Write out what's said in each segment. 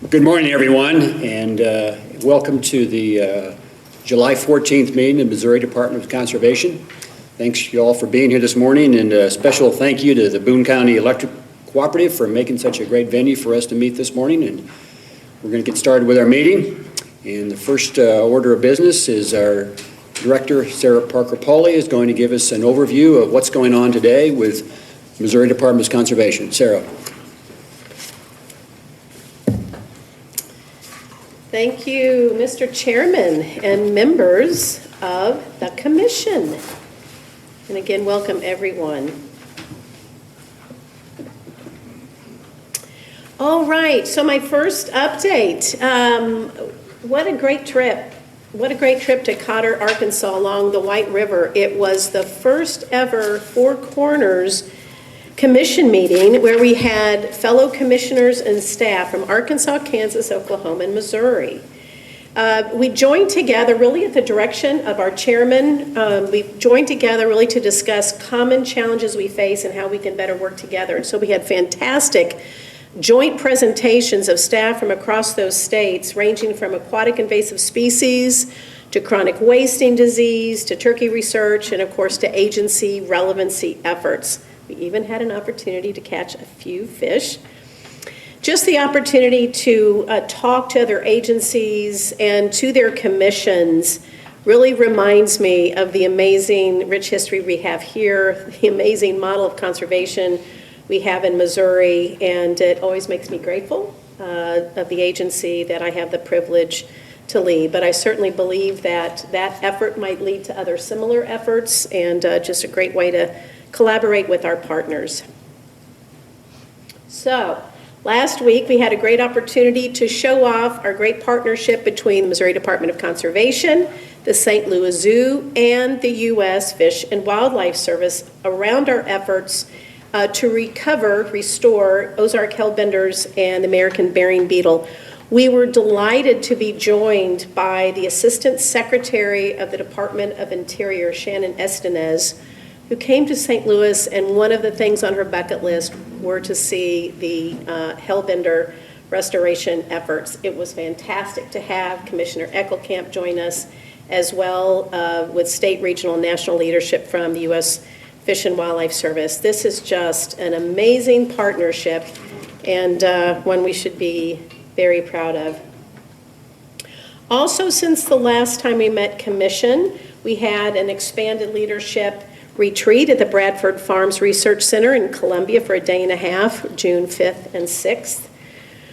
Good morning, everyone, and welcome to the July 14th meeting of the Missouri Department of Conservation. Thanks you all for being here this morning, and a special thank you to the Boone County Electric Cooperative for making such a great venue for us to meet this morning. And we're going to get started with our meeting. And the first order of business is our Director, Sarah Parker-Pauley, is going to give us an overview of what's going on today with Missouri Department of Conservation. Sarah. Thank you, Mr. Chairman and members of the Commission. And again, welcome everyone. All right, so my first update. What a great trip. What a great trip to Cotter, Arkansas along the White River. It was the first ever Four Corners Commission meeting where we had fellow commissioners and staff from Arkansas, Kansas, Oklahoma, and Missouri. We joined together really at the direction of our chairman. We joined together really to discuss common challenges we face and how we can better work together. And so we had fantastic joint presentations of staff from across those states, ranging from aquatic invasive species to chronic wasting disease to turkey research and of course to agency relevancy efforts. We even had an opportunity to catch a few fish. Just the opportunity to talk to other agencies and to their commissions really reminds me of the amazing rich history we have here, the amazing model of conservation we have in Missouri, and it always makes me grateful of the agency that I have the privilege to lead. But I certainly believe that that effort might lead to other similar efforts, and just a great way to collaborate with our partners. So, last week we had a great opportunity to show off our great partnership between the Missouri Department of Conservation, the St. Louis Zoo, and the U.S. Fish and Wildlife Service around our efforts to restore Ozark hellbenders and the American burying beetle. We were delighted to be joined by the Assistant Secretary of the Department of Interior, Shannon Estenez, who came to St. Louis, and one of the things on her bucket list were to see the hellbender restoration efforts. It was fantastic to have Commissioner Eckelkamp join us, as well with state, regional, and national leadership from the U.S. Fish and Wildlife Service. This is just an amazing partnership and one we should be very proud of. Also, since the last time we met Commission, we had an expanded leadership retreat at the Bradford Farms Research Center in Columbia for a day and a half, June 5th and 6th.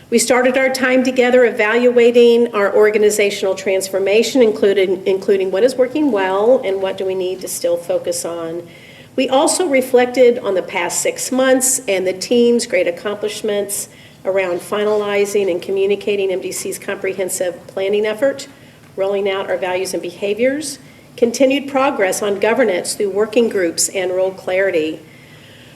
We started our time together evaluating our organizational transformation, including what is working well and what do we need to still focus on. We also reflected on the past 6 months and the team's great accomplishments around finalizing and communicating MDC's comprehensive planning effort, rolling out our values and behaviors, continued progress on governance through working groups and role clarity,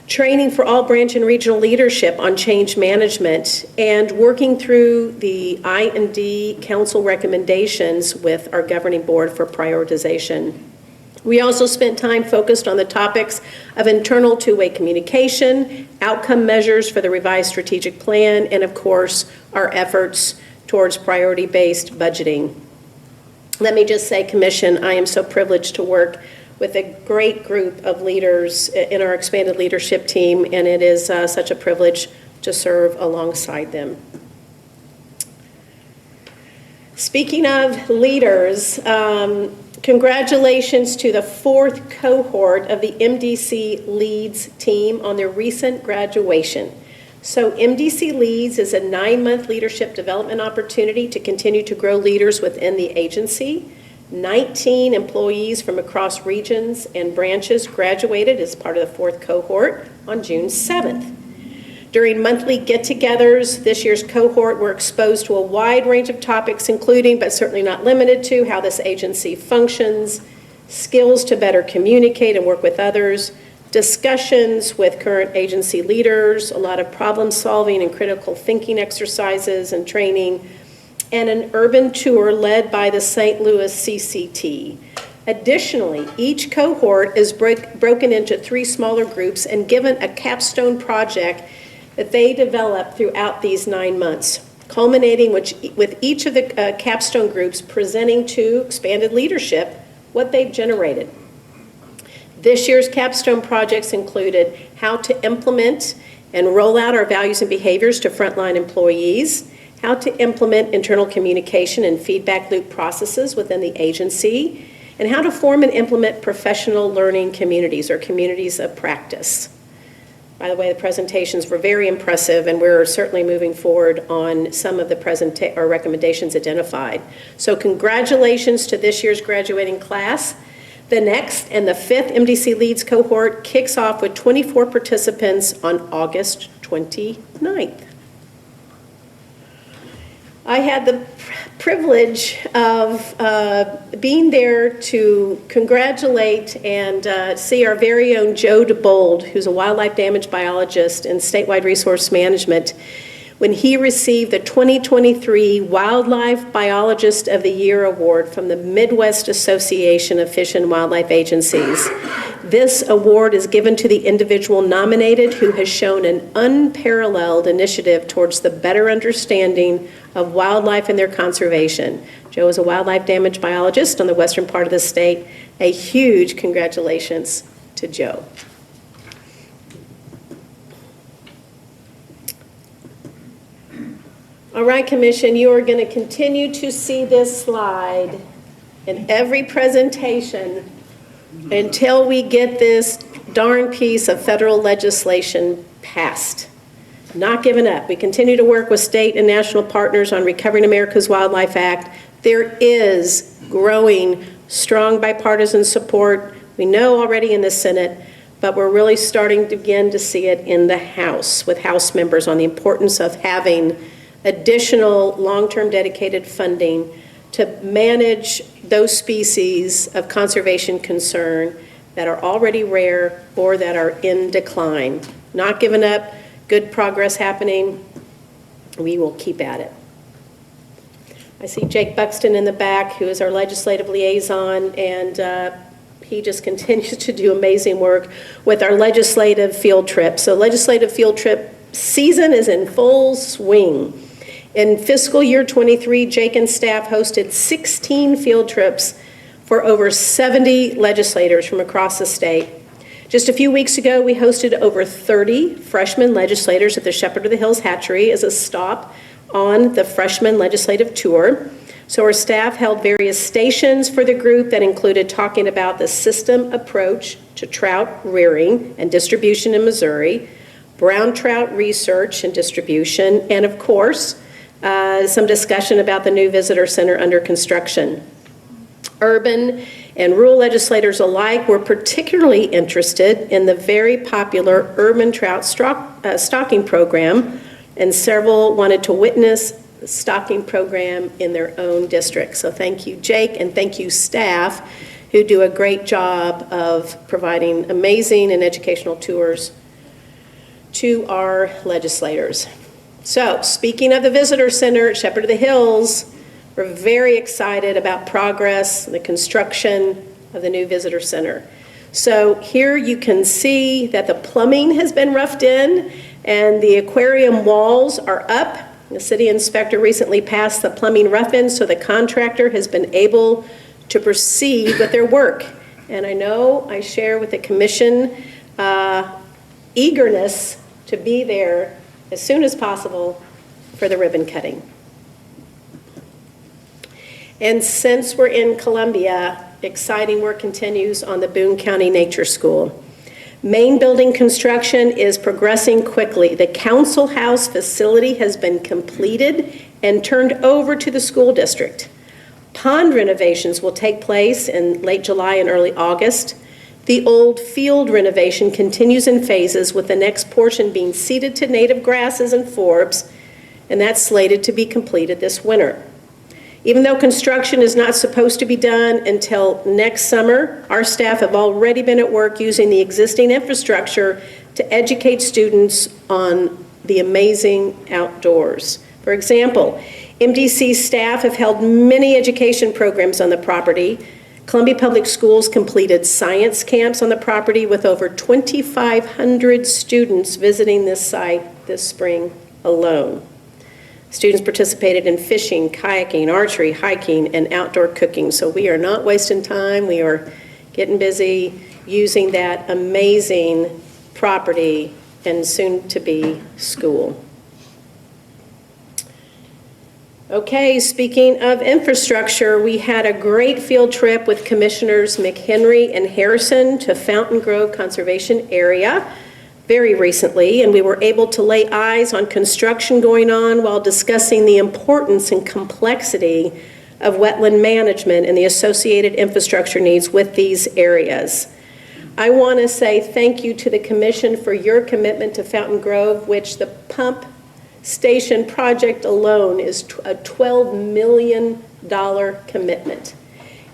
training for all branch and regional leadership on change management, and working through the I&D Council recommendations with our governing board for prioritization. We also spent time focused on the topics of internal two-way communication, outcome measures for the revised strategic plan, and of course, our efforts towards priority-based budgeting. Let me just say, Commission, I am so privileged to work with a great group of leaders in our expanded leadership team, and it is such a privilege to serve alongside them. Speaking of leaders, congratulations to the 4th cohort of the MDC Leads team on their recent graduation. So MDC Leads is a 9-month leadership development opportunity to continue to grow leaders within the agency. 19 employees from across regions and branches graduated as part of the 4th cohort on June 7th. During monthly get-togethers, this year's cohort were exposed to a wide range of topics, including, but certainly not limited to, how this agency functions, skills to better communicate and work with others, discussions with current agency leaders, a lot of problem solving and critical thinking exercises and training, and an urban tour led by the St. Louis CCT. Additionally, each cohort is broken into 3 smaller groups and given a capstone project that they develop throughout these 9 months. culminating with each of the capstone groups presenting to expanded leadership what they've generated. This year's capstone projects included how to implement and roll out our values and behaviors to frontline employees, how to implement internal communication and feedback loop processes within the agency, and how to form and implement professional learning communities or communities of practice. By the way, the presentations were very impressive, and we're certainly moving forward on some of the recommendations identified. So congratulations to this year's graduating class. The next and the 5th MDC Leads cohort kicks off with 24 participants on August 29th. I had the privilege of being there to congratulate and see our very own Joe DeBold, who's a wildlife damage biologist in statewide resource management, when he received the 2023 Wildlife Biologist of the Year Award from the Midwest Association of Fish and Wildlife Agencies. This award is given to the individual nominated who has shown an unparalleled initiative towards the better understanding of wildlife and their conservation. Joe is a wildlife damage biologist on the western part of the state. A huge congratulations to Joe. All right, Commission, you are going to continue to see this slide in every presentation until we get this darn piece of federal legislation passed. Not giving up. We continue to work with state and national partners on Recovering America's Wildlife Act. There is growing strong bipartisan support. We know already in the Senate, but we're really starting to begin to see it in the House with House members on the importance of having additional long-term dedicated funding to manage those species of conservation concern that are already rare or that are in decline. Not giving up, good progress happening. We will keep at it. I see Jake Buxton in the back, who is our legislative liaison, and he just continues to do amazing work with our legislative field trip. So legislative field trip season is in full swing. In fiscal year 23, Jake and staff hosted 16 field trips for over 70 legislators from across the state. Just a few weeks ago, we hosted over 30 freshman legislators at the Shepherd of the Hills Hatchery as a stop on the freshman legislative tour. So our staff held various stations for the group that included talking about the system approach to trout rearing and distribution in Missouri, brown trout research and distribution, and of course, some discussion about the new visitor center under construction. Urban and rural legislators alike were particularly interested in the very popular urban trout stocking program, and several wanted to witness the stocking program in their own district. So thank you, Jake, and thank you, staff, who do a great job of providing amazing and educational tours to our legislators. So, speaking of the Visitor Center at Shepherd of the Hills, we're very excited about progress in the construction of the new Visitor Center. So here you can see that the plumbing has been roughed in and the aquarium walls are up. The city inspector recently passed the plumbing rough-in, so the contractor has been able to proceed with their work. And I know I share with the commission eagerness to be there as soon as possible for the ribbon cutting. And since we're in Columbia, exciting work continues on the Boone County Nature School. Main building construction is progressing quickly. The Council House facility has been completed and turned over to the school district. Pond renovations will take place in late July and early August. The old field renovation continues in phases, with the next portion being seeded to native grasses and forbs, and that's slated to be completed this winter. Even though construction is not supposed to be done until next summer, our staff have already been at work using the existing infrastructure to educate students on the amazing outdoors. For example, MDC staff have held many education programs on the property. Columbia Public Schools completed science camps on the property with over 2,500 students visiting this site this spring alone. Students participated in fishing, kayaking, archery, hiking, and outdoor cooking. So we are not wasting time. We are getting busy using that amazing property and soon-to-be school. Okay, speaking of infrastructure, we had a great field trip with Commissioners McHenry and Harrison to Fountain Grove Conservation Area very recently, and we were able to lay eyes on construction going on while discussing the importance and complexity of wetland management and the associated infrastructure needs with these areas. I want to say thank you to the Commission for your commitment to Fountain Grove, which the pump station project alone is a $12 million commitment.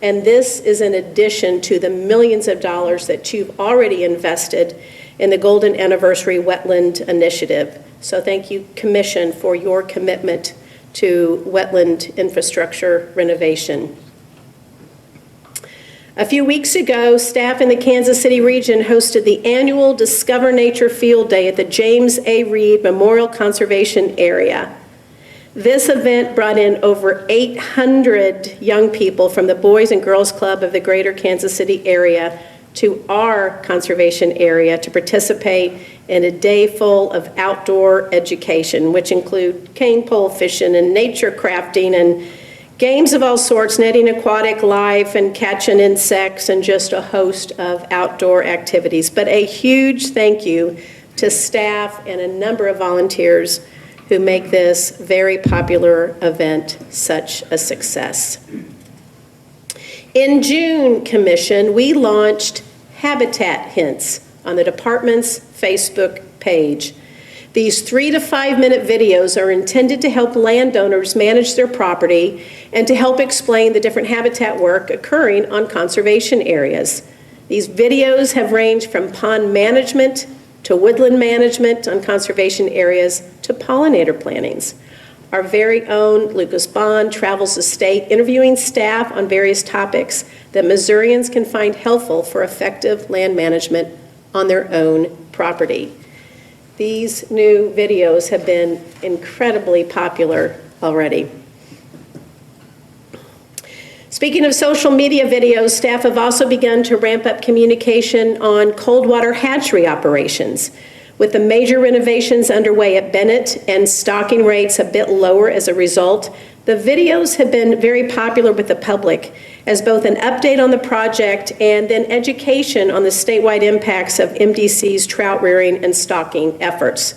And this is in addition to the millions of dollars that you've already invested in the Golden Anniversary Wetland Initiative. So thank you, Commission, for your commitment to wetland infrastructure renovation. A few weeks ago, staff in the Kansas City region hosted the annual Discover Nature Field Day at the James A. Reed Memorial Conservation Area. This event brought in over 800 young people from the Boys and Girls Club of the greater Kansas City area to our conservation area to participate in a day full of outdoor education, which include cane pole fishing and nature crafting and games of all sorts, netting aquatic life and catching insects, and just a host of outdoor activities. But a huge thank you to staff and a number of volunteers who make this very popular event such a success. In June, Commission, we launched Habitat Hints on the department's Facebook page. These 3 to 5 minute videos are intended to help landowners manage their property and to help explain the different habitat work occurring on conservation areas. These videos have ranged from pond management to woodland management on conservation areas to pollinator plantings. Our very own Lucas Bond travels the state interviewing staff on various topics that Missourians can find helpful for effective land management on their own property. These new videos have been incredibly popular already. Speaking of social media videos, staff have also begun to ramp up communication on cold water hatchery operations. With the major renovations underway at Bennett and stocking rates a bit lower as a result, the videos have been very popular with the public as both an update on the project and then education on the statewide impacts of MDC's trout rearing and stocking efforts.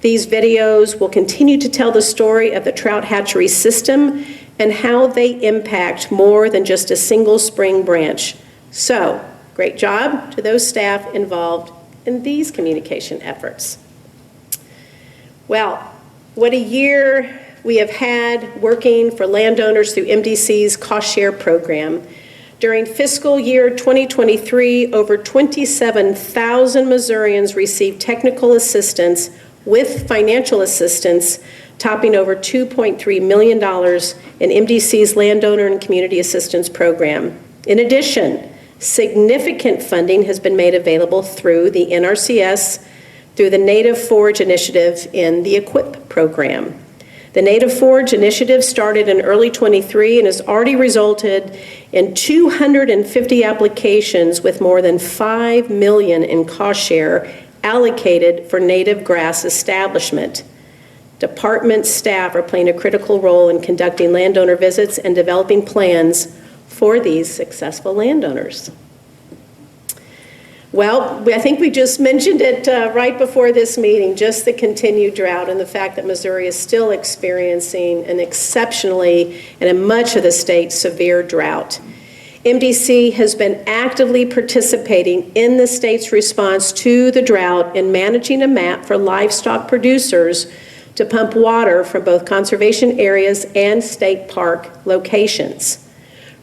These videos will continue to tell the story of the trout hatchery system and how they impact more than just a single spring branch. So, great job to those staff involved in these communication efforts. Well, what a year we have had working for landowners through MDC's Cost Share program. During fiscal year 2023, over 27,000 Missourians received technical assistance with financial assistance, topping over $2.3 million in MDC's Landowner and Community Assistance Program. In addition, significant funding has been made available through the NRCS, through the Native Forage Initiative in the EQIP program. The Native Forage Initiative started in early 23 and has already resulted in 250 applications with more than $5 million in cost share allocated for native grass establishment. Department staff are playing a critical role in conducting landowner visits and developing plans for these successful landowners. Well, I think we just mentioned it right before this meeting, just the continued drought and the fact that Missouri is still experiencing an exceptionally, and in much of the state, severe drought. MDC has been actively participating in the state's response to the drought in managing a map for livestock producers to pump water from both conservation areas and state park locations.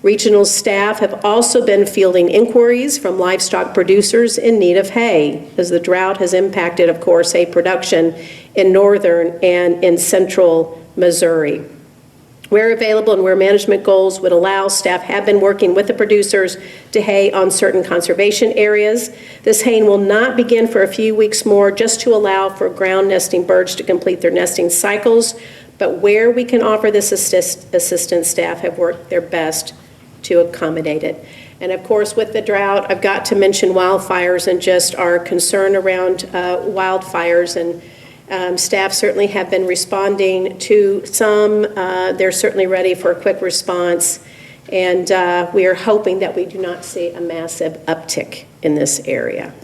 Regional staff have also been fielding inquiries from livestock producers in need of hay, as the drought has impacted, of course, hay production in northern and in central Missouri. Where available and where management goals would allow, staff have been working with the producers to hay on certain conservation areas. This haying will not begin for a few weeks more, just to allow for ground nesting birds to complete their nesting cycles, but where we can offer this assistance, staff have worked their best to accommodate it. And of course, with the drought, I've got to mention wildfires and just our concern around wildfires. And staff certainly have been responding to some. They're certainly ready for a quick response. And we are hoping that we do not see a massive uptick in this area.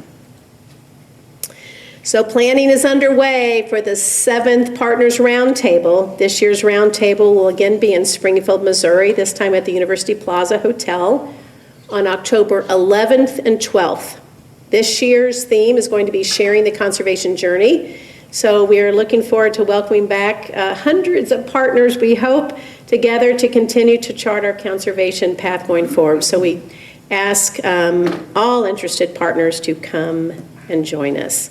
So planning is underway for the 7th Partners Roundtable. This year's roundtable will again be in Springfield, Missouri, this time at the University Plaza Hotel on October 11th and 12th. This year's theme is going to be sharing the conservation journey. So we are looking forward to welcoming back hundreds of partners, we hope, together to continue to chart our conservation path going forward. So we ask all interested partners to come and join us.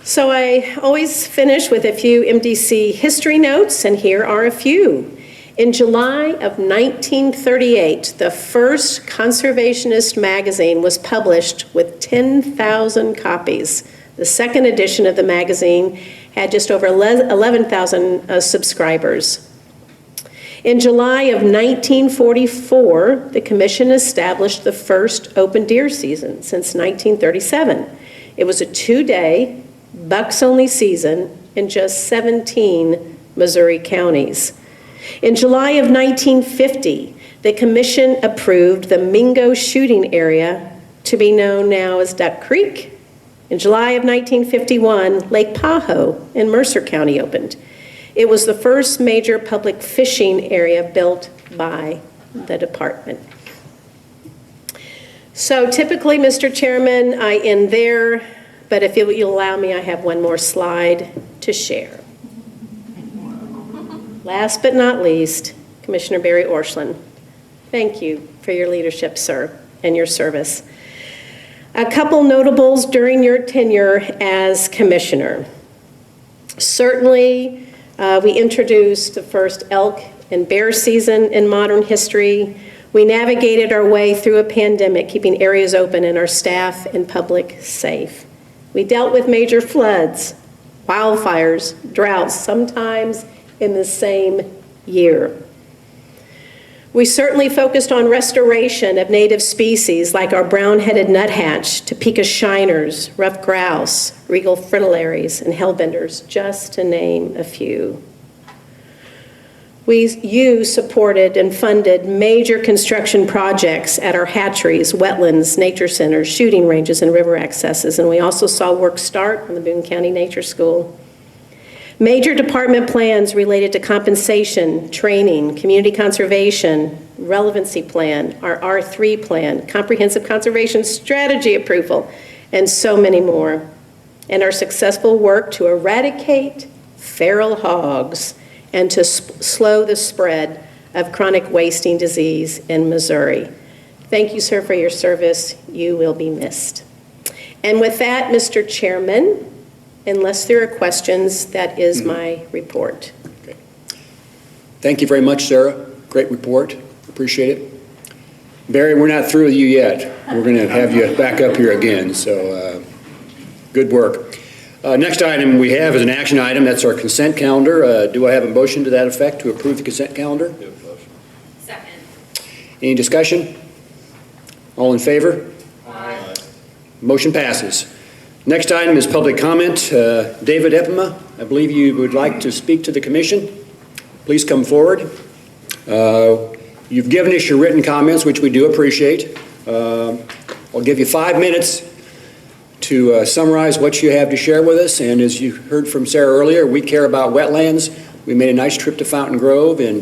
So I always finish with a few MDC history notes, and here are a few. In July of 1938, the first conservationist magazine was published with 10,000 copies. The second edition of the magazine had just over 11,000 subscribers. In July of 1944, the Commission established the first open deer season since 1937. It was a 2-day, bucks-only season in just 17 Missouri counties. In July of 1950, the Commission approved the Mingo shooting area to be known now as Duck Creek. In July of 1951, Lake Tahoe in Mercer County opened. It was the first major public fishing area built by the department. So typically, Mr. Chairman, I end there, but if you'll allow me, I have one more slide to share. Last but not least, Commissioner Barry Orscheln, thank you for your leadership, sir, and your service. A couple notables during your tenure as commissioner. Certainly, we introduced the first elk and bear season in modern history. We navigated our way through a pandemic, keeping areas open and our staff and public safe. We dealt with major floods, wildfires, droughts, sometimes in the same year. We certainly focused on restoration of native species like our brown-headed nuthatch, Topeka shiners, ruffed grouse, regal fritillaries, and hellbenders, just to name a few. You supported and funded major construction projects at our hatcheries, wetlands, nature centers, shooting ranges, and river accesses, and we also saw work start on the Boone County Nature School. Major department plans related to compensation, training, community conservation, relevancy plan, our R3 plan, comprehensive conservation strategy approval, and so many more. And our successful work to eradicate feral hogs and to slow the spread of chronic wasting disease in Missouri. Thank you, sir, for your service. You will be missed. And with that, Mr. Chairman, unless there are questions, that is my report. Okay. Thank you very much, Sarah. Great report. Appreciate it. Barry, we're not through with you yet. We're going to have you back up here again, so good work. Next item we have is an action item. That's our consent calendar. Do I have a motion to that effect to approve the consent calendar? Second. Any discussion? All in favor? Aye. Motion passes. Next item is public comment. David Epema, I believe you would like to speak to the commission. Please come forward. You've given us your written comments, which we do appreciate. I'll give you 5 minutes to summarize what you have to share with us. And as you heard from Sarah earlier, we care about wetlands. We made a nice trip to Fountain Grove, and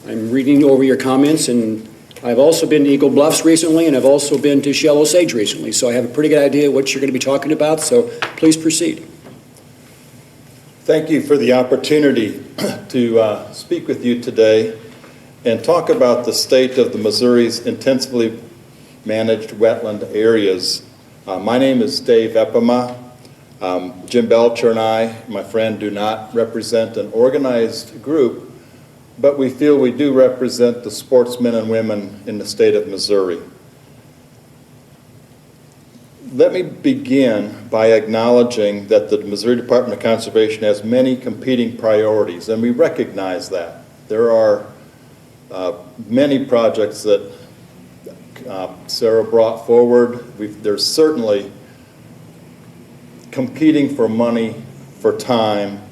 I'm reading over your comments. And I've also been to Eagle Bluffs recently, and I've also been to Shell Osage recently. So I have a pretty good idea what you're going to be talking about. So please proceed. Thank you for the opportunity to speak with you today and talk about the state of the Missouri's intensively managed wetland areas. My name is Dave Epema. Jim Belcher and I, my friend, do not represent an organized group, but we feel we do represent the sportsmen and women in the state of Missouri. Let me begin by acknowledging that the Missouri Department of Conservation has many competing priorities, and we recognize that. There are many projects that Sarah brought forward. There's certainly competing for money, for time,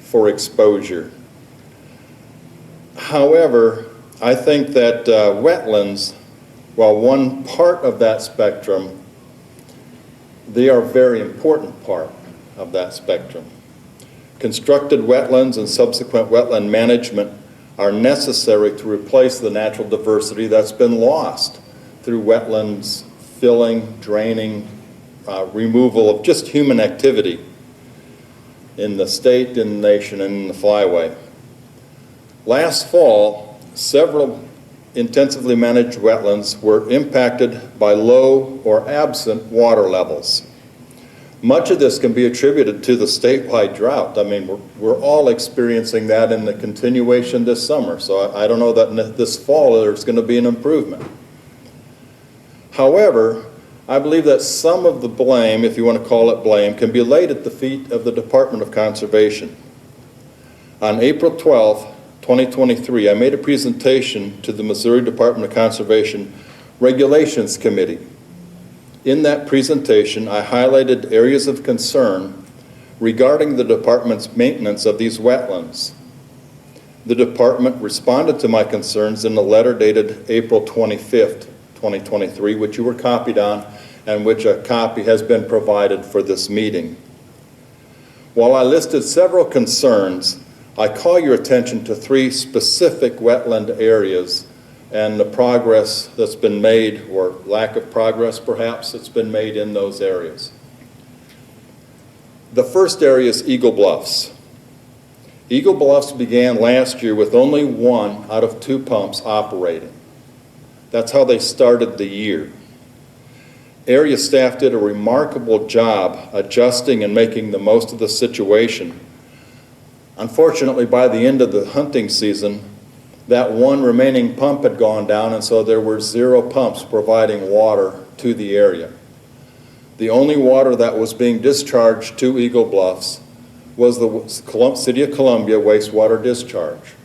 for exposure. However, I think that wetlands, while one part of that spectrum, they are a very important part of that spectrum. Constructed wetlands and subsequent wetland management are necessary to replace the natural diversity that's been lost through wetlands filling, draining, removal of just human activity in the state, in the nation, and in the flyway. Last fall, several intensively managed wetlands were impacted by low or absent water levels. Much of this can be attributed to the statewide drought. I mean, we're all experiencing that in the continuation this summer, so I don't know that this fall there's going to be an improvement. However, I believe that some of the blame, if you want to call it blame, can be laid at the feet of the Department of Conservation. On April 12th, 2023, I made a presentation to the Missouri Department of Conservation Regulations Committee. In that presentation, I highlighted areas of concern regarding the department's maintenance of these wetlands. The department responded to my concerns in a letter dated April 25th, 2023, which you were copied on and which a copy has been provided for this meeting. While I listed several concerns, I call your attention to 3 specific wetland areas and the progress that's been made, or lack of progress perhaps, that's been made in those areas. The first area is Eagle Bluffs. Eagle Bluffs began last year with only 1 out of 2 pumps operating. That's how they started the year. Area staff did a remarkable job adjusting and making the most of the situation. Unfortunately, by the end of the hunting season, that 1 remaining pump had gone down, and so there were 0 pumps providing water to the area. The only water that was being discharged to Eagle Bluffs was the City of Columbia wastewater discharge.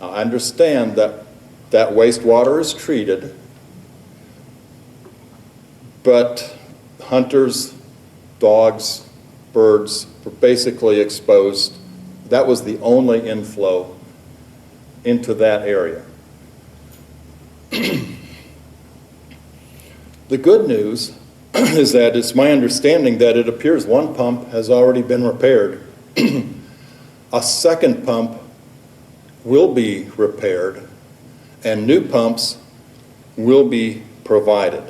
Now, I understand that that wastewater is treated, but hunters, dogs, birds were basically exposed. That was the only inflow into that area. The good news is that it's my understanding that it appears 1 pump has already been repaired. A second pump will be repaired, and new pumps will be provided.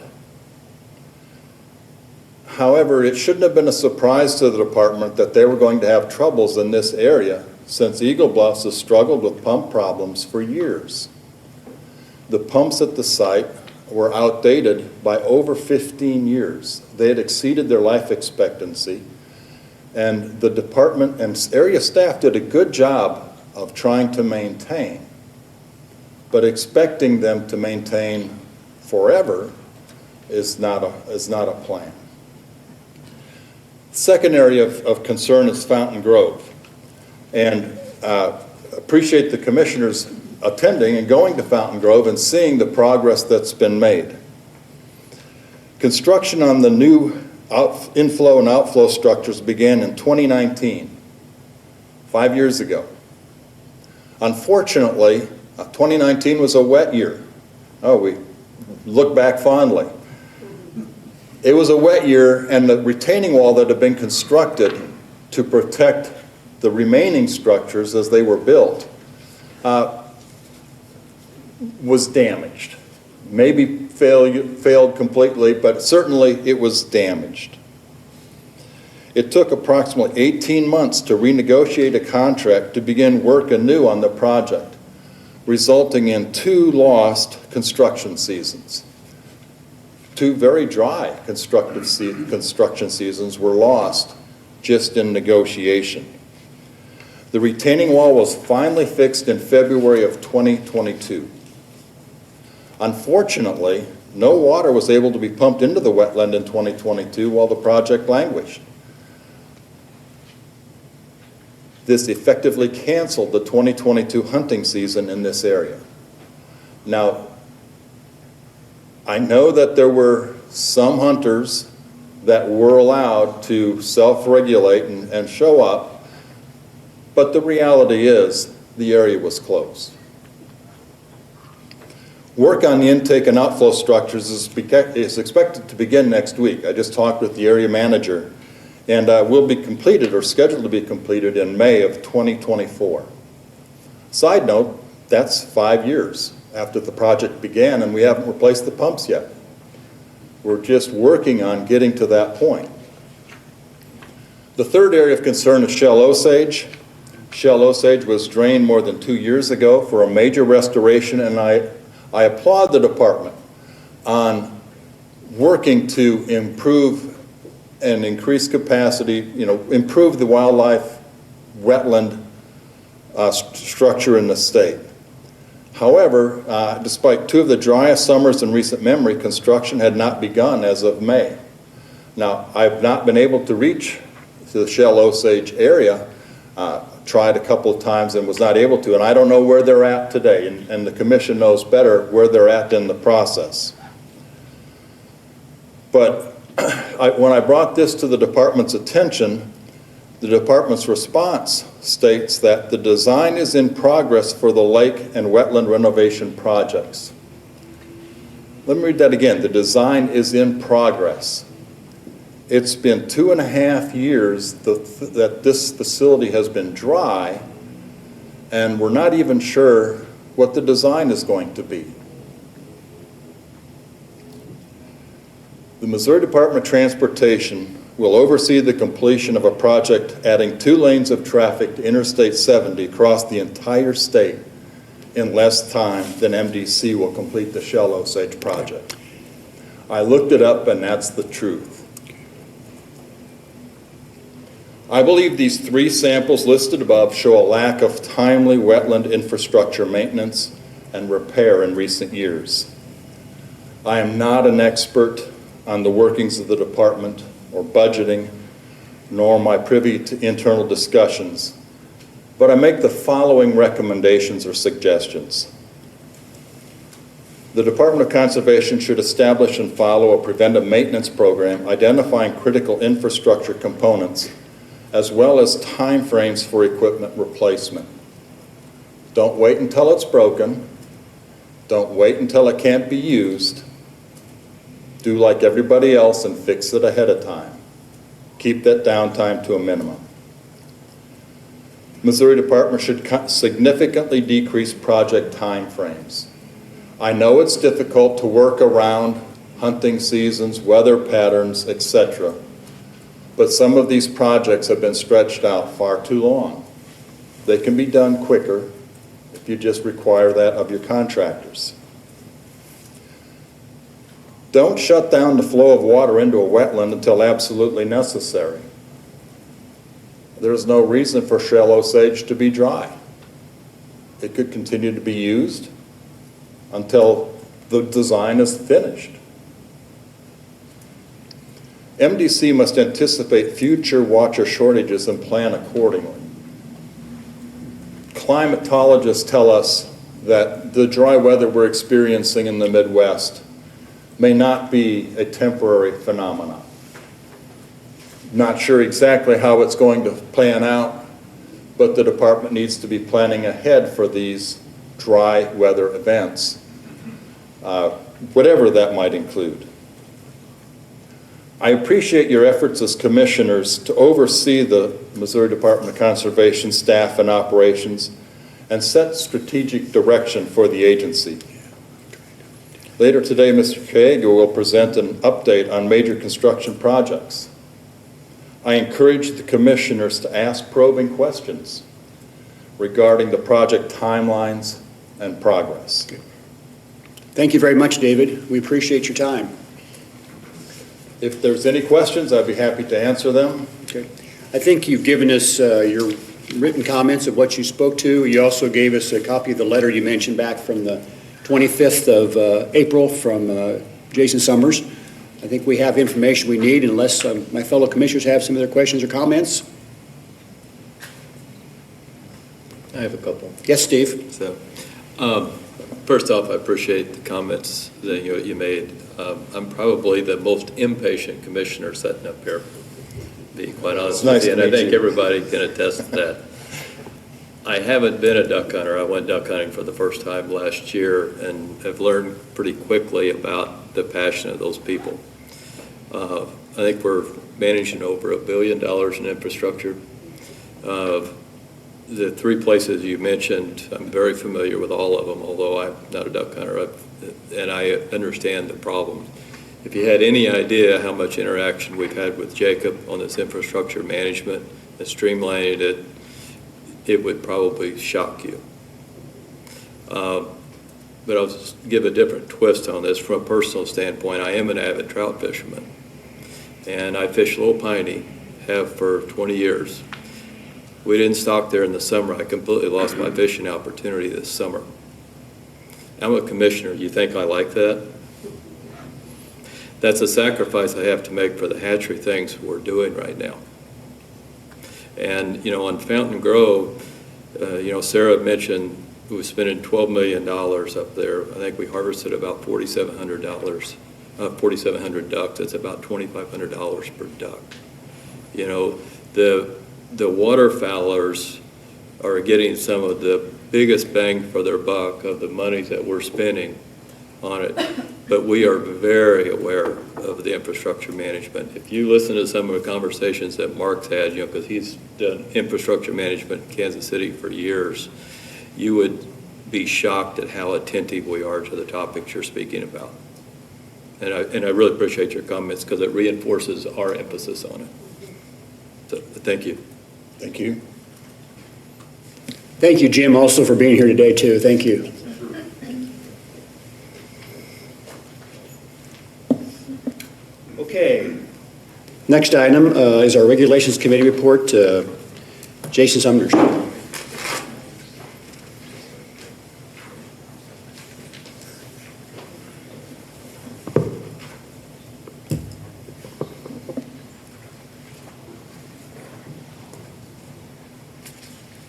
However, it shouldn't have been a surprise to the department that they were going to have troubles in this area, since Eagle Bluffs has struggled with pump problems for years. The pumps at the site were outdated by over 15 years. They had exceeded their life expectancy, and the department and area staff did a good job of trying to maintain. But expecting them to maintain forever is not a plan. Second area of concern is Fountain Grove. And appreciate the commissioners attending and going to Fountain Grove and seeing the progress that's been made. Construction on the new inflow and outflow structures began in 2019, 5 years ago. Unfortunately, 2019 was a wet year. Oh, we look back fondly. It was a wet year, and the retaining wall that had been constructed to protect the remaining structures as they were built was damaged. Maybe failed completely, but certainly it was damaged. It took approximately 18 months to renegotiate a contract to begin work anew on the project, resulting in 2 lost construction seasons. 2 very dry construction seasons were lost just in negotiation. The retaining wall was finally fixed in February of 2022. Unfortunately, No water was able to be pumped into the wetland in 2022 while the project languished. This effectively canceled the 2022 hunting season in this area. Now, I know that there were some hunters that were allowed to self-regulate and show up, but the reality is the area was closed. Work on the intake and outflow structures is expected to begin next week. I just talked with the area manager, and will be completed or scheduled to be completed in May of 2024. Side note, that's 5 years after the project began, and we haven't replaced the pumps yet. We're just working on getting to that point. The third area of concern is Shell Osage. Shell Osage was drained more than 2 years ago for a major restoration, and I applaud the department on working to improve and increase capacity, improve the wildlife wetland structure in the state. However, despite 2 of the driest summers in recent memory, construction had not begun as of May. Now, I've not been able to reach the Shell Osage area, tried a couple of times and was not able to, and I don't know where they're at today, and the commission knows better where they're at in the process. But when I brought this to the department's attention, the department's response states that the design is in progress for the lake and wetland renovation projects. Let me read that again. The design is in progress. It's been 2.5 years that this facility has been dry, and we're not even sure what the design is going to be. The Missouri Department of Transportation will oversee the completion of a project adding 2 lanes of traffic to Interstate 70 across the entire state in less time than MDC will complete the Shell Osage project. I looked it up, and that's the truth. I believe these 3 samples listed above show a lack of timely wetland infrastructure maintenance and repair in recent years. I am not an expert on the workings of the department or budgeting, nor am I privy to internal discussions, but I make the following recommendations or suggestions. The Department of Conservation should establish and follow a preventive maintenance program identifying critical infrastructure components as well as timeframes for equipment replacement. Don't wait until it's broken. Don't wait until it can't be used. Do like everybody else and fix it ahead of time. Keep that downtime to a minimum. Missouri Department should significantly decrease project timeframes. I know it's difficult to work around hunting seasons, weather patterns, etc., but some of these projects have been stretched out far too long. They can be done quicker if you just require that of your contractors. Don't shut down the flow of water into a wetland until absolutely necessary. There's no reason for Shell Osage to be dry. It could continue to be used until the design is finished. MDC must anticipate future water shortages and plan accordingly. Climatologists tell us that the dry weather we're experiencing in the Midwest may not be a temporary phenomenon. Not sure exactly how it's going to plan out, but the department needs to be planning ahead for these dry weather events, whatever that might include. I appreciate your efforts as commissioners to oversee the Missouri Department of Conservation staff and operations and set strategic direction for the agency. Later today, Mr. Caega will present an update on major construction projects. I encourage the commissioners to ask probing questions regarding the project timelines and progress. Thank you very much, David. We appreciate your time. If there's any questions, I'd be happy to answer them. Okay. I think you've given us your written comments of what you spoke to. You also gave us a copy of the letter you mentioned back from the 25th of April from Jason Summers. I think we have information we need unless my fellow commissioners have some other questions or comments. I have a couple. Yes, Steve? So, first off, I appreciate the comments that you made. I'm probably the most impatient commissioner sitting up here, to be quite honest It's nice with you, to and I meet think you. everybody can attest to that. I haven't been a duck hunter. I went duck hunting for the first time last year and have learned pretty quickly about the passion of those people. I think we're managing over $1 billion in infrastructure. The three places you mentioned, I'm very familiar with all of them, although I'm not a duck hunter, and I understand the problem. If you had any idea how much interaction we've had with Jacob on this infrastructure management and streamlining it, it would probably shock you. But I'll just give a different twist on this. From a personal standpoint, I am an avid trout fisherman, and I fish Little Piney, have for 20 years. We didn't stock there in the summer. I completely lost my fishing opportunity this summer. I'm a commissioner. You think I like that? That's a sacrifice I have to make for the hatchery things we're doing right now. And, on Fountain Grove, Sarah mentioned we were spending $12 million up there. I think we harvested about $4,700, 4,700 ducks. That's about $2,500 per duck. The waterfowlers are getting some of the biggest bang for their buck of the money that we're spending on it. But we are very aware of the infrastructure management. If you listen to some of the conversations that Mark's had, because he's done infrastructure management in Kansas City for years, you would be shocked at how attentive we are to the topics you're speaking about. And I really appreciate your comments because it reinforces our emphasis on it. So, thank you. Thank you. Thank you, Jim, also for being here today, too. Thank you. Okay. Next item is our Regulations Committee report. Jason Summers.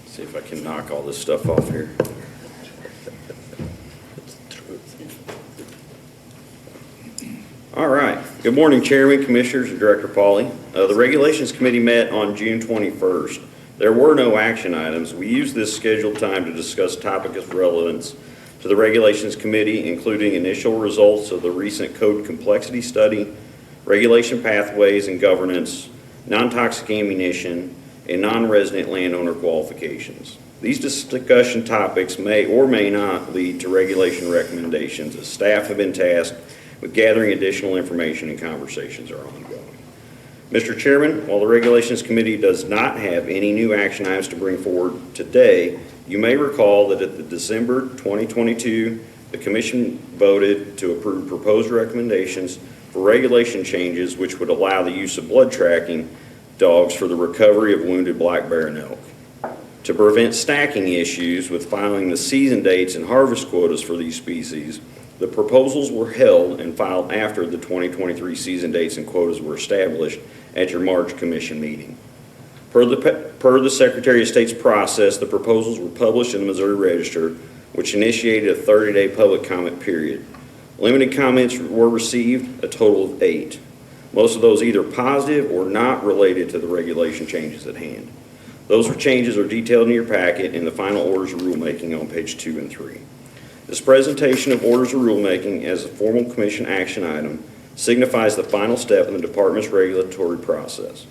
See if I can knock all this stuff off here. All right. Good morning, Chairman, Commissioners, and Director Pauly. The Regulations Committee met on June 21st. There were no action items. We used this scheduled time to discuss topics of relevance to the Regulations Committee, including initial results of the recent code complexity study, regulation pathways and governance, non-toxic ammunition, and non-resident landowner qualifications. These discussion topics may or may not lead to regulation recommendations, as staff have been tasked with gathering additional information and conversations are ongoing. Mr. Chairman, while the Regulations Committee does not have any new action items to bring forward today, you may recall that at the December 2022, the Commission voted to approve proposed recommendations for regulation changes which would allow the use of blood tracking dogs for the recovery of wounded black bear and elk. To prevent stacking issues with filing the season dates and harvest quotas for these species, the proposals were held and filed after the 2023 season dates and quotas were established at your March Commission meeting. Per the Secretary of State's process, the proposals were published in the Missouri Register, which initiated a 30-day public comment period. Limited comments were received, a total of 8. Most of those either positive or not related to the regulation changes at hand. Those changes are detailed in your packet in the final orders of rulemaking on page 2 and 3. This presentation of orders of rulemaking as a formal Commission action item signifies the final step in the Department's regulatory process.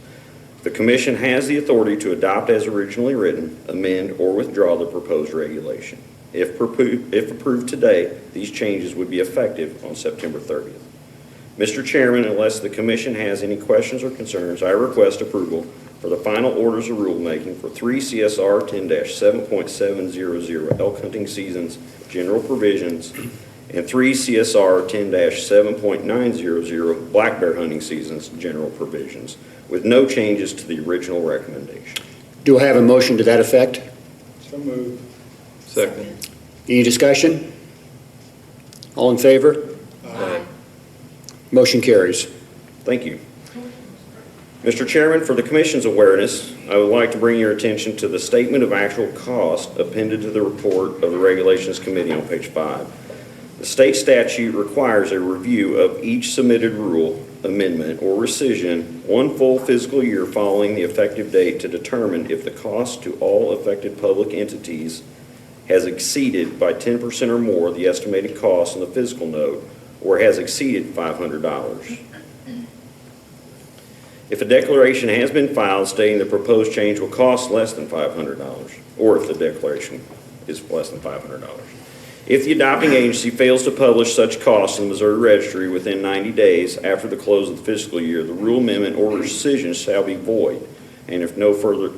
The Commission has the authority to adopt as originally written, amend, or withdraw the proposed regulation. If approved today, these changes would be effective on September 30th. Mr. Chairman, unless the Commission has any questions or concerns, I request approval for the final orders of rulemaking for 3 CSR 10-7.700 elk hunting seasons general provisions and 3 CSR 10-7.900 black bear hunting seasons general provisions, with no changes to the original recommendation. Do I have a motion to that effect? So moved. Second. Any discussion? All in favor? Aye. Motion carries. Thank you. Mr. Chairman, for the Commission's awareness, I would like to bring your attention to the Statement of Actual Cost appended to the report of the Regulations Committee on page 5. The state statute requires a review of each submitted rule, amendment, or rescission 1 full fiscal year following the effective date to determine if the cost to all affected public entities has exceeded by 10% or more the estimated cost in the fiscal note or has exceeded $500. If a declaration has been filed stating the proposed change will cost less than $500, or if the declaration is less than $500. If the adopting agency fails to publish such costs in the Missouri Registry within 90 days after the close of the fiscal year, the rule amendment or rescission shall be void and of no further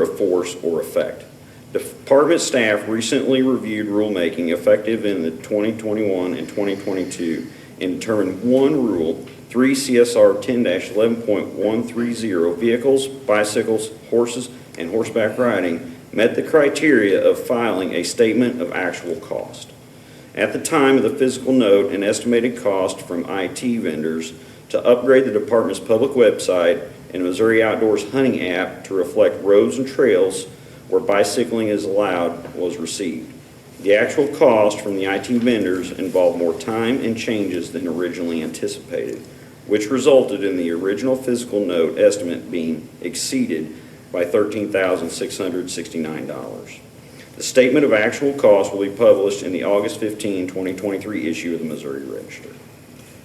force or effect. Department staff recently reviewed rulemaking effective in the 2021 and 2022 and determined one rule, 3 CSR 10-11.130, vehicles, bicycles, horses, and horseback riding met the criteria of filing a statement of actual cost. At the time of the fiscal note, an estimated cost from IT vendors to upgrade the department's public website and Missouri Outdoors hunting app to reflect roads and trails where bicycling is allowed was received. The actual cost from the IT vendors involved more time and changes than originally anticipated, which resulted in the original fiscal note estimate being exceeded by $13,669. The statement of actual cost will be published in the August 15, 2023 issue of the Missouri Register.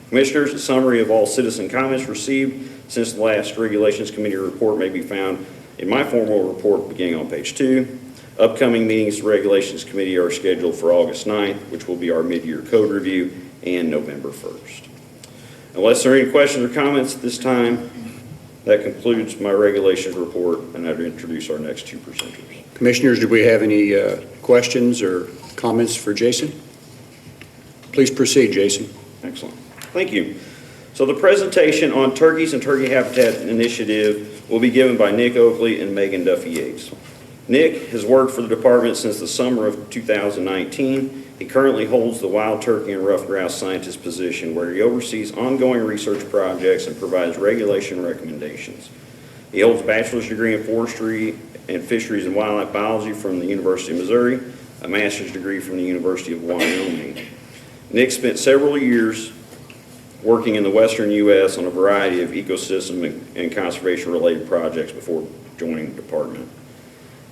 Commissioners, a summary of all citizen comments received since the last Regulations Committee report may be found in my formal report beginning on page 2. Upcoming meetings of the Regulations Committee are scheduled for August 9th, which will be our mid-year code review, and November 1st. Unless there are any questions or comments at this time, that concludes my regulations report, and I'd introduce our next two presenters. Commissioners, do we have any questions or comments for Jason? Please proceed, Jason. Excellent. Thank you. So the presentation on turkeys and turkey habitat initiative will be given by Nick Oakley and Megan Duffy Yates. Nick has worked for the department since the summer of 2019. He currently holds the wild turkey and ruffed grouse scientist position, where he oversees ongoing research projects and provides regulation recommendations. He holds a bachelor's degree in forestry and fisheries and wildlife biology from the University of Missouri, a master's degree from the University of Wyoming. Nick spent several years working in the western U.S. on a variety of ecosystem and conservation-related projects before joining the department.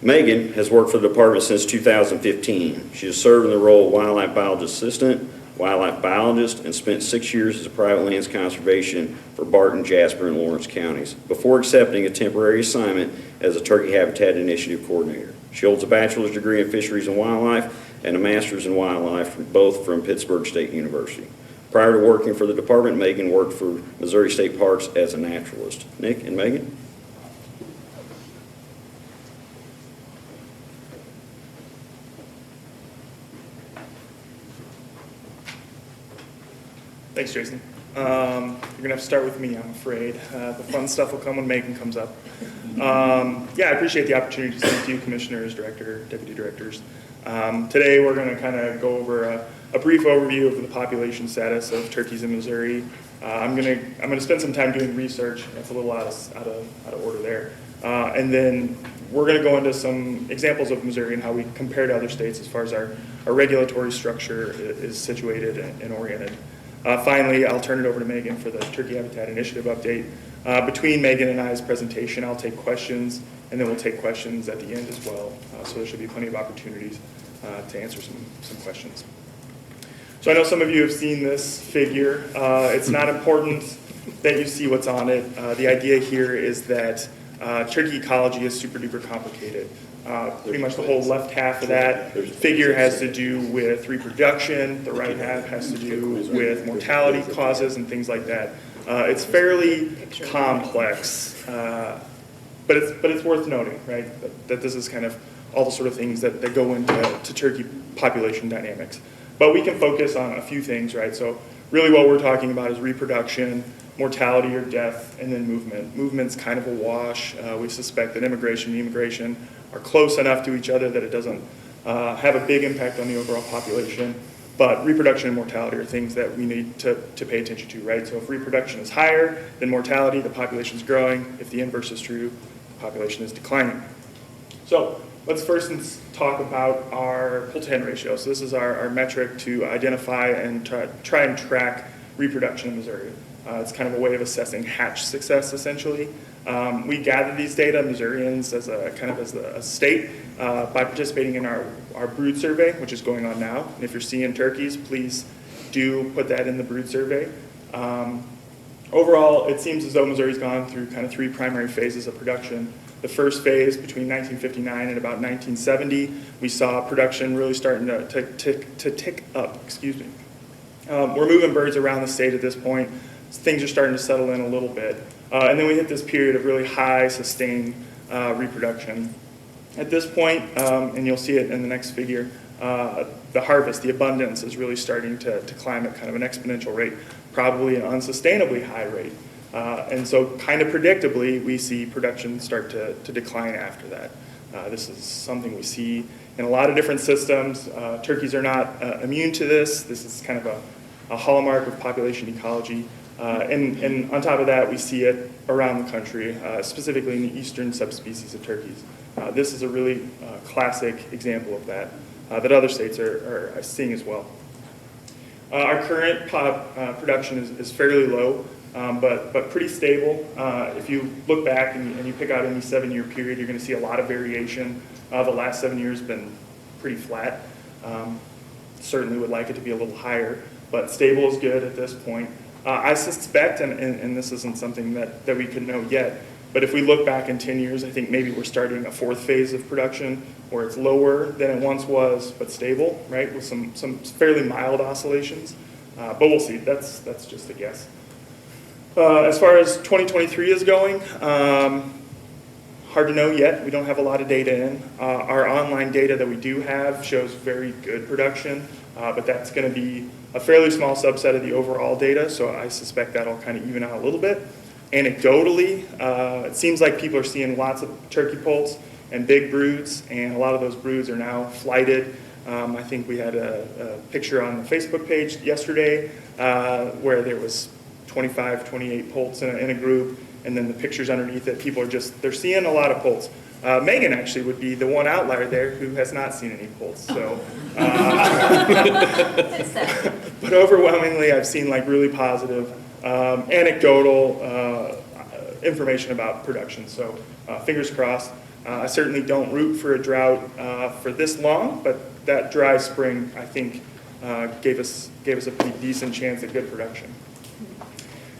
Megan has worked for the department since 2015. She has served in the role of wildlife biologist assistant, wildlife biologist, and spent 6 years as a private lands conservation for Barton, Jasper, and Lawrence counties before accepting a temporary assignment as a turkey habitat initiative coordinator. She holds a bachelor's degree in fisheries and wildlife and a master's in wildlife, both from Pittsburgh State University. Prior to working for the department, Megan worked for Missouri State Parks as a naturalist. Nick and Megan? Thanks, Jason. You're going to have to start with me, I'm afraid. The fun stuff will come when Megan comes up. Yeah, I appreciate the opportunity to speak to you, commissioners, director, deputy directors. Today, we're going to kind of go over a brief overview of the population status of turkeys in Missouri. I'm going to spend some time doing research. That's a little out of order there. And then we're going to go into some examples of Missouri and how we compare to other states as far as our regulatory structure is situated and oriented. Finally, I'll turn it over to Megan for the Turkey Habitat Initiative update. Between Megan and I's presentation, I'll take questions, and then we'll take questions at the end as well. So there should be plenty of opportunities to answer some questions. So I know some of you have seen this figure. It's not important that you see what's on it. The idea here is that turkey ecology is super duper complicated. Pretty much the whole left half of that figure has to do with reproduction. The right half has to do with mortality causes and things like that. It's fairly complex, but it's worth noting, right, that this is kind of all the sort of things that go into turkey population dynamics. But we can focus on a few things, right? So really what we're talking about is reproduction, mortality or death, and then movement. Movement's kind of a wash. We suspect that immigration and emigration are close enough to each other that it doesn't have a big impact on the overall population. But reproduction and mortality are things that we need to pay attention to, right? So if reproduction is higher than mortality, the population is growing. If the inverse is true, the population is declining. So let's first talk about our pull-to-hen ratio. So this is our metric to identify and try and track reproduction in Missouri. It's kind of a way of assessing hatch success, essentially. We gather these data, Missourians, as a state, by participating in our brood survey, which is going on now. And if you're seeing turkeys, please do put that in the brood survey. Overall, it seems as though Missouri's gone through kind of three primary phases of production. The first phase, between 1959 and about 1970, we saw production really starting to tick up. We're moving birds around the state at this point. Things are starting to settle in a little bit. And then we hit this period of really high, sustained reproduction. At this point, and you'll see it in the next figure, the harvest, the abundance is really starting to climb at kind of an exponential rate, probably an unsustainably high rate. And so kind of predictably, we see production start to decline after that. This is something we see in a lot of different systems. Turkeys are not immune to this. This is kind of a hallmark of population ecology. And on top of that, we see it around the country, specifically in the eastern subspecies of turkeys. This is a really classic example of that other states are seeing as well. Our current production is fairly low, but pretty stable. If you look back and you pick out any 7-year period, you're going to see a lot of variation. The last 7 years have been pretty flat. Certainly would like it to be a little higher, but stable is good at this point. I suspect, and this isn't something that we can know yet, but if we look back in 10 years, I think maybe we're starting a fourth phase of production where it's lower than it once was, but stable, right, with some fairly mild oscillations. But we'll see. That's just a guess. As far as 2023 is going, hard to know yet. We don't have a lot of data in. Our online data that we do have shows very good production, but that's going to be a fairly small subset of the overall data, so I suspect that'll kind of even out a little bit. Anecdotally, it seems like people are seeing lots of turkey poults and big broods, and a lot of those broods are now flighted. I think we had a picture on the Facebook page yesterday where there was 25, 28 poults in a group, and then the pictures underneath it, people are they're seeing a lot of poults. Megan actually would be the one outlier there who has not seen any poults. So, but overwhelmingly, I've seen like really positive anecdotal information about production. So fingers crossed. I certainly don't root for a drought for this long, but that dry spring, I think, gave us a pretty decent chance at good production.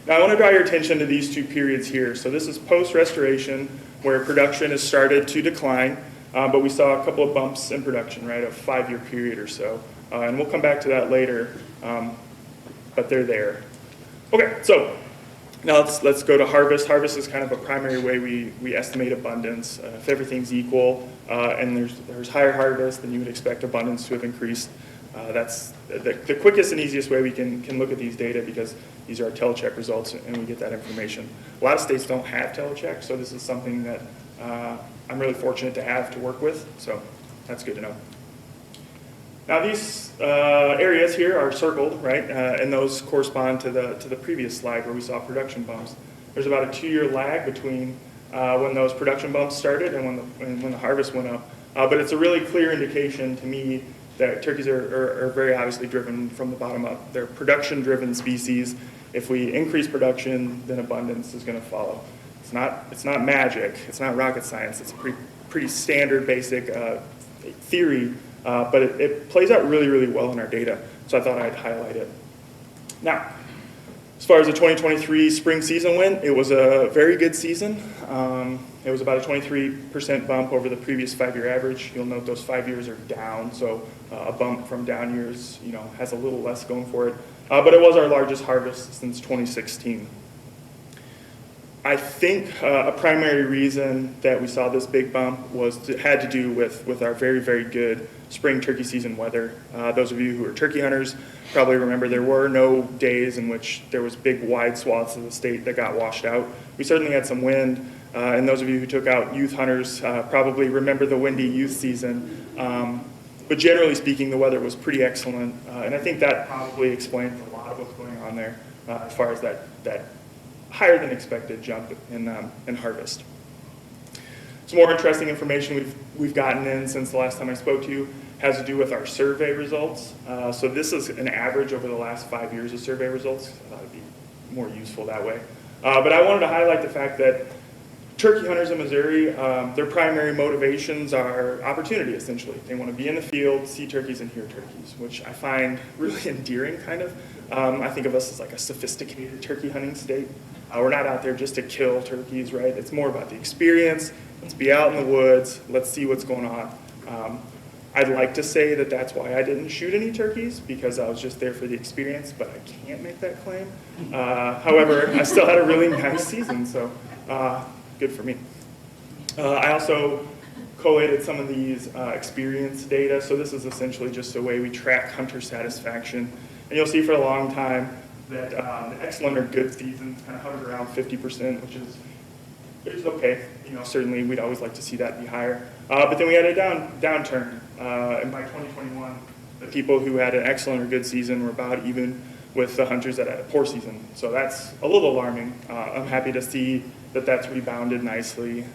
Now I want to draw your attention to these two periods here. So this is post-restoration, where production has started to decline, but we saw a couple of bumps in production, right, a 5-year period or so. And we'll come back to that later, but they're there. Okay, so now let's go to harvest. Harvest is kind of a primary way we estimate abundance. If everything's equal and there's higher harvest, then you would expect abundance to have increased. That's the quickest and easiest way we can look at these data, because these are our telecheck results and we get that information. A lot of states don't have telecheck, so this is something that I'm really fortunate to have to work with, so that's good to know. Now these areas here are circled, right, and those correspond to the previous slide where we saw production bumps. There's about a 2-year lag between when those production bumps started and when the harvest went up, but it's a really clear indication to me that turkeys are very obviously driven from the bottom up. They're production-driven species. If we increase production, then abundance is going to follow. It's not magic. It's not rocket science. It's a pretty standard, basic theory, but it plays out really, really well in our data. So I thought I'd highlight it. Now, as far as the 2023 spring season went, it was a very good season. It was about a 23% bump over the previous 5-year average. You'll note those 5 years are down, so a bump from down years, has a little less going for it. But it was our largest harvest since 2016. I think a primary reason that we saw this big bump had to do with our very, very good spring turkey season weather. Those of you who are turkey hunters probably remember there were no days in which there was big, wide swaths of the state that got washed out. We certainly had some wind, and those of you who took out youth hunters probably remember the windy youth season. But generally speaking, the weather was pretty excellent, and I think that probably explains a lot of what's going on there as far as that higher than expected jump in harvest. Some more interesting information we've gotten in since the last time I spoke to you has to do with our survey results. So this is an average over the last 5 years of survey results. It'd be more useful that way. But I wanted to highlight the fact that turkey hunters in Missouri, their primary motivations are opportunity, essentially. They want to be in the field, see turkeys, and hear turkeys, which I find really endearing, kind of. I think of us as like a sophisticated turkey hunting state. We're not out there just to kill turkeys, right? It's more about the experience. Let's be out in the woods. Let's see what's going on. I'd like to say that that's why I didn't shoot any turkeys, because I was just there for the experience, but I can't make that claim. However, I still had a really nice season, so good for me. I also collated some of these experience data. So this is essentially just a way we track hunter satisfaction. And you'll see for a long time that the excellent or good seasons kind of hovered around 50%, which is okay. You know, certainly we'd always like to see that be higher. But then we had a downturn. And by 2021, the people who had an excellent or good season were about even with the hunters that had a poor season. So that's a little alarming. I'm happy to see that that's rebounded nicely.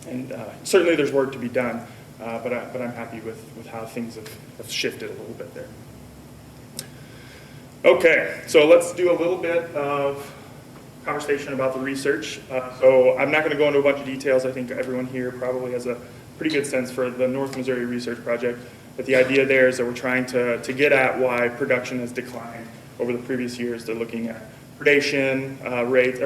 And certainly there's work to be done, but I'm happy with how things have shifted a little bit there. Okay, so let's do a little bit of conversation about the research. So I'm not going to go into a bunch of details. I think everyone here probably has a pretty good sense for the North Missouri Research Project. But the idea there is that we're trying to get at why production has declined over the previous years. They're looking at predation rates,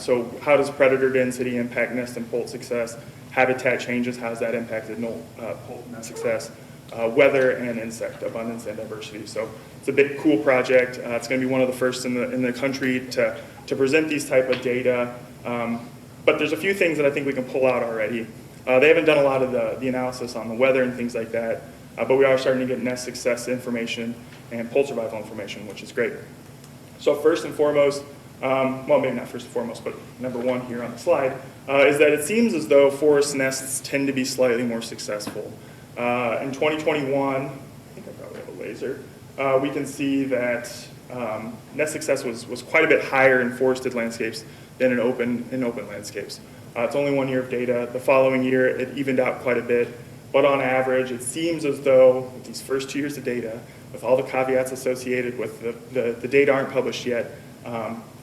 so how does predator density impact nest and poult success? Habitat changes, how has that impacted poult nest success? Weather and insect abundance and diversity. So it's a big, cool project. It's going to be one of the first in the country to present these type of data. But there's a few things that I think we can pull out already. They haven't done a lot of the analysis on the weather and things like that, but we are starting to get nest success information and poult survival information, which is great. So first and foremost, well, maybe not first and foremost, but number one here on the slide, is that it seems as though forest nests tend to be slightly more successful. In 2021, I think I probably have a laser, we can see that nest success was quite a bit higher in forested landscapes than in open landscapes. It's only 1 year of data. The following year, it evened out quite a bit. But on average, it seems as though with these first 2 years of data, with all the caveats associated with the data aren't published yet,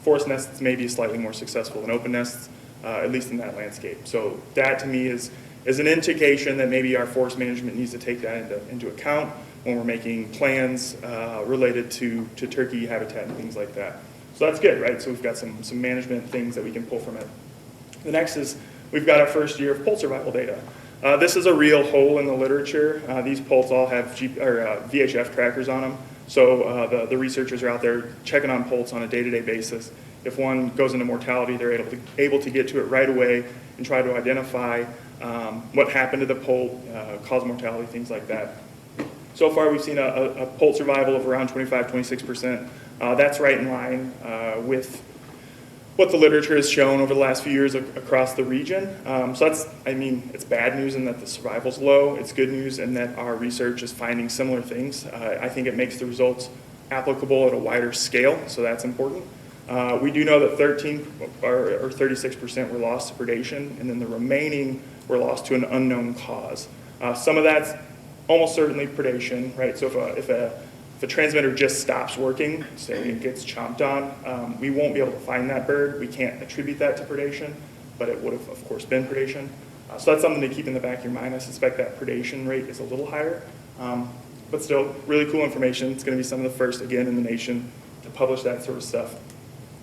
forest nests may be slightly more successful than open nests, at least in that landscape. So that to me is an indication that maybe our forest management needs to take that into account when we're making plans related to turkey habitat and things like that. So that's good, right? So we've got some management things that we can pull from it. The next is we've got our first year of poult survival data. This is a real hole in the literature. These poults all have VHF trackers on them. So the researchers are out there checking on poults on a day-to-day basis. If one goes into mortality, they're able to get to it right away and try to identify what happened to the poult, cause mortality, things like that. So far, we've seen a poult survival of around 25-26%. That's right in line with what the literature has shown over the last few years across the region. So that's, it's bad news in that the survival's low. It's good news in that our research is finding similar things. I think it makes the results applicable at a wider scale, so that's important. We do know that 36% were lost to predation, and then the remaining were lost to an unknown cause. Some of that's almost certainly predation, right? So if a transmitter just stops working, say it gets chomped on, we won't be able to find that bird. We can't attribute that to predation, but it would have, of course, been predation. So that's something to keep in the back of your mind. I suspect that predation rate is a little higher, but still really cool information. It's going to be some of the first, again, in the nation to publish that sort of stuff.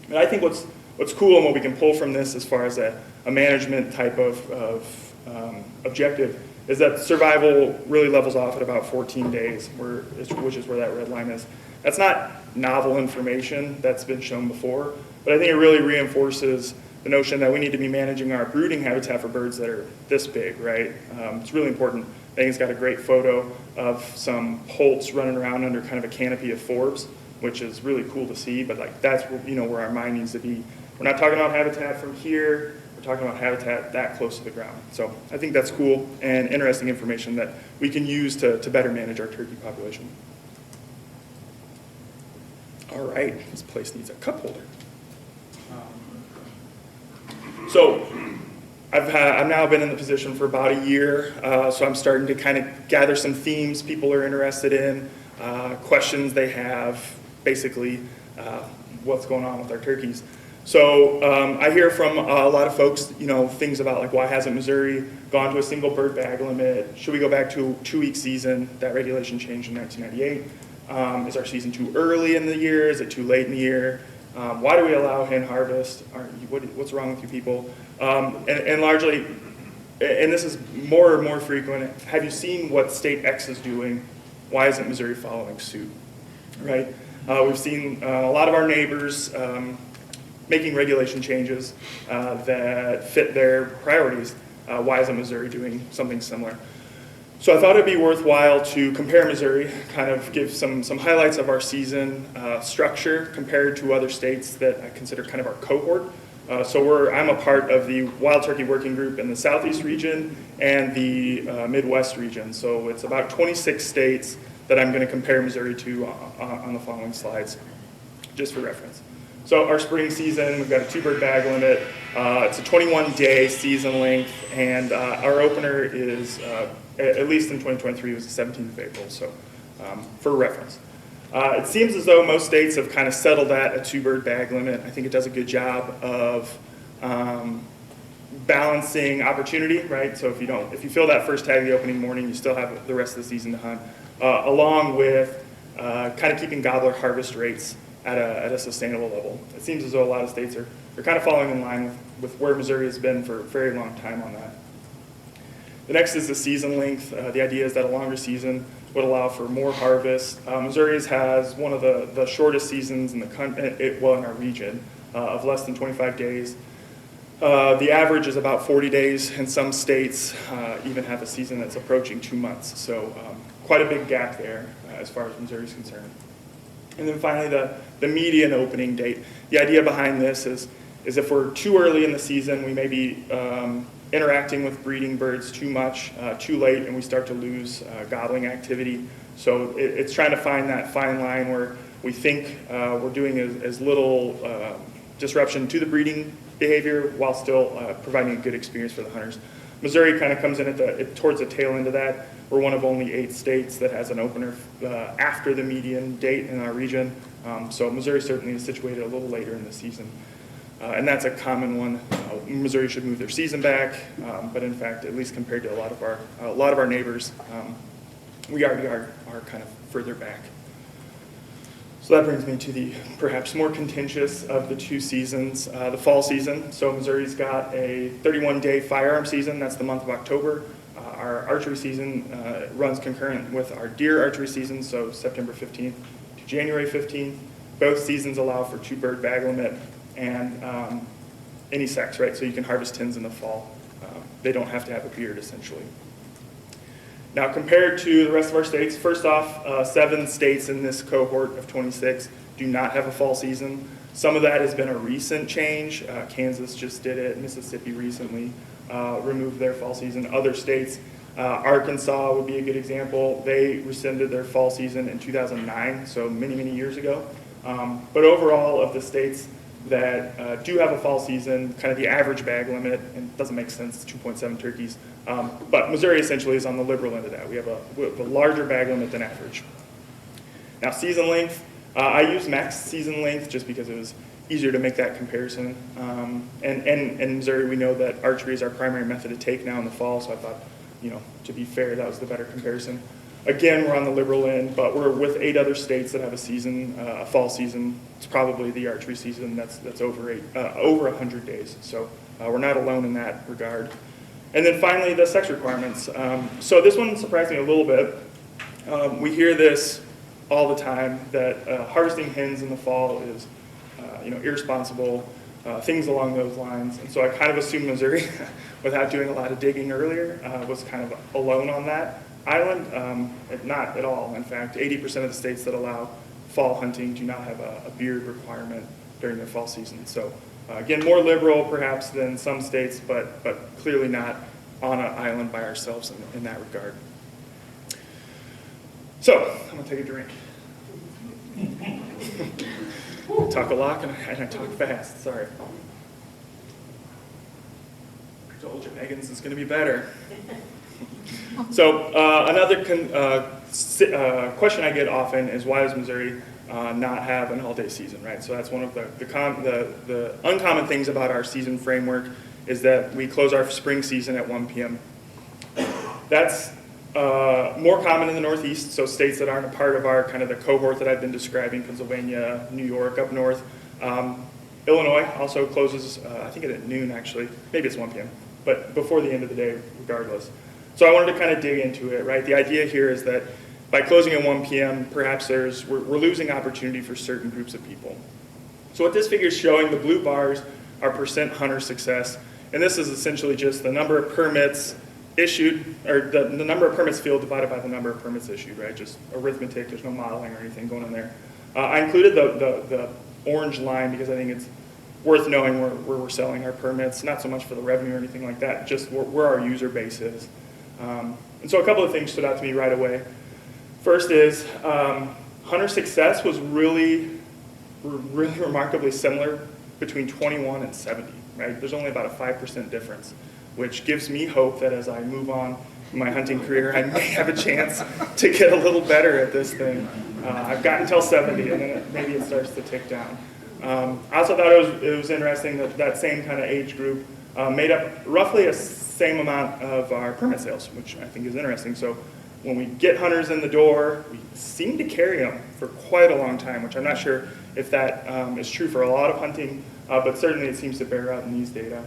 And I think what's cool and what we can pull from this as far as a management type of objective is that survival really levels off at about 14 days, which is where that red line is. That's not novel information that's been shown before, but I think it really reinforces the notion that we need to be managing our brooding habitat for birds that are this big, right? It's really important. I think it's got a great photo of some poults running around under kind of a canopy of forbs, which is really cool to see, but like that's where our mind needs to be. We're not talking about habitat from here. We're We're talking about habitat that close to the ground. So I think that's cool and interesting information that we can use to better manage our turkey population. All right, this place needs a cup holder. So I've now been in the position for about a year, so I'm starting to kind of gather some themes people are interested in, questions they have, basically what's going on with our turkeys. So I hear from a lot of folks, things about like, why hasn't Missouri gone to a single bird bag limit? Should we go back to a 2-week season? That regulation changed in 1998. Is our season too early in the year? Is it too late in the year? Why do we allow hen harvest? What's wrong with you people? And largely, and this is more and more frequent, have you seen what state X is doing? Why isn't Missouri following suit, right? We've seen a lot of our neighbors making regulation changes that fit their priorities. Why isn't Missouri doing something similar? So I thought it'd be worthwhile to compare Missouri, kind of give some highlights of our season structure compared to other states that I consider kind of our cohort. I'm a part of the Wild Turkey Working Group in the Southeast region and the Midwest region. So it's about 26 states that I'm going to compare Missouri to on the following slides, just for reference. So our spring season, we've got a 2-bird bag limit. It's a 21-day season length, and our opener is, at least in 2023, was the 17th of April, so for reference. It seems as though most states have kind of settled at a 2-bird bag limit. I think it does a good job of balancing opportunity, right? So if you fill that first tag the opening morning, you still have the rest of the season to hunt, along with kind of keeping gobbler harvest rates at a sustainable level. It seems as though a lot of states are kind of falling in line with where Missouri has been for a very long time on that. The next is the season length. The idea is that a longer season would allow for more harvest. Missouri has one of the shortest seasons in our region, of less than 25 days. The average is about 40 days, and some states even have a season that's approaching 2 months. So quite a big gap there as far as Missouri is concerned. And then finally, the median opening date. The idea behind this is if we're too early in the season, we may be interacting with breeding birds too much, too late, and we start to lose gobbling activity. So it's trying to find that fine line where we think we're doing as little disruption to the breeding behavior while still providing a good experience for the hunters. Missouri kind of comes in towards the tail end of that. We're one of only 8 states that has an opener after the median date in our region. So Missouri certainly is situated a little later in the season. And that's a common one. Missouri should move their season back, but in fact, at least compared to a lot of our neighbors, we already are kind of further back. So that brings me to the perhaps more contentious of the 2 seasons, the fall season. So Missouri's got a 31-day firearm season. That's the month of October. Our archery season runs concurrent with our deer archery season, so September 15th to January 15th. Both seasons allow for 2-bird bag limit and any sex, right? So you can harvest tins in the fall. They don't have to have a beard, essentially. Now, compared to the rest of our states, first off, 7 states in this cohort of 26 do not have a fall season. Some of that has been a recent change. Kansas just did it. Mississippi recently removed their fall season. Other states, Arkansas would be a good example. They rescinded their fall season in 2009, so many, many years ago. But overall, of the states that do have a fall season, kind of the average bag limit, and it doesn't make sense, 2.7 turkeys. But Missouri essentially is on the liberal end of that. We have a larger bag limit than average. Now, season length, I use max season length just because it was easier to make that comparison. And in Missouri, we know that archery is our primary method to take now in the fall, so I thought, to be fair, that was the better comparison. Again, we're on the liberal end, but we're with 8 other states that have a season, a fall season. It's probably the archery season that's over 100 days. So we're not alone in that regard. And then finally, the sex requirements. So this one surprised me a little bit. We hear this all the time, that harvesting hens in the fall is irresponsible, things along those lines. And so I kind of assumed Missouri, without doing a lot of digging earlier, was kind of alone on that island. Not at all. In fact, 80% of the states that allow fall hunting do not have a beard requirement during their fall season. So Again, more liberal perhaps than some states, but clearly not on an island by ourselves in that regard. So, I'm gonna take a drink. I talk a lot and I talk fast, sorry. I told you Megan's is gonna be better. So, another question I get often is, why does Missouri not have an all-day season, right? So that's one of the uncommon things about our season framework, is that we close our spring season at 1 p.m. That's more common in the Northeast, so states that aren't a part of our kind of the cohort that I've been describing, Pennsylvania, New York, up north. Illinois also closes, I think at noon actually, maybe it's 1 p.m., but before the end of the day regardless. So I wanted to kind of dig into it, right? The idea here is that by closing at 1 p.m., perhaps we're losing opportunity for certain groups of people. So what this figure is showing, the blue bars are percent hunter success, and this is essentially just the number of permits issued, or the number of permits filled divided by the number of permits issued, right? Just arithmetic, there's no modeling or anything going on there. I included the orange line because I think it's worth knowing where we're selling our permits, not so much for the revenue or anything like that, just where our user base is. And so a couple of things stood out to me right away. First is hunter success was really remarkably similar between 21 and 70, right? There's only about a 5% difference, which gives me hope that as I move on in my hunting career, I may have a chance to get a little better at this thing. I've gotten until 70, and then maybe it starts to tick down. I also thought it was interesting that that same kind of age group made up roughly a same amount of our permit sales, which I think is interesting. So when we get hunters in the door, we seem to carry them for quite a long time, which I'm not sure if that is true for a lot of hunting, but certainly it seems to bear out in these data.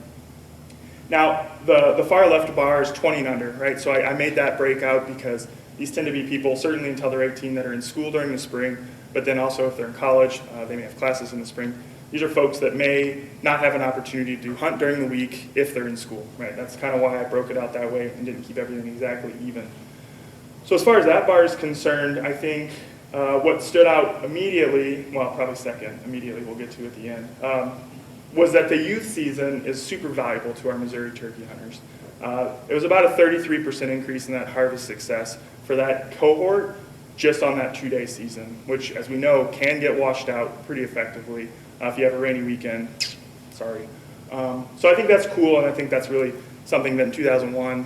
Now, the far left bar is 20 and under, right? So I made that breakout because these tend to be people, certainly until they're 18, that are in school during the spring, but then also if they're in college, they may have classes in the spring. These are folks that may not have an opportunity to hunt during the week if they're in school, right? That's kind of why I broke it out that way and didn't keep everything exactly even. So as far as that bar is concerned, I think what stood out immediately, well, probably second, immediately we'll get to at the end, was that the youth season is super valuable to our Missouri turkey hunters. It was about a 33% increase in that harvest success for that cohort just on that 2-day season, which, as we know, can get washed out pretty effectively if you have a rainy weekend. Sorry. So I think that's cool, and I think that's really something that in 2001,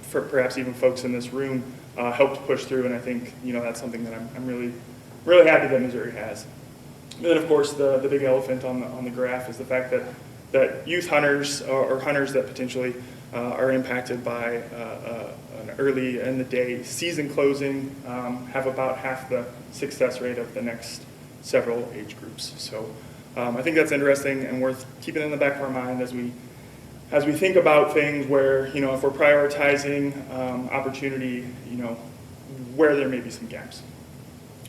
for perhaps even folks in this room, helped push through, and I think that's something that I'm really, really happy that Missouri has. And then, of course, the big elephant on the graph is the fact that youth hunters or hunters that potentially are impacted by an early in the day season closing have about half the success rate of the next several age groups. So I think that's interesting and worth keeping in the back of our mind as we think about things where, if we're prioritizing opportunity, where there may be some gaps,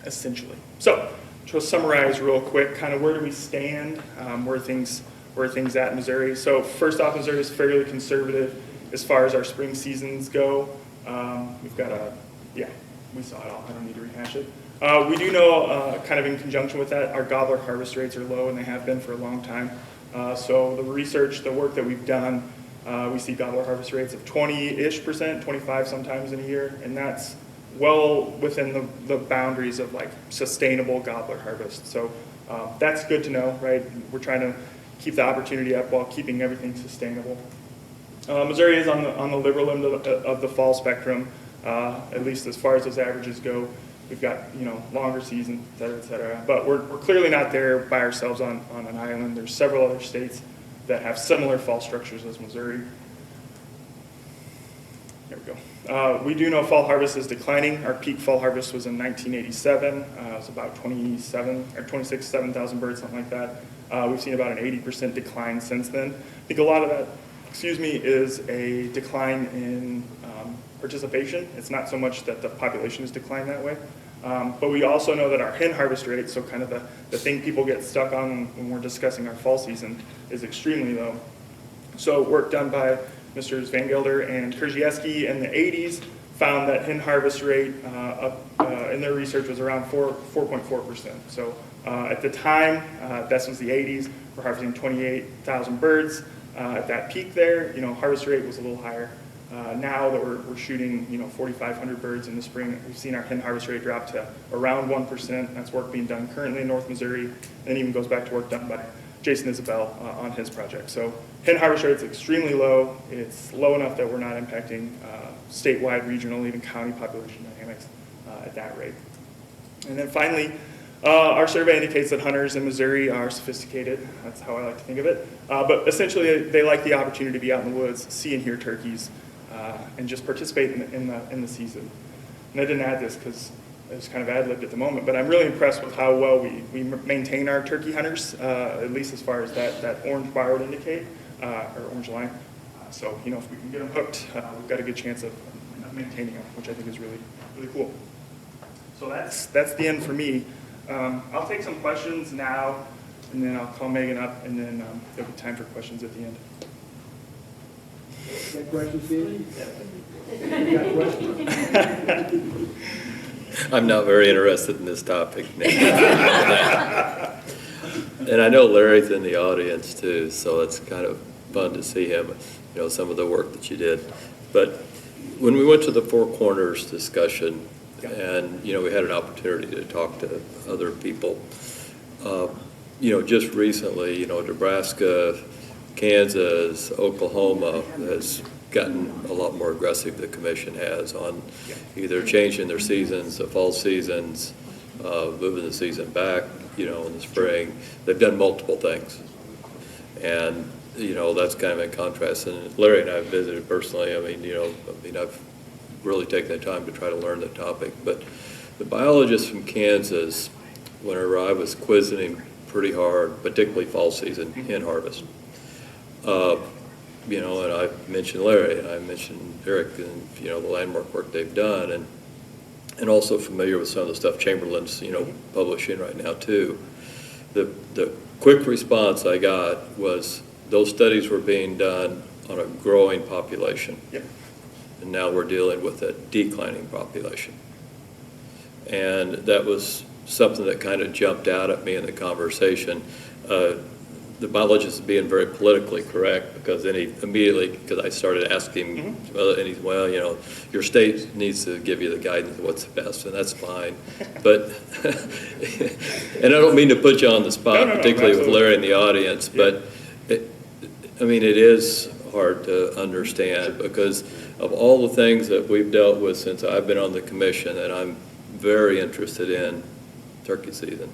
essentially. So to summarize real quick, kind of where do we stand, where are things at in Missouri? So first off, Missouri is fairly conservative as far as our spring seasons go. We've got we saw it all, I don't need to rehash it. We do know, kind of in conjunction with that, our gobbler harvest rates are low, and they have been for a long time. So the research, the work that we've done, we see gobbler harvest rates of 20-ish%, 25 sometimes in a year, and that's well within the boundaries of like sustainable gobbler harvest. So that's good to know, right? We're trying to keep the opportunity up while keeping everything sustainable. Missouri is on the liberal end of the fall spectrum, at least as far as those averages go. We've got longer seasons, et cetera, et cetera. But we're clearly not there by ourselves on an island. There's several other states that have similar fall structures as Missouri. There we go. We do know fall harvest is declining. Our peak fall harvest was in 1987. It was about 27,000 birds, something like that. We've seen about an 80% decline since then. I think a lot of that, is a decline in participation. It's not so much that the population has declined that way. But we also know that our hen harvest rate, so kind of the thing people get stuck on when we're discussing our fall season, is extremely low. So work done by Mr. Van Gelder and Krzyzewski in the 80s found that hen harvest rate in their research was around 4.4%. So At the time, this was the 80s, we're harvesting 28,000 birds. At that peak there, harvest rate was a little higher. Now that we're shooting, 4,500 birds in the spring, we've seen our hen harvest rate drop to around 1%. That's work being done currently in North Missouri, and even goes back to work done by Jason Isabel on his project. So hen harvest rate is extremely low. It's low enough that we're not impacting statewide, regional, even county population dynamics at that rate. And then finally, our survey indicates that hunters in Missouri are sophisticated. That's how I like to think of it. But essentially, they like the opportunity to be out in the woods, see and hear turkeys, and just participate in the season. And I didn't add this because it's kind of ad-libbed at the moment, but I'm really impressed with how well we maintain our turkey hunters, at least as far as that orange bar would indicate, or orange line. So, if we can get them hooked, we've got a good chance of maintaining them, which I think is really, really cool. So that's the end for me. I'll take some questions now, and then I'll call Megan up, and then there'll be time for questions at the end. Got questions, Steve? Got questions? I'm not very interested in this topic. And I know Larry's in the audience too, so it's kind of fun to see him, some of the work that you did. But when we went to the Four Corners discussion, and, we had an opportunity to talk to other people, just recently, Nebraska, Kansas, Oklahoma has gotten a lot more aggressive, the commission has, on either changing their seasons, the fall seasons, moving the season back, in the spring. They've done multiple things. And, that's kind of in contrast. And Larry and I have visited personally. I've really taken the time to try to learn the topic. But the biologist from Kansas, whenever I was quizzing him pretty hard, particularly fall season, hen harvest, and I mentioned Larry, and I mentioned Eric, and, the landmark work they've done, and also familiar with some of the stuff Chamberlain's, publishing right now too. The quick response I got was those studies were being done on a growing population. Yep. And now we're dealing with a declining population. And that was something that kind of jumped out at me in the conversation. The biologist is being very politically correct, because then he immediately, because I started asking him, and he's, well, your state needs to give you the guidance of what's best, and that's fine. But, and I don't mean to put you on the spot, No, particularly with absolutely. Larry in the audience, but it is hard to understand, because of all the things that we've dealt with since I've been on the commission, and I'm very interested in turkey season.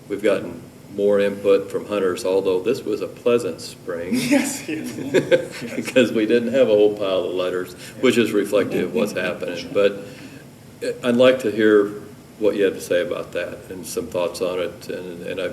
We've gotten more input from hunters, although this was a pleasant spring. Yes. Because we didn't have a whole pile of letters, which is reflective of what's happening. But I'd like to hear what you have to say about that and some thoughts on it. And I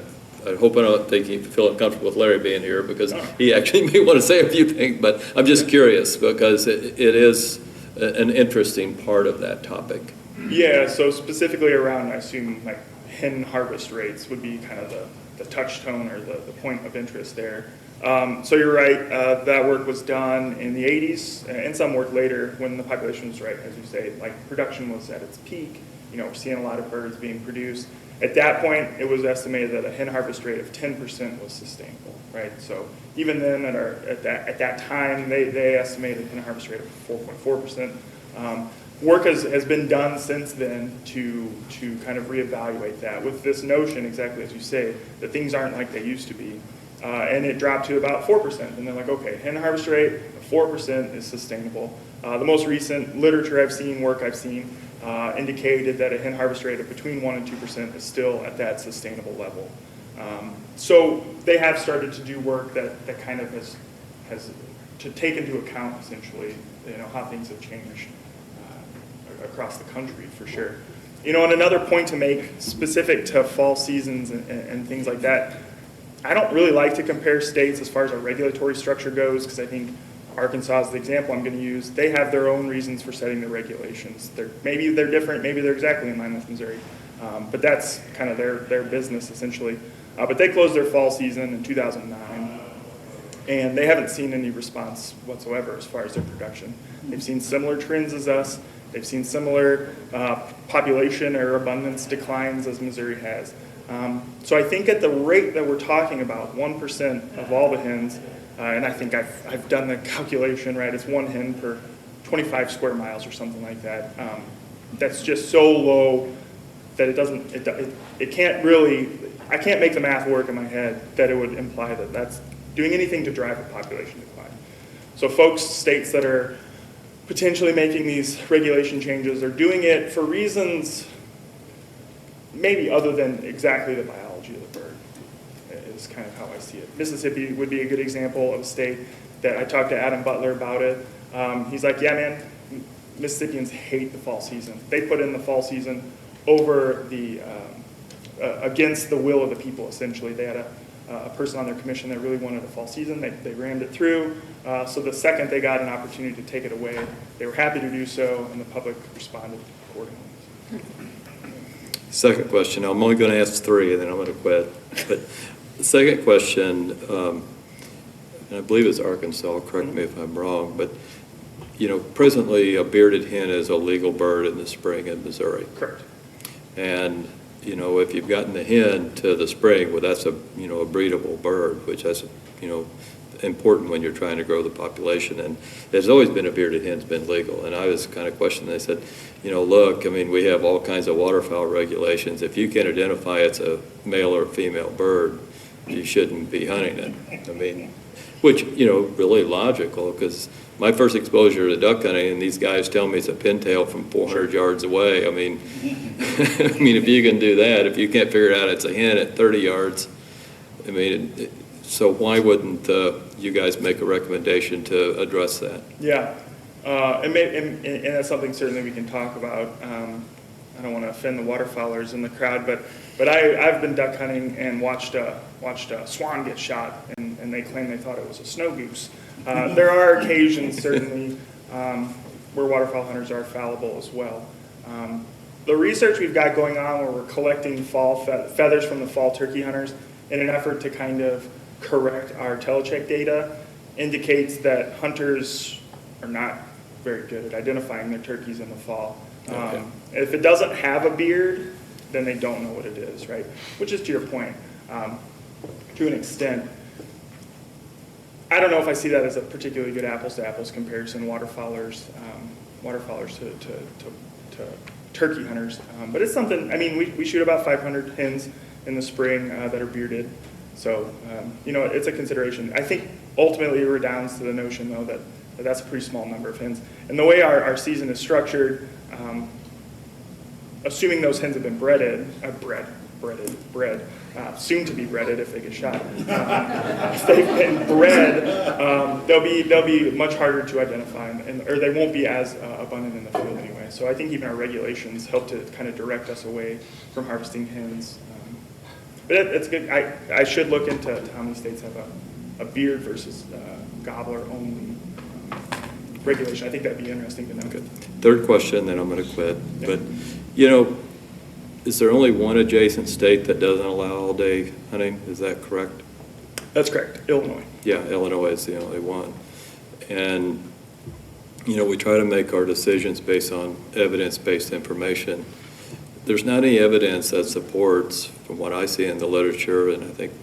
hope I don't think you feel uncomfortable with Larry being here, because he actually may want to say a few things, but I'm just curious, because it is an interesting part of that topic. Yeah, so specifically around, I assume, like hen harvest rates would be kind of the touchstone or the point of interest there. So you're right, that work was done in the 80s and some work later when the population was right, as you say, like production was at its peak. We're seeing a lot of birds being produced. At that point, it was estimated that a hen harvest rate of 10% was sustainable, right? So even then, at that time, they estimated a hen harvest rate of 4.4%. Work has been done since then to kind of reevaluate that with this notion, exactly as you say, that things aren't like they used to be. And it dropped to about 4%. And they're like, okay, hen harvest rate of 4% is sustainable. The most recent literature I've seen, work I've seen, indicated that a hen harvest rate of between 1% and 2% is still at that sustainable level. So they have started to do work that kind of has to take into account, essentially, how things have changed across the country, for sure. And another point to make specific to fall seasons and things like that, I don't really like to compare states as far as our regulatory structure goes, because I think Arkansas is the example I'm going to use. They have their own reasons for setting the regulations. Maybe they're different, maybe they're exactly in line with Missouri, but that's kind of their business, essentially. But they closed their fall season in 2009, and they haven't seen any response whatsoever as far as their production. They've seen similar trends as us. They've seen similar population or abundance declines as Missouri has. So I think at the rate that we're talking about, 1% of all the hens, and I think I've done the calculation, right, it's 1 hen per 25 square miles or something like that. That's just so low that it can't really, I can't make the math work in my head that it would imply that that's doing anything to drive a population decline. So folks, states that are potentially making these regulation changes are doing it for reasons maybe other than exactly the biology of the bird, is kind of how I see it. Mississippi would be a good example of a state that I talked to Adam Butler about it. He's like, yeah, man, Mississippians hate the fall season. They put in the fall season over against the will of the people, essentially. They had a person on their commission that really wanted a fall season. They rammed it through. So the second they got an opportunity to take it away, they were happy to do so, and the public responded accordingly. Second question, I'm only going to ask 3 and then I'm going to quit. But the second question, and I believe it's Arkansas, correct me if I'm wrong, but presently a bearded hen is a legal bird in the spring in Missouri. Correct. And, if you've gotten the hen to the spring, well, that's a breedable bird, which that's, important when you're trying to grow the population. And there's always been a bearded hen's been legal. And I was kind of questioning, they said, look, I mean, we have all kinds of waterfowl regulations. If you can identify it's a male or female bird, you shouldn't be hunting it. I mean, which, really logical, because my first exposure to duck hunting, and these guys tell me it's a pintail from 400 yards away. I mean, if you can do that, if you can't figure out it's a hen at 30 yards, I mean, so why wouldn't you guys make a recommendation to address that? Yeah, and that's something certainly we can talk about. I don't want to offend the waterfowlers in the crowd, but I've been duck hunting and watched a swan get shot, and they claim they thought it was a snow goose. There are occasions, certainly, where waterfowl hunters are fallible as well. The research we've got going on where we're collecting fall feathers from the fall turkey hunters in an effort to kind of correct our telecheck data indicates that hunters are not very good at identifying their turkeys in the fall. Okay. If it doesn't have a beard, then they don't know what it is, right? Which is to your point, to an extent. I don't know if I see that as a particularly good apples-to-apples comparison, waterfowlers to turkey hunters. But it's something, I mean, we shoot about 500 hens in the spring that are bearded. So, it's a consideration. I think ultimately it redounds to the notion, though, that that's a pretty small number of hens. And the way our season is structured, assuming those hens have been bred, soon to be breaded if they get shot. If they've been bred, they'll be much harder to identify, or they won't be as abundant in the field anyway. So I think even our regulations help to kind of direct us away from harvesting hens. But it's good. I should look into how many states have a beard versus gobbler only regulation. I think that'd be interesting to know. Okay. Third question, then I'm going to quit. Yeah. But, is there only one adjacent state that doesn't allow all-day hunting? Is that correct? That's correct. Illinois. Yeah, Illinois is the only one. And, we try to make our decisions based on evidence-based information. There's not any evidence that supports, from what I see in the literature, and I think,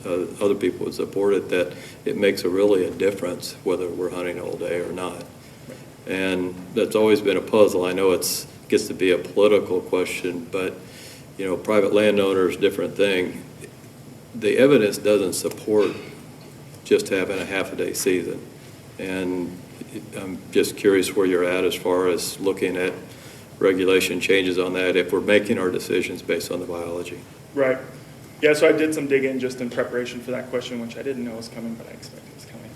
other people would support it, that it makes really a difference whether we're hunting all day or not. And that's always been a puzzle. I know it gets to be a political question, but, private landowners, different thing. The evidence doesn't support just having a half-a-day season. And I'm just curious where you're at as far as looking at regulation changes on that if we're making our decisions based on the biology. Right. Yeah, so I did some digging just in preparation for that question, which I didn't know was coming, but I expected it was coming.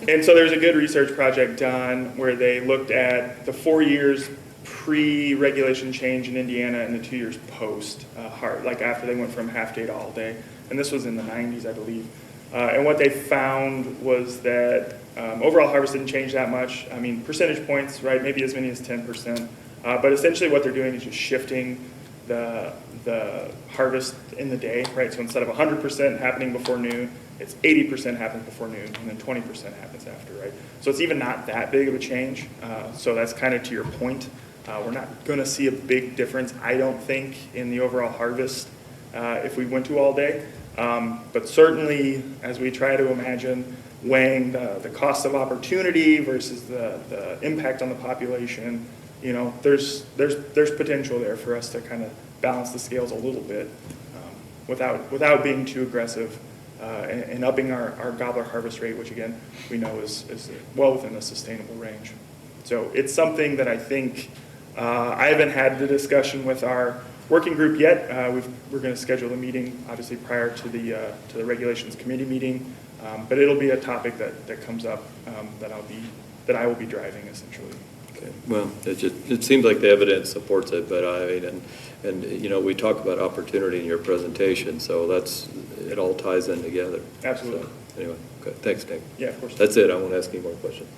And so there's a good research project done where they looked at the 4 years pre-regulation change in Indiana and the 2 years post, like after they went from half day to all day. And this was in the 90s, I believe. And what they found was that overall harvest didn't change that much. I mean, percentage points, right, maybe as many as 10%. But essentially what they're doing is just shifting the harvest in the day, right? So instead of 100% happening before noon, it's 80% happens before noon, and then 20% happens after, right? So it's even not that big of a change. So that's kind of to your point. We're not going to see a big difference, I don't think, in the overall harvest if we went to all day. But certainly, as we try to imagine weighing the cost of opportunity versus the impact on the population, you know, there's potential there for us to kind of balance the scales a little bit without being too aggressive and upping our gobbler harvest rate, which again, we know is well within a sustainable range. So it's something that I think, I haven't had the discussion with our working group yet. We're going to schedule a meeting, obviously, prior to the regulations committee meeting, but it'll be a topic that comes up that I will be driving essentially. Okay. Well, it seems like the evidence supports it, but I mean, and you know, we talk about opportunity in your presentation, so it all ties in together. Absolutely. So, anyway, okay, thanks, Nick. Yeah, of course. That's it. I won't ask any more questions.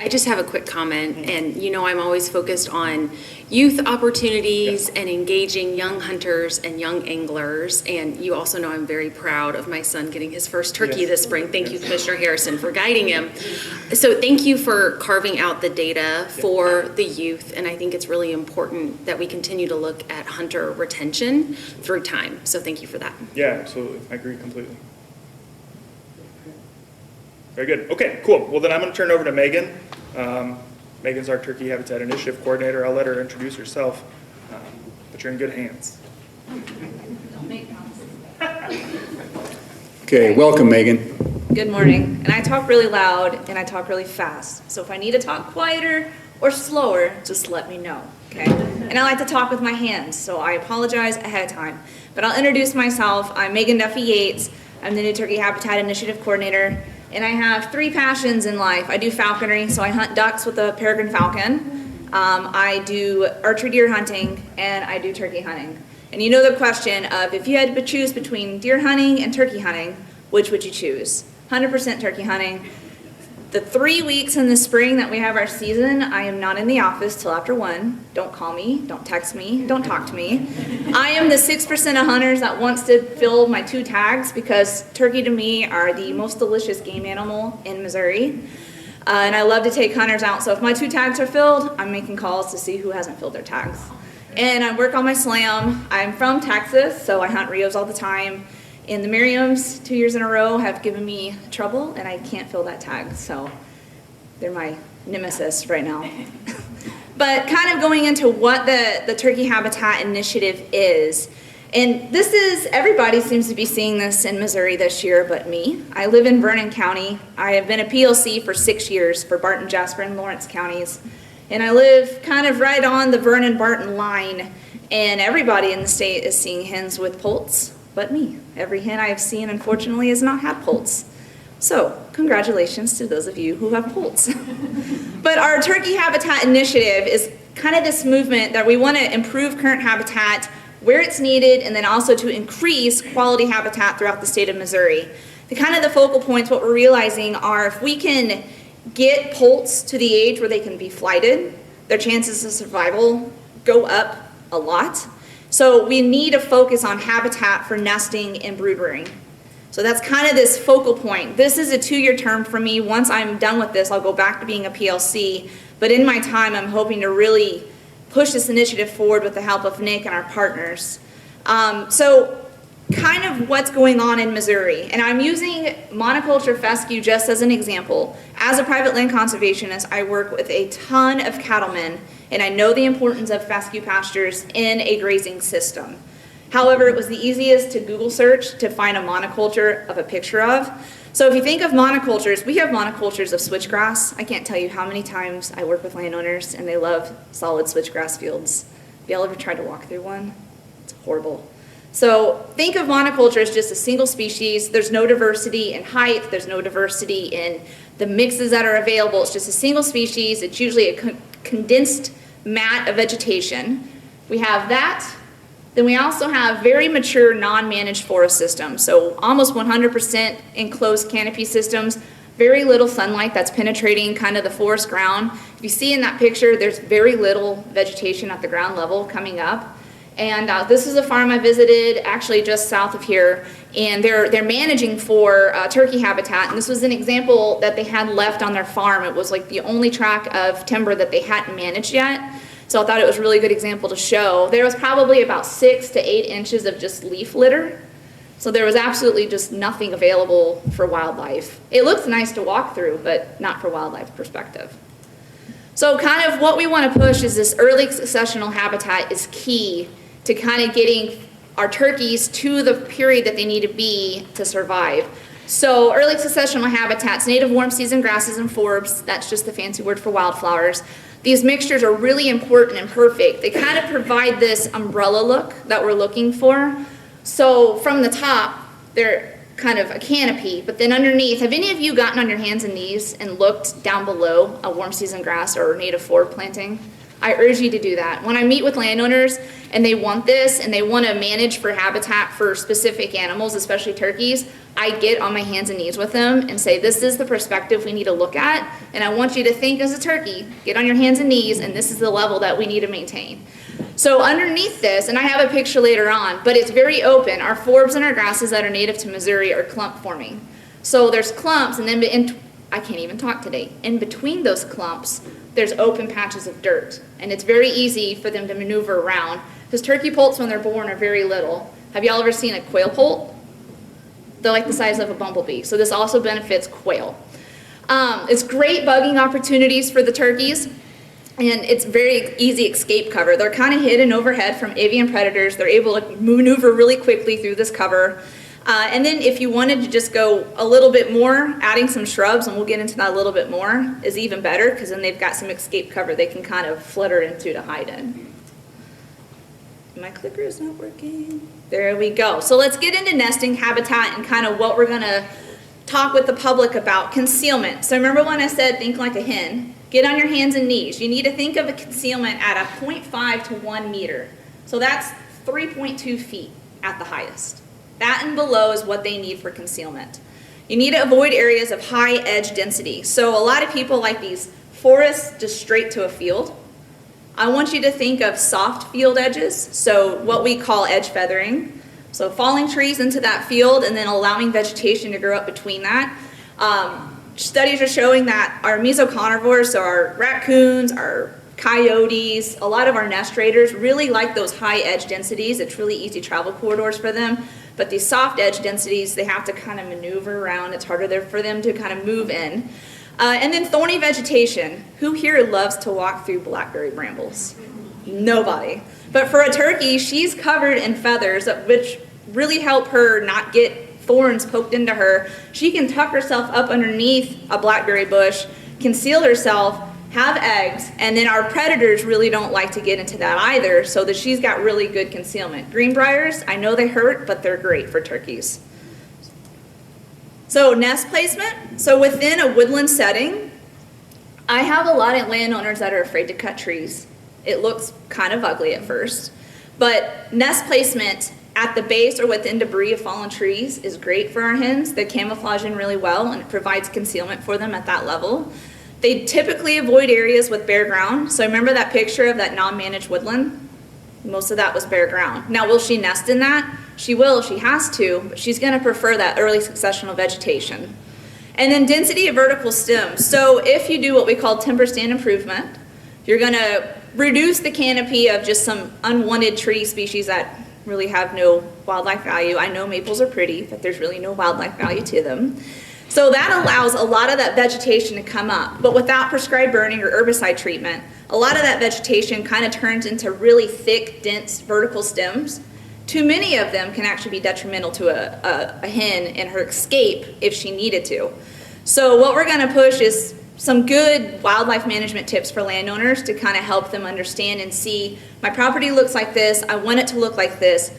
I just have a quick comment, and you know I'm always focused on youth opportunities and engaging young hunters and young anglers, and you also know I'm very proud of my son getting his first turkey this spring. Thank you, Commissioner Harrison, for guiding him. So thank you for carving out the data for the youth, and I think it's really important that we continue to look at hunter retention through time. So thank you for that. Yeah, absolutely. I agree completely. Very good. Okay, cool. Well, then I'm going to turn it over to Megan. Megan's our Turkey Habitat Initiative Coordinator. I'll let her introduce herself, but you're in good hands. Okay, welcome, Megan. Good morning. And I talk really loud and I talk really fast. So if I need to talk quieter or slower, just let me know, okay? And I like to talk with my hands, so I apologize ahead of time. But I'll introduce myself. I'm Megan Duffy Yates. I'm the new Turkey Habitat Initiative Coordinator. And I have 3 passions in life. I do falconry, so I hunt ducks with a peregrine falcon. I do archery deer hunting, and I do turkey hunting. And you know the question of if you had to choose between deer hunting and turkey hunting, which would you choose? 100% turkey hunting. The 3 weeks in the spring that we have our season, I am not in the office till after 1. Don't call me, don't text me, don't talk to me. I am the 6% of hunters that wants to fill my 2 tags because turkey to me are the most delicious game animal in Missouri. And I love to take hunters out, so if my 2 tags are filled, I'm making calls to see who hasn't filled their tags. And I work on my slam. I'm from Texas, so I hunt Rios all the time. And the Merriams, 2 years in a row, have given me trouble, and I can't fill that tag, so they're my nemesis right now. But kind of going into what the Turkey Habitat Initiative is, and this is, everybody seems to be seeing this in Missouri this year but me. I live in Vernon County. I have been a PLC for 6 years for Barton, Jasper, and Lawrence counties. And I live kind of right on the Vernon-Barton line, and everybody in the state is seeing hens with poults. But me. Every hen I have seen, unfortunately, has not had poults. So, congratulations to those of you who have poults. But our Turkey Habitat Initiative is kind of this movement that we want to improve current habitat where it's needed, and then also to increase quality habitat throughout the state of Missouri. The kind of the focal points, what we're realizing are if we can get poults to the age where they can be flighted, their chances of survival go up a lot. So we need to focus on habitat for nesting and brood rearing. So that's kind of this focal point. This is a 2-year term for me. Once I'm done with this, I'll go back to being a PLC. But in my time, I'm hoping to really push this initiative forward with the help of Nick and our partners. So kind of what's going on in Missouri. And I'm using monoculture fescue just as an example. As a private land conservationist, I work with a ton of cattlemen, and I know the importance of fescue pastures in a grazing system. However, it was the easiest to Google search to find a monoculture of a picture of. So if you think of monocultures, we have monocultures of switchgrass. I can't tell you how many times I work with landowners and they love solid switchgrass fields. Have y'all ever tried to walk through one? It's horrible. So think of monoculture as just a single species. There's no diversity in height. There's no diversity in the mixes that are available. It's just a single species. It's usually a condensed mat of vegetation. We have that. Then we also have very mature non-managed forest systems. So almost 100% enclosed canopy systems, very little sunlight that's penetrating kind of the forest ground. If you see in that picture, there's very little vegetation at the ground level coming up. And this is a farm I visited actually just south of here, and they're managing for turkey habitat. And this was an example that they had left on their farm. It was like the only tract of timber that they hadn't managed yet. So I thought it was a really good example to show. There was probably about 6 to 8 inches of just leaf litter. So there was absolutely just nothing available for wildlife. It looks nice to walk through, but not for wildlife perspective. So kind of what we want to push is this early successional habitat is key to kind of getting our turkeys to the period that they need to be to survive. So early successional habitats, native warm season grasses and forbs, that's just the fancy word for wildflowers. These mixtures are really important and perfect. They kind of provide this umbrella look that we're looking for. So from the top, they're kind of a canopy, but then underneath, have any of you gotten on your hands and knees and looked down below a warm season grass or native forb planting? I urge you to do that. When I meet with landowners and they want this and they want to manage for habitat for specific animals, especially turkeys, I get on my hands and knees with them and say, this is the perspective we need to look at, and I want you to think as a turkey, get on your hands and knees, and this is the level that we need to maintain. So underneath this, and I have a picture later on, but it's very open, our forbs and our grasses that are native to Missouri are clump forming. So there's clumps, and then I can't even talk today. In between those clumps, there's open patches of dirt, and it's very easy for them to maneuver around, because turkey poults when they're born are very little. Have y'all ever seen a quail poult? They're like the size of a bumblebee, so this also benefits quail. It's great bugging opportunities for the turkeys, and it's very easy escape cover. They're kind of hidden overhead from avian predators. They're able to maneuver really quickly through this cover. And then if you wanted to just go a little bit more, adding some shrubs, and we'll get into that a little bit more, is even better, because then they've got some escape cover they can kind of flutter into to hide in. My clicker is not working. There we go. So let's get into nesting habitat and kind of what we're going to talk with the public about. Concealment. So remember when I said think like a hen? Get on your hands and knees. You need to think of a concealment at a 0.5 to 1 meter. So that's 3.2 feet at the highest. That and below is what they need for concealment. You need to avoid areas of high edge density. So a lot of people like these forests just straight to a field. I want you to think of soft field edges, so what we call edge feathering. So falling trees into that field and then allowing vegetation to grow up between that. Studies are showing that our mesocarnivores, so our raccoons, our coyotes, a lot of our nest raiders really like those high edge densities. It's really easy travel corridors for them. But these soft edge densities, they have to kind of maneuver around. It's harder there for them to kind of move in. And then thorny vegetation. Who here loves to walk through blackberry brambles? Nobody. But for a turkey, she's covered in feathers, which really help her not get thorns poked into her. She can tuck herself up underneath a blackberry bush, conceal herself, have eggs, and then our predators really don't like to get into that either, so that she's got really good concealment. Greenbriers, I know they hurt, but they're great for turkeys. So nest placement. So within a woodland setting, I have a lot of landowners that are afraid to cut trees. It looks kind of ugly at first, but nest placement at the base or within debris of fallen trees is great for our hens. They camouflage in really well, and it provides concealment for them at that level. They typically avoid areas with bare ground. So remember that picture of that non-managed woodland? Most of that was bare ground. Now, will she nest in that? She will if she has to, but she's going to prefer that early successional vegetation. And then density of vertical stems. So if you do what we call timber stand improvement, you're going to reduce the canopy of just some unwanted tree species that really have no wildlife value. I know maples are pretty, but there's really no wildlife value to them. So that allows a lot of that vegetation to come up, but without prescribed burning or herbicide treatment, a lot of that vegetation kind of turns into really thick, dense vertical stems. Too many of them can actually be detrimental to a hen in her escape if she needed to. So what we're going to push is some good wildlife management tips for landowners to kind of help them understand and see, my property looks like this, I want it to look like this,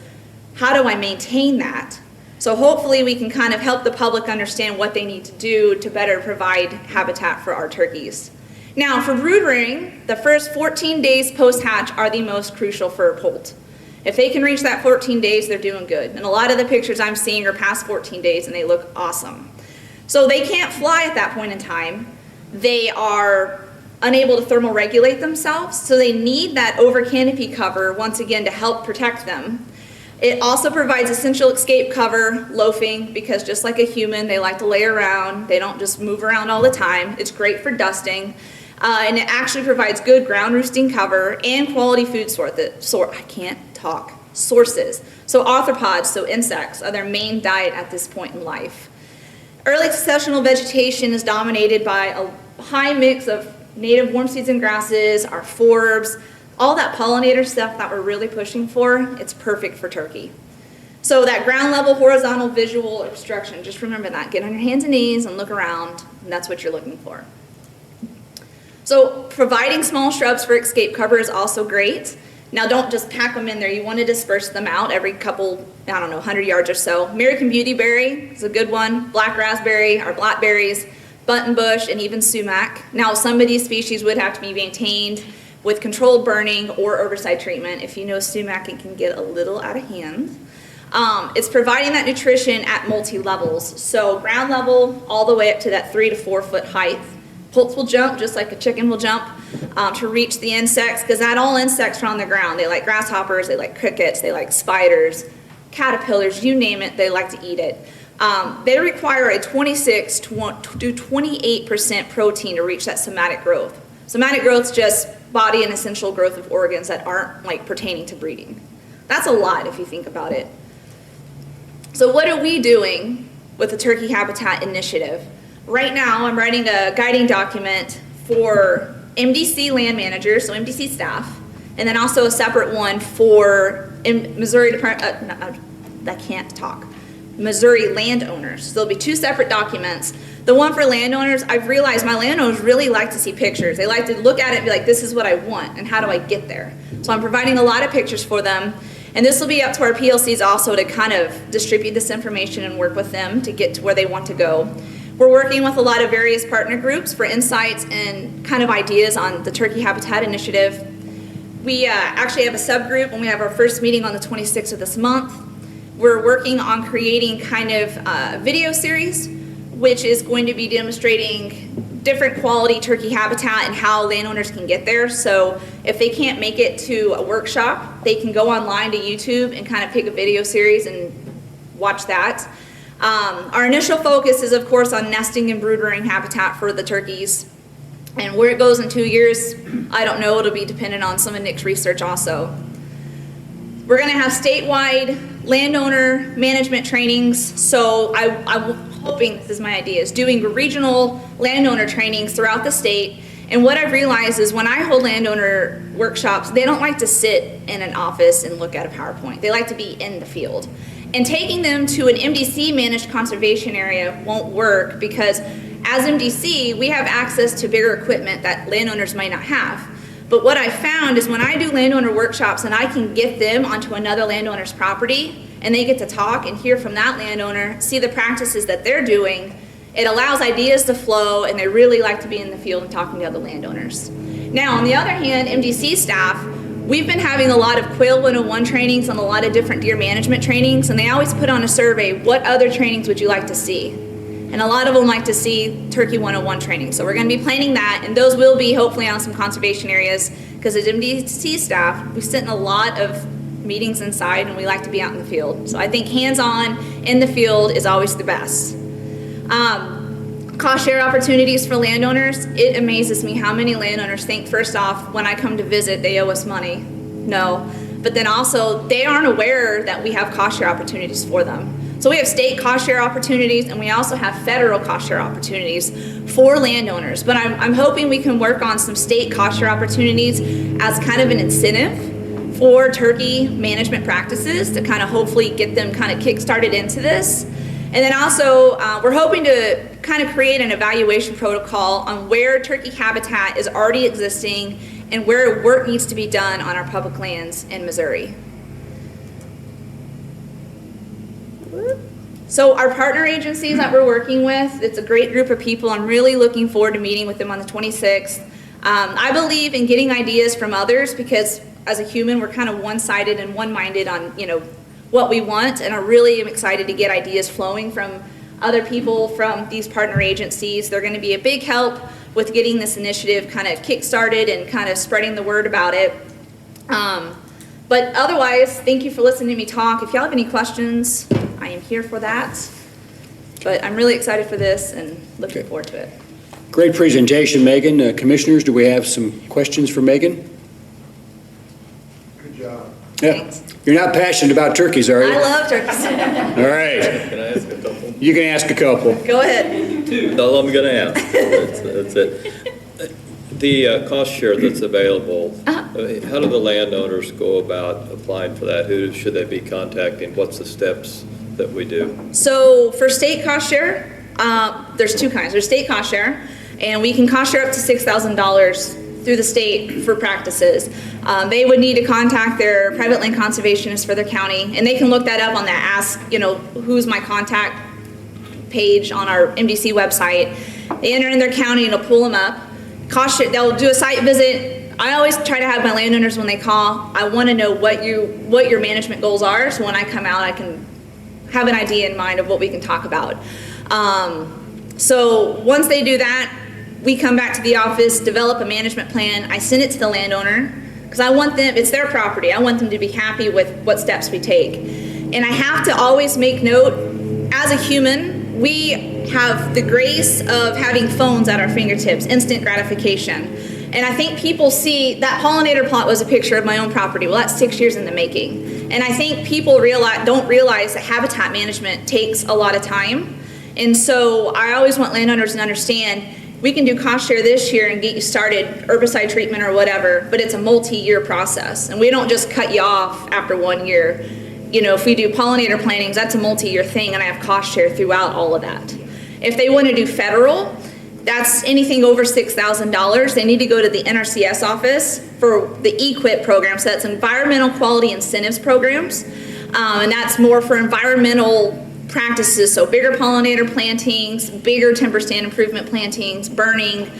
how do I maintain that? So hopefully we can kind of help the public understand what they need to do to better provide habitat for our turkeys. Now for brood rearing, the first 14 days post-hatch are the most crucial for a poult. If they can reach that 14 days, they're doing good. And a lot of the pictures I'm seeing are past 14 days and they look awesome. So they can't fly at that point in time. They are unable to thermoregulate themselves, so they need that over canopy cover once again to help protect them. It also provides essential escape cover, loafing, because just like a human, they like to lay around. They don't just move around all the time. It's great for dusting. And it actually provides good ground roosting cover and quality food sources. So arthropods, so insects, are their main diet at this point in life. Early successional vegetation is dominated by a high mix of native warm seeds and grasses, our forbs, all that pollinator stuff that we're really pushing for. It's perfect for turkey. So that ground level horizontal visual obstruction, just remember that. Get on your hands and knees and look around, and that's what you're looking for. So providing small shrubs for escape cover is also great. Now don't just pack them in there. You want to disperse them out every couple, 100 yards or so. American beautyberry is a good one. Black raspberry or blackberries, buttonbush, and even sumac. Now some of these species would have to be maintained with controlled burning or herbicide treatment. If you know sumac, it can get a little out of hand. It's providing that nutrition at multi-levels. So ground level all the way up to that 3 to 4 foot height. Poults will jump just like a chicken will jump to reach the insects, because not all insects are on the ground. They like grasshoppers, they like crickets, they like spiders, caterpillars, you name it, they like to eat it. They require a 26 to 28% protein to reach that somatic growth. Somatic growth is just body and essential growth of organs that aren't like pertaining to breeding. That's a lot if you think about it. So what are we doing with the Turkey Habitat Initiative? Right now, I'm writing a guiding document for MDC land managers, so MDC staff, and then also a separate one for Missouri landowners. So there'll be 2 separate documents. The one for landowners, I've realized my landowners really like to see pictures. They like to look at it and be like, this is what I want, and how do I get there? So I'm providing a lot of pictures for them. And this will be up to our PLCs also to kind of distribute this information and work with them to get to where they want to go. We're working with a lot of various partner groups for insights and kind of ideas on the Turkey Habitat Initiative. We actually have a subgroup, and we have our first meeting on the 26th of this month. We're working on creating kind of a video series, which is going to be demonstrating different quality turkey habitat and how landowners can get there. So if they can't make it to a workshop, they can go online to YouTube and kind of pick a video series and watch that. Our initial focus is, of course, on nesting and brood rearing habitat for the turkeys. And where it goes in 2 years, I don't know. It'll be dependent on some of Nick's research also. We're going to have statewide landowner management trainings. So I'm hoping, this is my idea, is doing regional landowner trainings throughout the state. And what I've realized is when I hold landowner workshops, they don't like to sit in an office and look at a PowerPoint. They like to be in the field. And taking them to an MDC managed conservation area won't work, because as MDC, we have access to bigger equipment that landowners might not have. But what I found is when I do landowner workshops and I can get them onto another landowner's property and they get to talk and hear from that landowner, see the practices that they're doing, it allows ideas to flow, and they really like to be in the field and talking to other landowners. Now, on the other hand, MDC staff, we've been having a lot of Quail 101 trainings and a lot of different deer management trainings, and they always put on a survey, what other trainings would you like to see? And a lot of them like to see Turkey 101 training. So we're going to be planning that, and those will be hopefully on some conservation areas, because as MDC staff, we sit in a lot of meetings inside, and we like to be out in the field. So I think hands-on in the field is always the best. Cost share opportunities for landowners. It amazes me how many landowners think, first off, when I come to visit, they owe us money. No. But then also, they aren't aware that we have cost share opportunities for them. So we have state cost share opportunities, and we also have federal cost share opportunities for landowners. But I'm hoping we can work on some state cost share opportunities as kind of an incentive for turkey management practices to kind of hopefully get them kind of kick-started into this. And then also, we're hoping to kind of create an evaluation protocol on where turkey habitat is already existing and where work needs to be done on our public lands in Missouri. So our partner agencies that we're working with, it's a great group of people. I'm really looking forward to meeting with them on the 26th. I believe in getting ideas from others, because as a human, we're kind of one-sided and one-minded on, what we want, and I really am excited to get ideas flowing from other people from these partner agencies. They're going to be a big help with getting this initiative kind of kick-started and kind of spreading the word about it. But otherwise, thank you for listening to me talk. If y'all have any questions, I am here for that. But I'm really excited for this and looking forward to it. Great presentation, Megan. Commissioners, do we have some questions for Megan? Good job. Yeah. Thanks. You're not passionate about turkeys, are you? I love turkeys. All right. Can I ask a couple? You can ask a couple. Go ahead. That's all I'm going to ask. That's it. The cost share that's available, how do the landowners go about applying for that? Who should they be contacting? What's the steps that we do? So for state cost share, there's two kinds. There's state cost share, and we can cost share up to $6,000 through the state for practices. They would need to contact their private land conservationist for their county, and they can look that up on the ask, who's my contact page on our MDC website. They enter in their county and it'll pull them up. Cost share, they'll do a site visit. I always try to have my landowners when they call, I want to know what your management goals are, so when I come out I can have an idea in mind of what we can talk about. So once they do that, we come back to the office, develop a management plan. I send it to the landowner because I want them, it's their property. I want them to be happy with what steps we take. And I have to always make note, as a human, we have the grace of having phones at our fingertips, instant gratification. And I think people see that pollinator plot was a picture of my own property. Well, that's 6 years in the making. And I think people don't realize that habitat management takes a lot of time. And so I always want landowners to understand, we can do cost share this year and get you started, herbicide treatment or whatever, but it's a multi-year process. And we don't just cut you off after 1 year. If we do pollinator plantings, that's a multi-year thing, and I have cost share throughout all of that. If they want to do federal, that's anything over $6,000. They need to go to the NRCS office for the EQIP program. So that's Environmental Quality Incentives Programs. And that's more for environmental practices. So bigger pollinator plantings, bigger timber stand improvement plantings, burning,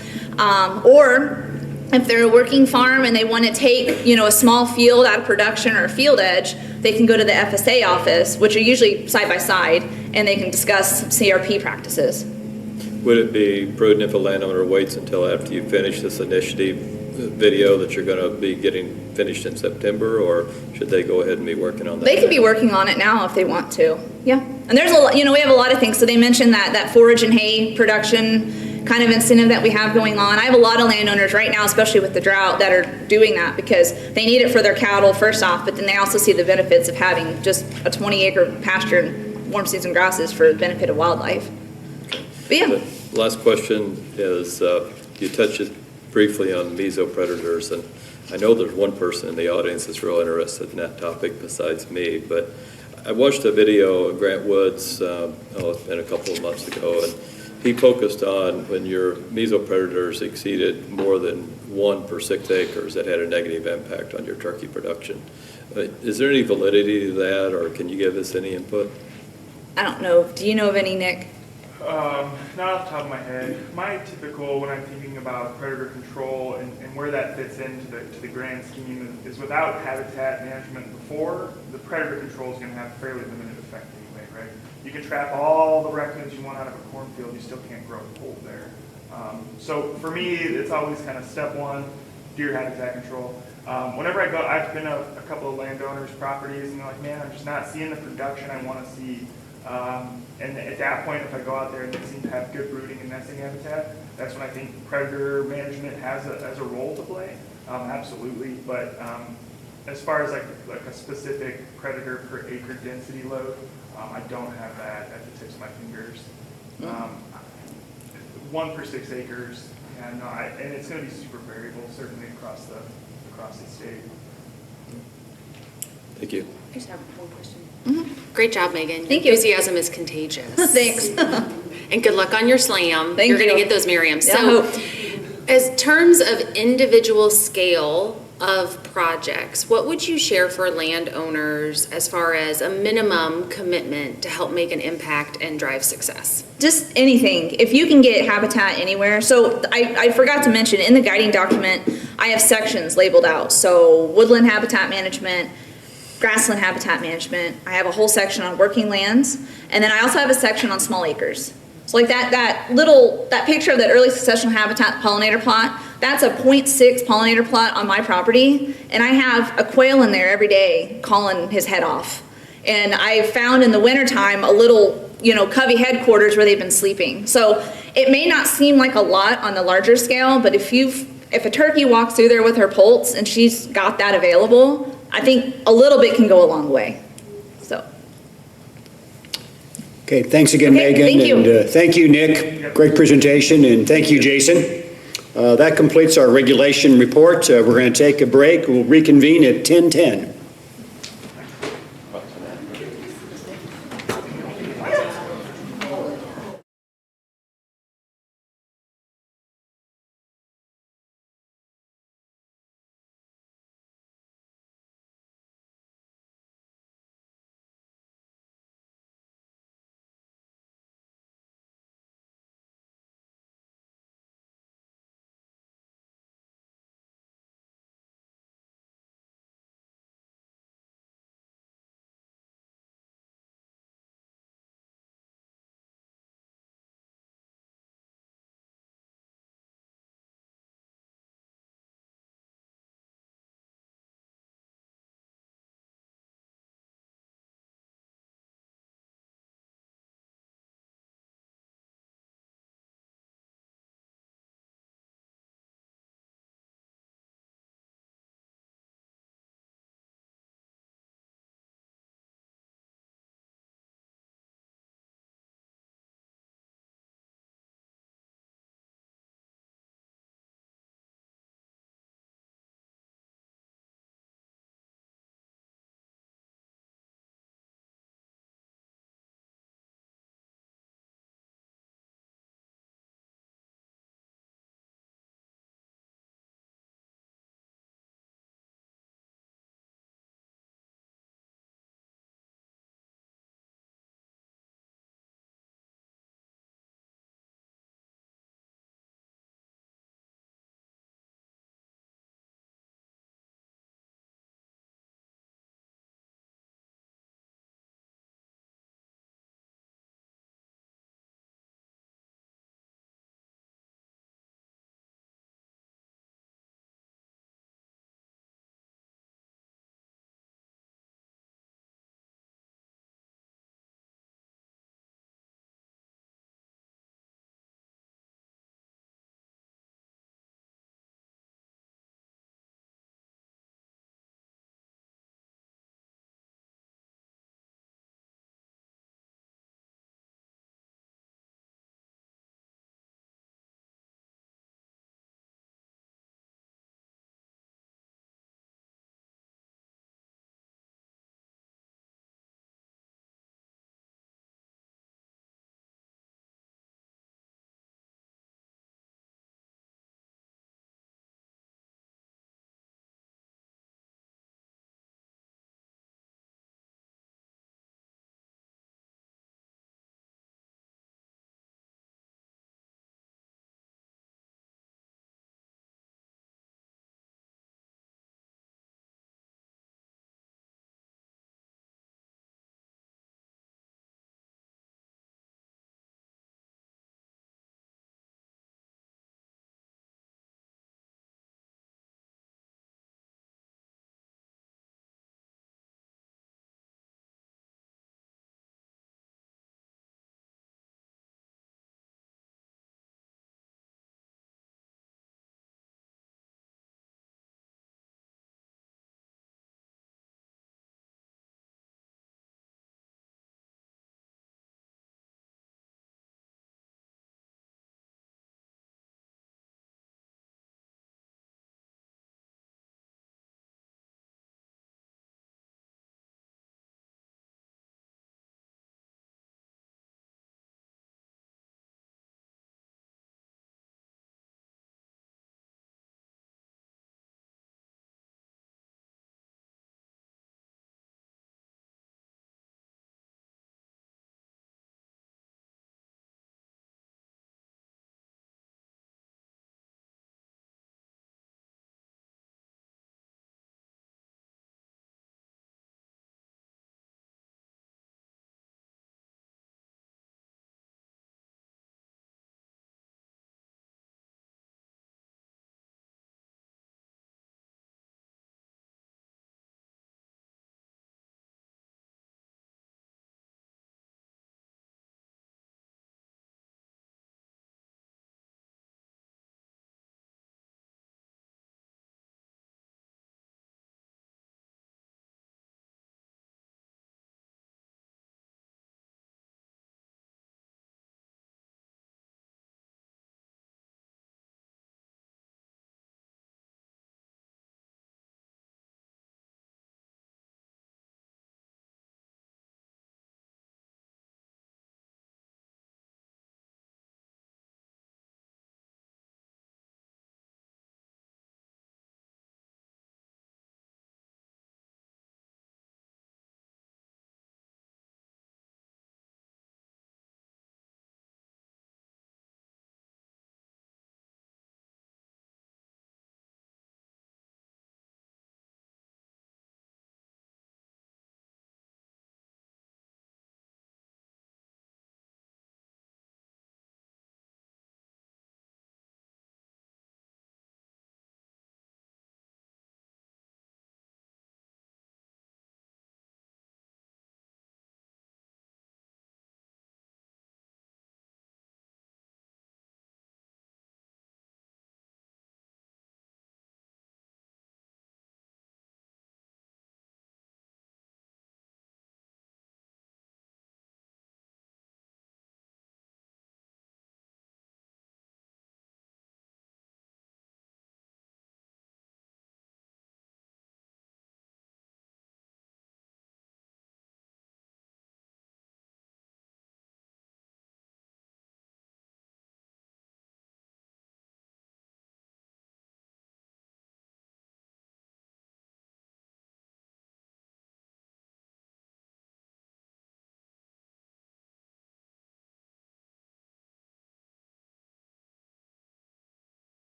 or if they're a working farm and they want to take, a small field out of production or a field edge, they can go to the FSA office, which are usually side by side, and they can discuss CRP practices. Would it be prudent if a landowner waits until after you finish this initiative video that you're going to be getting finished in September, or should they go ahead and be working on that? They can be working on it now if they want to. Yeah. And there's a lot, we have a lot of things. So they mentioned that forage and hay production kind of incentive that we have going on. I have a lot of landowners right now, especially with the drought, that are doing that because they need it for their cattle first off, but then they also see the benefits of having just a 20-acre pasture and warm season grasses for the benefit of wildlife. But yeah. The last question is, you touched it briefly on mesopredators, and I know there's one person in the audience that's real interested in that topic besides me, but I watched a video of Grant Woods, it's been a couple of months ago, and he focused on when your mesopredators exceeded more than 1 per 6 acres, that had a negative impact on your turkey production. Is there any validity to that, or can you give us any input? I don't know. Do you know of any, Nick? Not off the top of my head. My typical, when I'm thinking about predator control and where that fits into the grand scheme, is without habitat management before, the predator control is going to have fairly limited effect anyway, right? You can trap all the raccoons you want out of a cornfield, you still can't grow a pole there. So for me, it's always kind of step one, deer habitat control. Whenever I go, I've been to a couple of landowners' properties, and they're like, man, I'm just not seeing the production I want to see. And at that point, if I go out there and they seem to have good brooding and nesting habitat, that's when I think predator management has a role to play. Absolutely, but as far as like a specific predator per acre density load, I don't have that at the tips of my fingers. 1 per 6 acres, yeah, no, and it's going to be super variable, certainly across the state. Thank you. I just have one question. Great job, Megan. Thank you. Enthusiasm is contagious. Thanks. And good luck on your slam. Thank You're going to you. get those Miriams. Yeah, I So, hope. as terms of individual scale of projects, what would you share for landowners as far as a minimum commitment to help make an impact and drive success? Just anything. If you can get habitat anywhere. So I forgot to mention, in the guiding document, I have sections labeled out. So woodland habitat management, grassland habitat management. I have a whole section on working lands. And then I also have a section on small acres. So like that picture of that early successional habitat pollinator plot, that's a 0.6 pollinator plot on my property. And I have a quail in there every day calling his head off. And I found in the wintertime a little, covey headquarters where they've been sleeping. So It may not seem like a lot on the larger scale, but if a turkey walks through there with her poults and she's got that available, I think a little bit can go a long way. So, Okay, thanks again, Okay, Megan. thank you. And thank you, Nick. Great presentation, and thank you, Jason. That completes our regulation report. We're going to take a break. We'll reconvene at 10:10.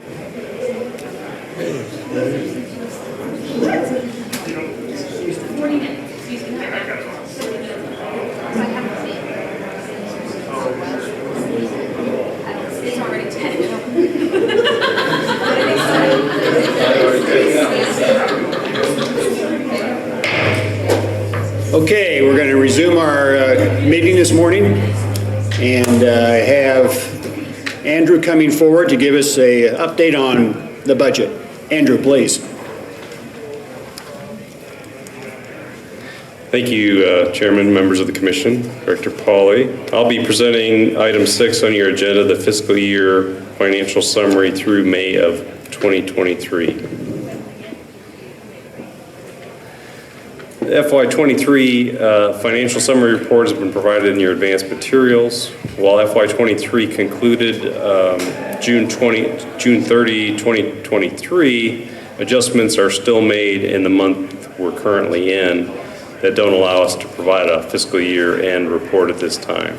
It's already 10. Okay, we're going to resume our meeting this morning and have Andrew coming forward to give us a update on the budget. Andrew, please. Thank you, Chairman, members of the Commission, Director Pauly. I'll be presenting item 6 on your agenda, the fiscal year financial summary through May of 2023. The FY23 financial summary report has been provided in your advanced materials. While FY23 concluded June 30, 2023, adjustments are still made in the month we're currently in that don't allow us to provide a fiscal year-end report at this time.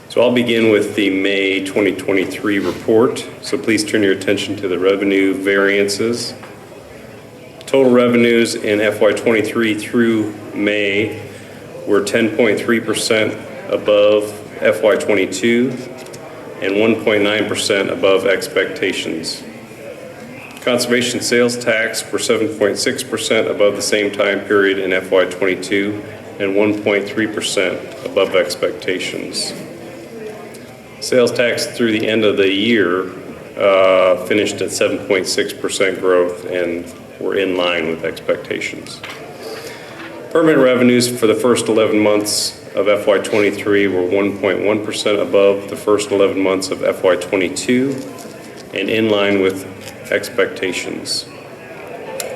So I'll begin with the May 2023 report. So please turn your attention to the revenue variances. Total revenues in FY23 through May were 10.3% above FY22 and 1.9% above expectations. Conservation sales tax were 7.6% above the same time period in FY22 and 1.3% above expectations. Sales tax through the end of the year finished at 7.6% growth and were in line with expectations. Permit revenues for the first 11 months of FY23 were 1.1% above the first 11 months of FY22 and in line with expectations.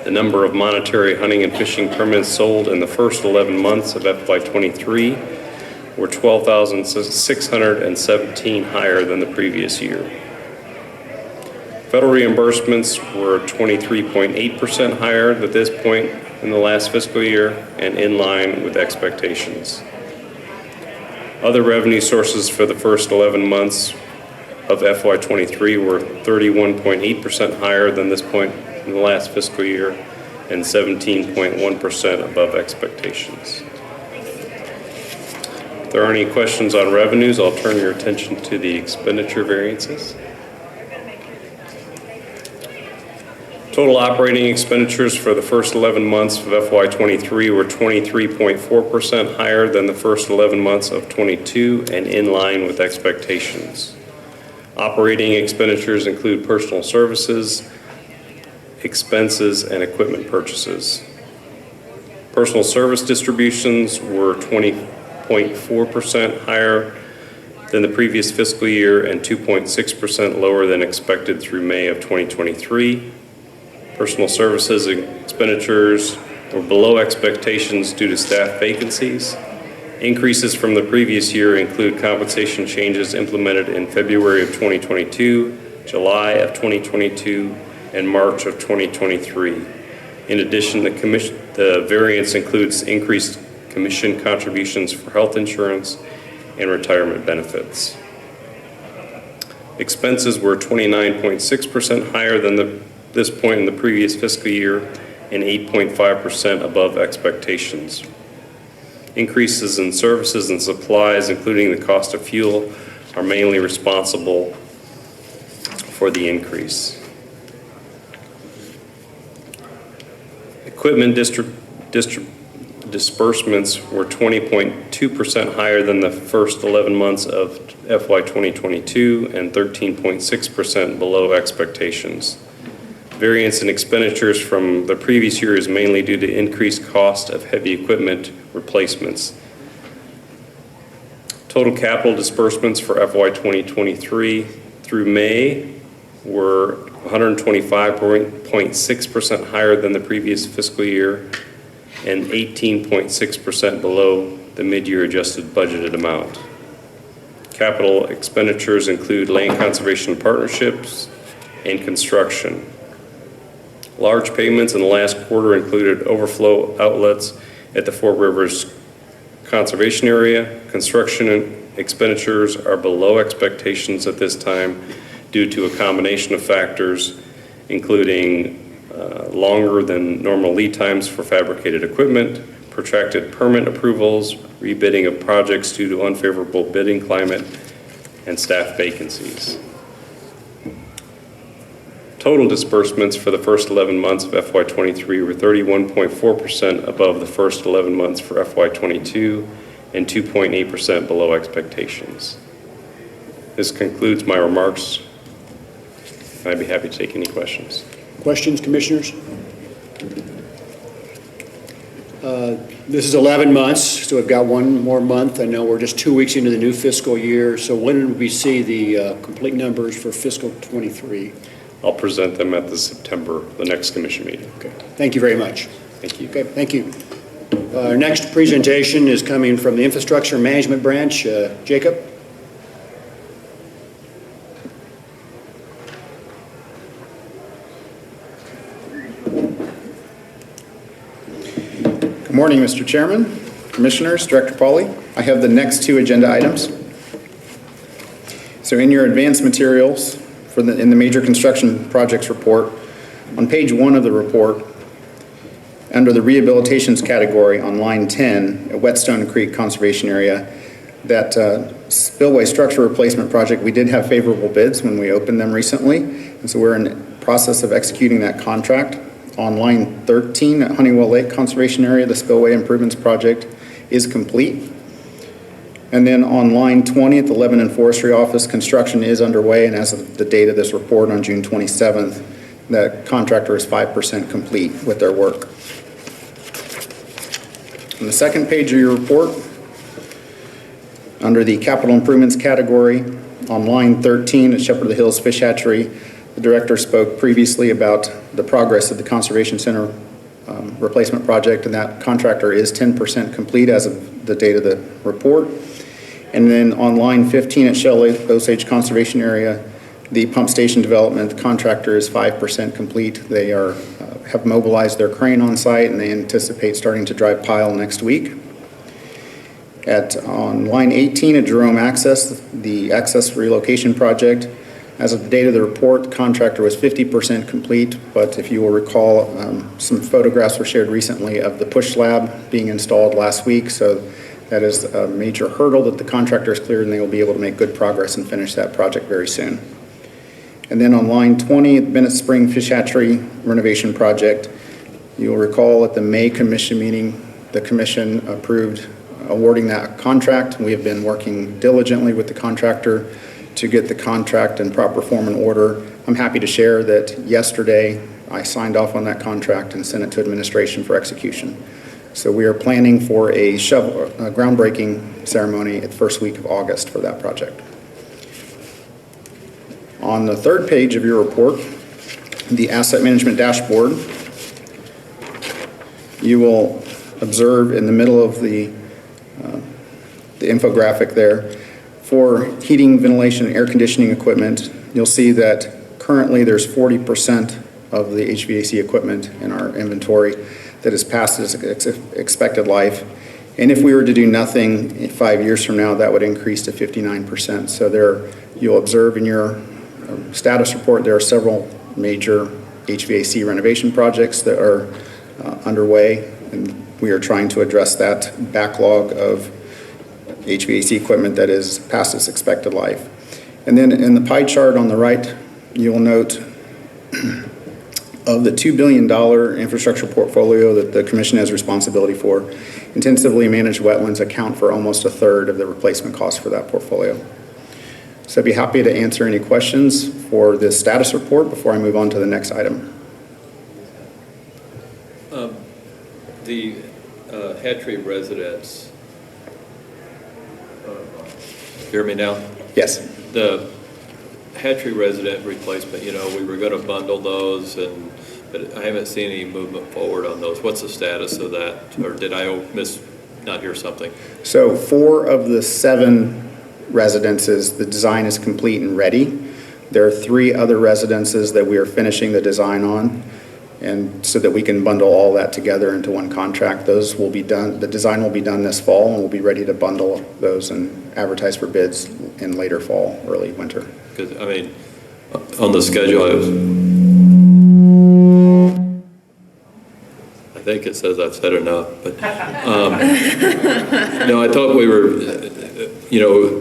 The number of monetary hunting and fishing permits sold in the first 11 months of FY23 were 12,617 higher than the previous year. Federal reimbursements were 23.8% higher at this point in the last fiscal year and in line with expectations. Other revenue sources for the first 11 months of FY23 were 31.8% higher than this point in the last fiscal year and 17.1% above expectations. If there are any questions on revenues, I'll turn your attention to the expenditure variances. Total operating expenditures for the first 11 months of FY23 were 23.4% higher than the first 11 months of '22 and in line with expectations. Operating expenditures include personal services, expenses, and equipment purchases. Personal service distributions were 20.4% higher than the previous fiscal year and 2.6% lower than expected through May of 2023. Personal services expenditures were below expectations due to staff vacancies. Increases from the previous year include compensation changes implemented in February of 2022, July of 2022, and March of 2023. In addition, the variance includes increased commission contributions for health insurance and retirement benefits. Expenses were 29.6% higher than this point in the previous fiscal year and 8.5% above expectations. Increases in services and supplies, including the cost of fuel, are mainly responsible for the increase. Equipment disbursements were 20.2% higher than the first 11 months of FY 2022 and 13.6% below expectations. Variance in expenditures from the previous year is mainly due to increased cost of heavy equipment replacements. Total capital disbursements for FY 2023 through May were 125.6% higher than the previous fiscal year and 18.6% below the mid-year adjusted budgeted amount. Capital expenditures include land conservation partnerships and construction. Large payments in the last quarter included overflow outlets at the Four Rivers Conservation Area. Construction expenditures are below expectations at this time due to a combination of factors, including longer than normal lead times for fabricated equipment, protracted permit approvals, rebidding of projects due to unfavorable bidding climate, and staff vacancies. Total disbursements for the first 11 months of FY23 were 31.4% above the first 11 months for FY22 and 2.8% below expectations. This concludes my remarks. I'd be happy to take any questions. Questions, commissioners? This is 11 months, so we've got one more month. I know we're just 2 weeks into the new fiscal year, so when will we see the complete numbers for fiscal 23? I'll present them at the next commission meeting. Okay, thank you very much. Thank you. Okay, thank you. Our next presentation is coming from the Infrastructure Management Branch. Jacob? Good morning, Mr. Chairman, Commissioners, Director Pauly. I have the next two agenda items. So in your advanced materials in the major construction projects report, on page 1 of the report, under the rehabilitations category on line 10 at Whetstone Creek Conservation Area, that spillway structure replacement project, we did have favorable bids when we opened them recently, and so we're in the process of executing that contract. On line 13 at Honeywell Lake Conservation Area, the spillway improvements project is complete. And then on line 20 at the Lebanon Forestry Office, construction is underway, and as of the date of this report on June 27th, that contractor is 5% complete with their work. On the second page of your report, under the capital improvements category, on line 13 at Shepherd of the Hills Fish Hatchery, the director spoke previously about the progress of the Conservation Center replacement project, and that contractor is 10% complete as of the date of the report. And then on line 15 at Shell Lake Osage Conservation Area, the pump station development contractor is 5% complete. They have mobilized their crane on site, and they anticipate starting to drive pile next week. On line 18 at Jerome Access, the access relocation project, as of the date of the report, the contractor was 50% complete, but if you will recall, some photographs were shared recently of the push slab being installed last week, so that is a major hurdle that the contractor has cleared, and they will be able to make good progress and finish that project very soon. And then on line 20, the Bennett Spring Fish Hatchery renovation project, you'll recall at the May commission meeting, the commission approved awarding that contract. We have been working diligently with the contractor to get the contract in proper form and order. I'm happy to share that yesterday I signed off on that contract and sent it to administration for execution. So we are planning for a groundbreaking ceremony at the first week of August for that project. On the third page of your report, the asset management dashboard, you will observe in the middle of the infographic there, for heating, ventilation, and air conditioning equipment, you'll see that currently there's 40% of the HVAC equipment in our inventory that is past its expected life. And if we were to do nothing 5 years from now, that would increase to 59%. So there, you'll observe in your status report, there are several major HVAC renovation projects that are underway, and we are trying to address that backlog of HVAC equipment that is past its expected life. And then in the pie chart on the right, you'll note of the $2 billion infrastructure portfolio that the Commission has responsibility for, intensively managed wetlands account for almost a third of the replacement cost for that portfolio. So I'd be happy to answer any questions for this status report before I move on to the next item. The hatchery residents, hear me now? Yes. The hatchery resident replacement, we were going to bundle those, but I haven't seen any movement forward on those. What's the status of that? Or did I not hear something? So 4 of the 7 residences, the design is complete and ready. There are 3 other residences that we are finishing the design on, and so that we can bundle all that together into one contract. Those will be done, the design will be done this fall, and we'll be ready to bundle those and advertise for bids in later fall, early winter. Because, On the schedule, I think it says I've said enough, but, no, I thought we were,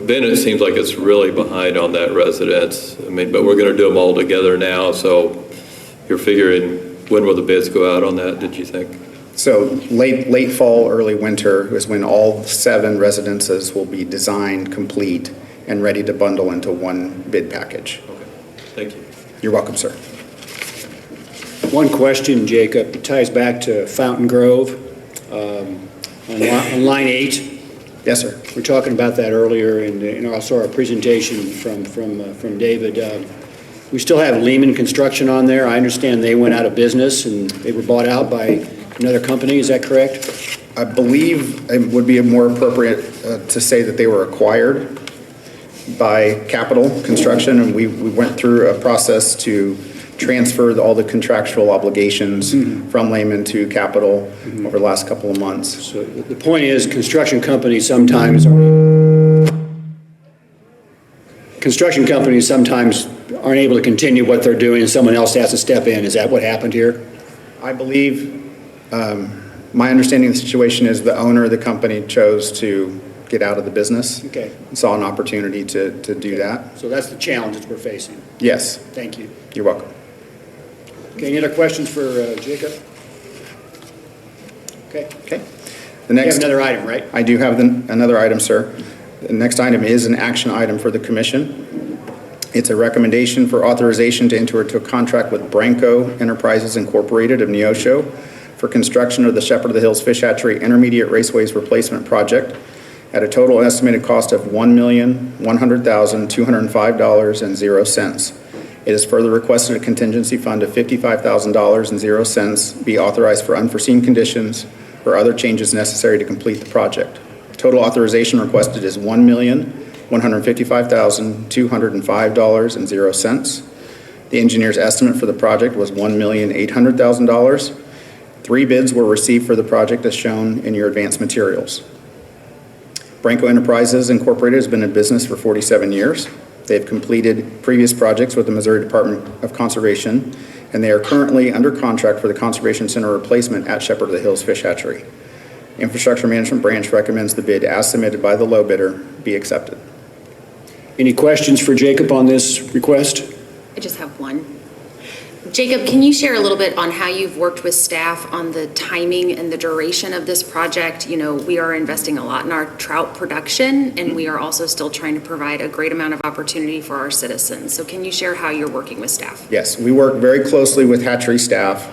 Bennett seems like it's really behind on that residence. I mean, but we're going to do them all together now, so you're figuring, when will the bids go out on that, did you think? So late fall, early winter is when all 7 residences will be designed, complete, and ready to bundle into one bid package. Okay, thank you. You're welcome, sir. One question, Jacob, it ties back to Fountain Grove on line 8. Yes, sir. We're talking about that earlier, and also our presentation from David. We still have Lehman Construction on there. I understand they went out of business and they were bought out by another company. Is that correct? I believe it would be more appropriate to say that they were acquired by Capital Construction, and we went through a process to transfer all the contractual obligations from Lehman to Capital over the last couple of months. So the point is, construction companies sometimes aren't able to continue what they're doing, and someone else has to step in. Is that what happened here? I believe, my understanding of the situation is the owner of the company chose to get out of the business. Okay. And saw an opportunity to do that. So that's the challenge that we're facing. Yes, Thank you. you're welcome. Okay, any other questions for Jacob? Okay. Okay. The You have next, another item, right? I do have another item, sir. The next item is an action item for the commission. It's a recommendation for authorization to enter into a contract with Branco Enterprises Incorporated of Neosho for construction of the Shepherd of the Hills Fish Hatchery Intermediate Raceways Replacement Project at a total estimated cost of $1,100,205.00. It is further requested a contingency fund of $55,000.00 be authorized for unforeseen conditions or other changes necessary to complete the project. Total authorization requested is $1,155,205.00. The engineer's estimate for the project was $1,800,000. 3 bids were received for the project as shown in your advanced materials. Branco Enterprises Incorporated has been in business for 47 years. They've completed previous projects with the Missouri Department of Conservation, and they are currently under contract for the Conservation Center replacement at Shepherd of the Hills Fish Hatchery. Infrastructure Management Branch recommends the bid as submitted by the low bidder be accepted. Any questions for Jacob on this request? I just have one. Jacob, can you share a little bit on how you've worked with staff on the timing and the duration of this project? You know, we are investing a lot in our trout production, and we are also still trying to provide a great amount of opportunity for our citizens. So can you share how you're working with staff? Yes, we work very closely with hatchery staff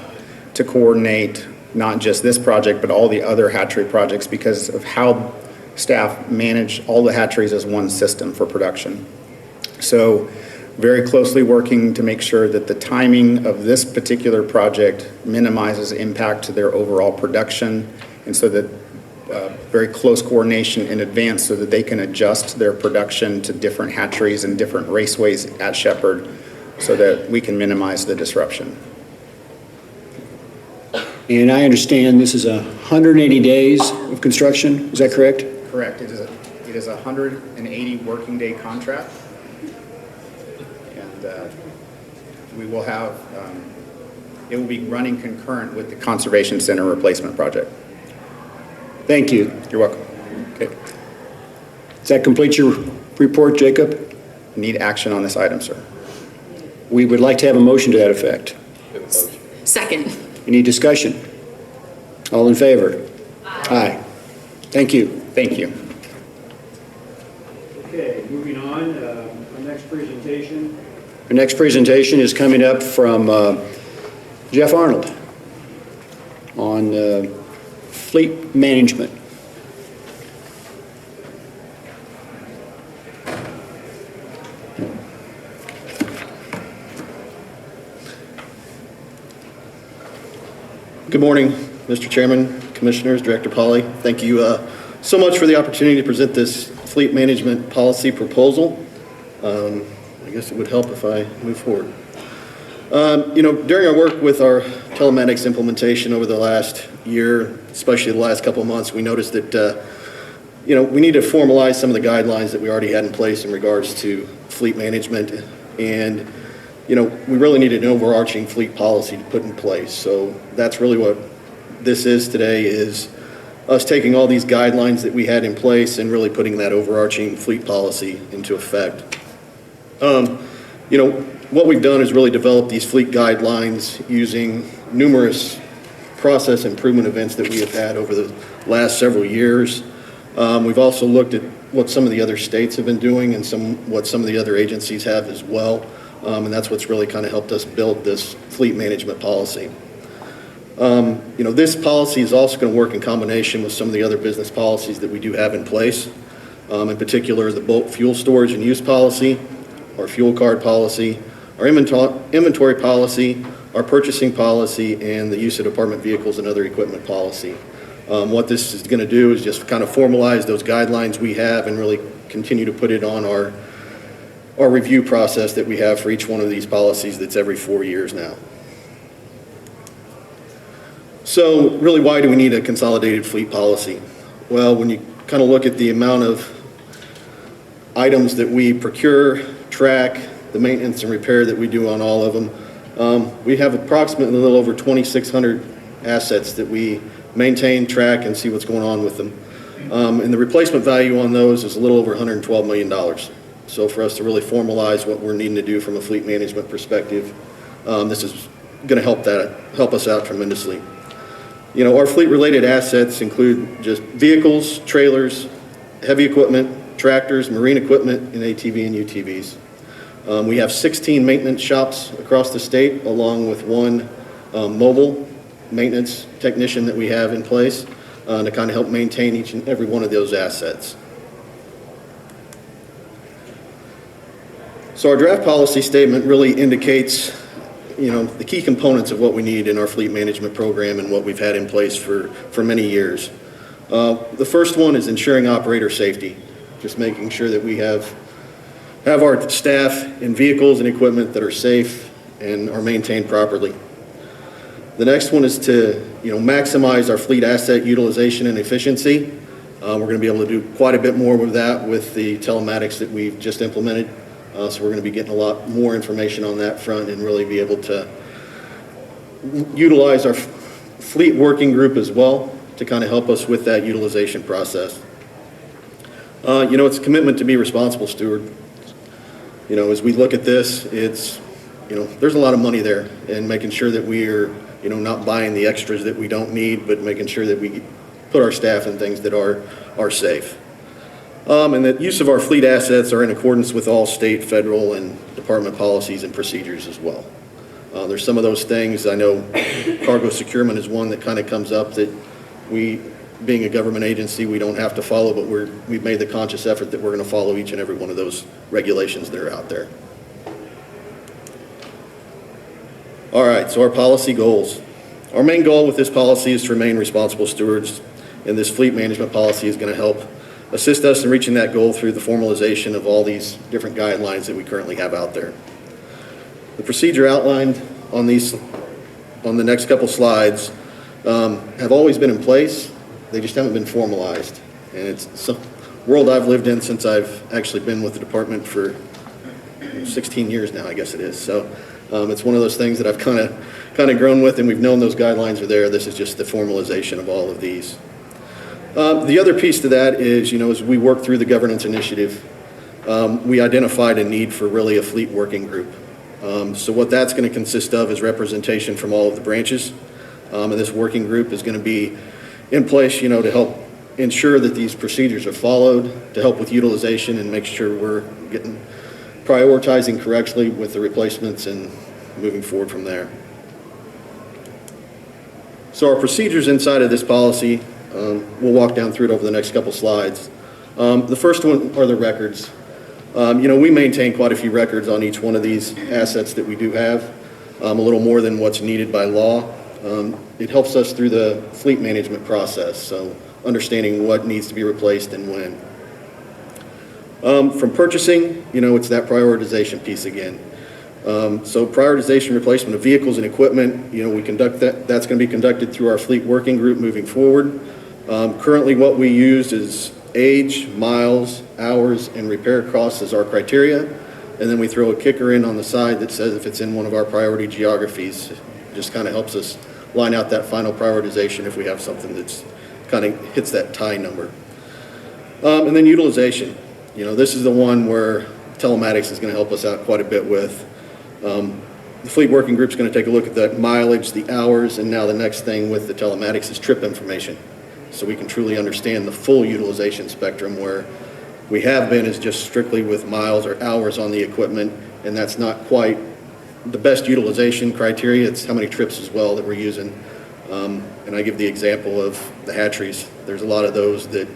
to coordinate not just this project, but all the other hatchery projects because of how staff manage all the hatcheries as one system for production. So very closely working to make sure that the timing of this particular project minimizes impact to their overall production, and so that very close coordination in advance so that they can adjust their production to different hatcheries and different raceways at Shepherd so that we can minimize the disruption. And I understand this is 180 days of construction, is that correct? Correct. It is a 180 working day contract. And we will have, it will be running concurrent with the Conservation Center replacement project. Thank you. You're welcome. Okay. Does that complete your report, Jacob? Need action on this item, sir. We would like to have a motion to that effect. Second. Any discussion? All in favor? Aye. Thank you. Thank you. Okay, moving on, our next presentation. Our next presentation is coming up from Jeff Arnold on fleet management. Good morning, Mr. Chairman, Commissioners, Director Polly. Thank you so much for the opportunity to present this fleet management policy proposal. I guess it would help if I move forward. During our work with our telematics implementation over the last year, especially the last couple of months, we noticed that we need to formalize some of the guidelines that we already had in place in regards to fleet management. And we really need an overarching fleet policy to put in place. So that's really what this is today, is us taking all these guidelines that we had in place and really putting that overarching fleet policy into effect. What we've done is really develop these fleet guidelines using numerous process improvement events that we have had over the last several years. We've also looked at what some of the other states have been doing and what some of the other agencies have as well. And that's what's really kind of helped us build this fleet management policy. This policy is also going to work in combination with some of the other business policies that we do have in place. In particular, the bulk fuel storage and use policy, our fuel card policy, our inventory policy, our purchasing policy, and the use of department vehicles and other equipment policy. What this is going to do is just kind of formalize those guidelines we have and really continue to put it on our review process that we have for each one of these policies that's every 4 years now. So really, why do we need a consolidated fleet policy? Well, when you kind of look at the amount of items that we procure, track, the maintenance and repair that we do on all of them, we have approximately a little over 2,600 assets that we maintain, track, and see what's going on with them. And the replacement value on those is a little over $112 million. So for us to really formalize what we're needing to do from a fleet management perspective, this is going to help us out tremendously. Our fleet-related assets include just vehicles, trailers, heavy equipment, tractors, marine equipment, and ATV and UTVs. We have 16 maintenance shops across the state, along with one mobile maintenance technician that we have in place to kind of help maintain each and every one of those assets. So our draft policy statement really indicates, the key components of what we need in our fleet management program and what we've had in place for many years. The first one is ensuring operator safety, just making sure that we have our staff in vehicles and equipment that are safe and are maintained properly. The next one is to maximize our fleet asset utilization and efficiency. We're going to be able to do quite a bit more with that with the telematics that we've just implemented. So we're going to be getting a lot more information on that front and really be able to utilize our fleet working group as well to kind of help us with that utilization process. It's a commitment to be responsible steward. As we look at this, it's, there's a lot of money there, and making sure that we are, not buying the extras that we don't need, but making sure that we put our staff in things that are safe. And the use of our fleet assets are in accordance with all state, federal, and department policies and procedures as well. There's some of those things, I know cargo securement is one that kind of comes up that we, being a government agency, we don't have to follow, but we've made the conscious effort that we're going to follow each and every one of those regulations that are out there. All right, so our policy goals. Our main goal with this policy is to remain responsible stewards, and this fleet management policy is going to help assist us in reaching that goal through the formalization of all these different guidelines that we currently have out there. The procedure outlined on the next couple slides have always been in place. They just haven't been formalized. And it's a world I've lived in since I've actually been with the department for 16 years now, I guess it is. So it's one of those things that I've kind of grown with, and we've known those guidelines are there. This is just the formalization of all of these. The other piece to that is, as we work through the governance initiative, we identified a need for really a fleet working group. So what that's going to consist of is representation from all of the branches. And this working group is going to be in place, to help ensure that these procedures are followed, to help with utilization and make sure we're prioritizing correctly with the replacements and moving forward from there. So our procedures inside of this policy, we'll walk down through it over the next couple slides. The first one are the records. We maintain quite a few records on each one of these assets that we do have, a little more than what's needed by law. It helps us through the fleet management process, so understanding what needs to be replaced and when. From purchasing, it's that prioritization piece again. So prioritization, replacement of vehicles and equipment, we conduct that's going to be conducted through our fleet working group moving forward. Currently what we use is age, miles, hours, and repair costs as our criteria. And then we throw a kicker in on the side that says if it's in one of our priority geographies. It just kind of helps us line out that final prioritization if we have something that's kind of hits that tie number. And then utilization. You know, this is the one where telematics is going to help us out quite a bit with. The fleet working group's going to take a look at that mileage, the hours, and now the next thing with the telematics is trip information. So we can truly understand the full utilization spectrum, where we have been is just strictly with miles or hours on the equipment, and that's not quite the best utilization criteria. It's how many trips as well that we're using. And I give the example of the hatcheries. There's a lot of those that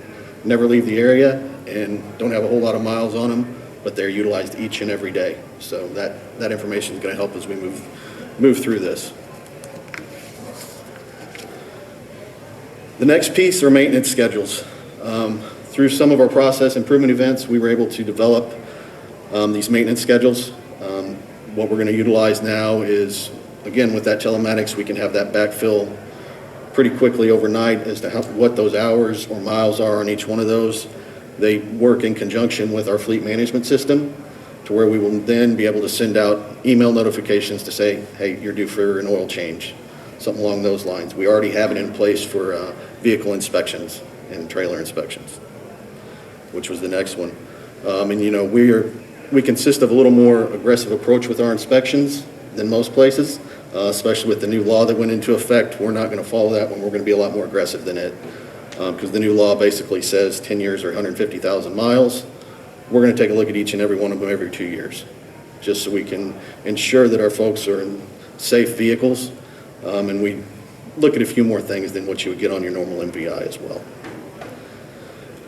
never leave the area and don't have a whole lot of miles on them, but they're utilized each and every day. So that information is going to help as we move through this. The next piece are maintenance schedules. Through some of our process improvement events, we were able to develop these maintenance schedules. What we're going to utilize now is, again, with that telematics, we can have that backfill pretty quickly overnight as to what those hours or miles are on each one of those. They work in conjunction with our fleet management system to where we will then be able to send out email notifications to say, hey, you're due for an oil change, something along those lines. We already have it in place for vehicle inspections and trailer inspections, which was the next one. And you know, we consist of a little more aggressive approach with our inspections than most places, especially with the new law that went into effect. We're not going to follow that one. We're going to be a lot more aggressive than it, because the new law basically says 10 years or 150,000 miles. We're going to take a look at each and every one of them every 2 years, just so we can ensure that our folks are in safe vehicles, and we look at a few more things than what you would get on your normal MVI as well.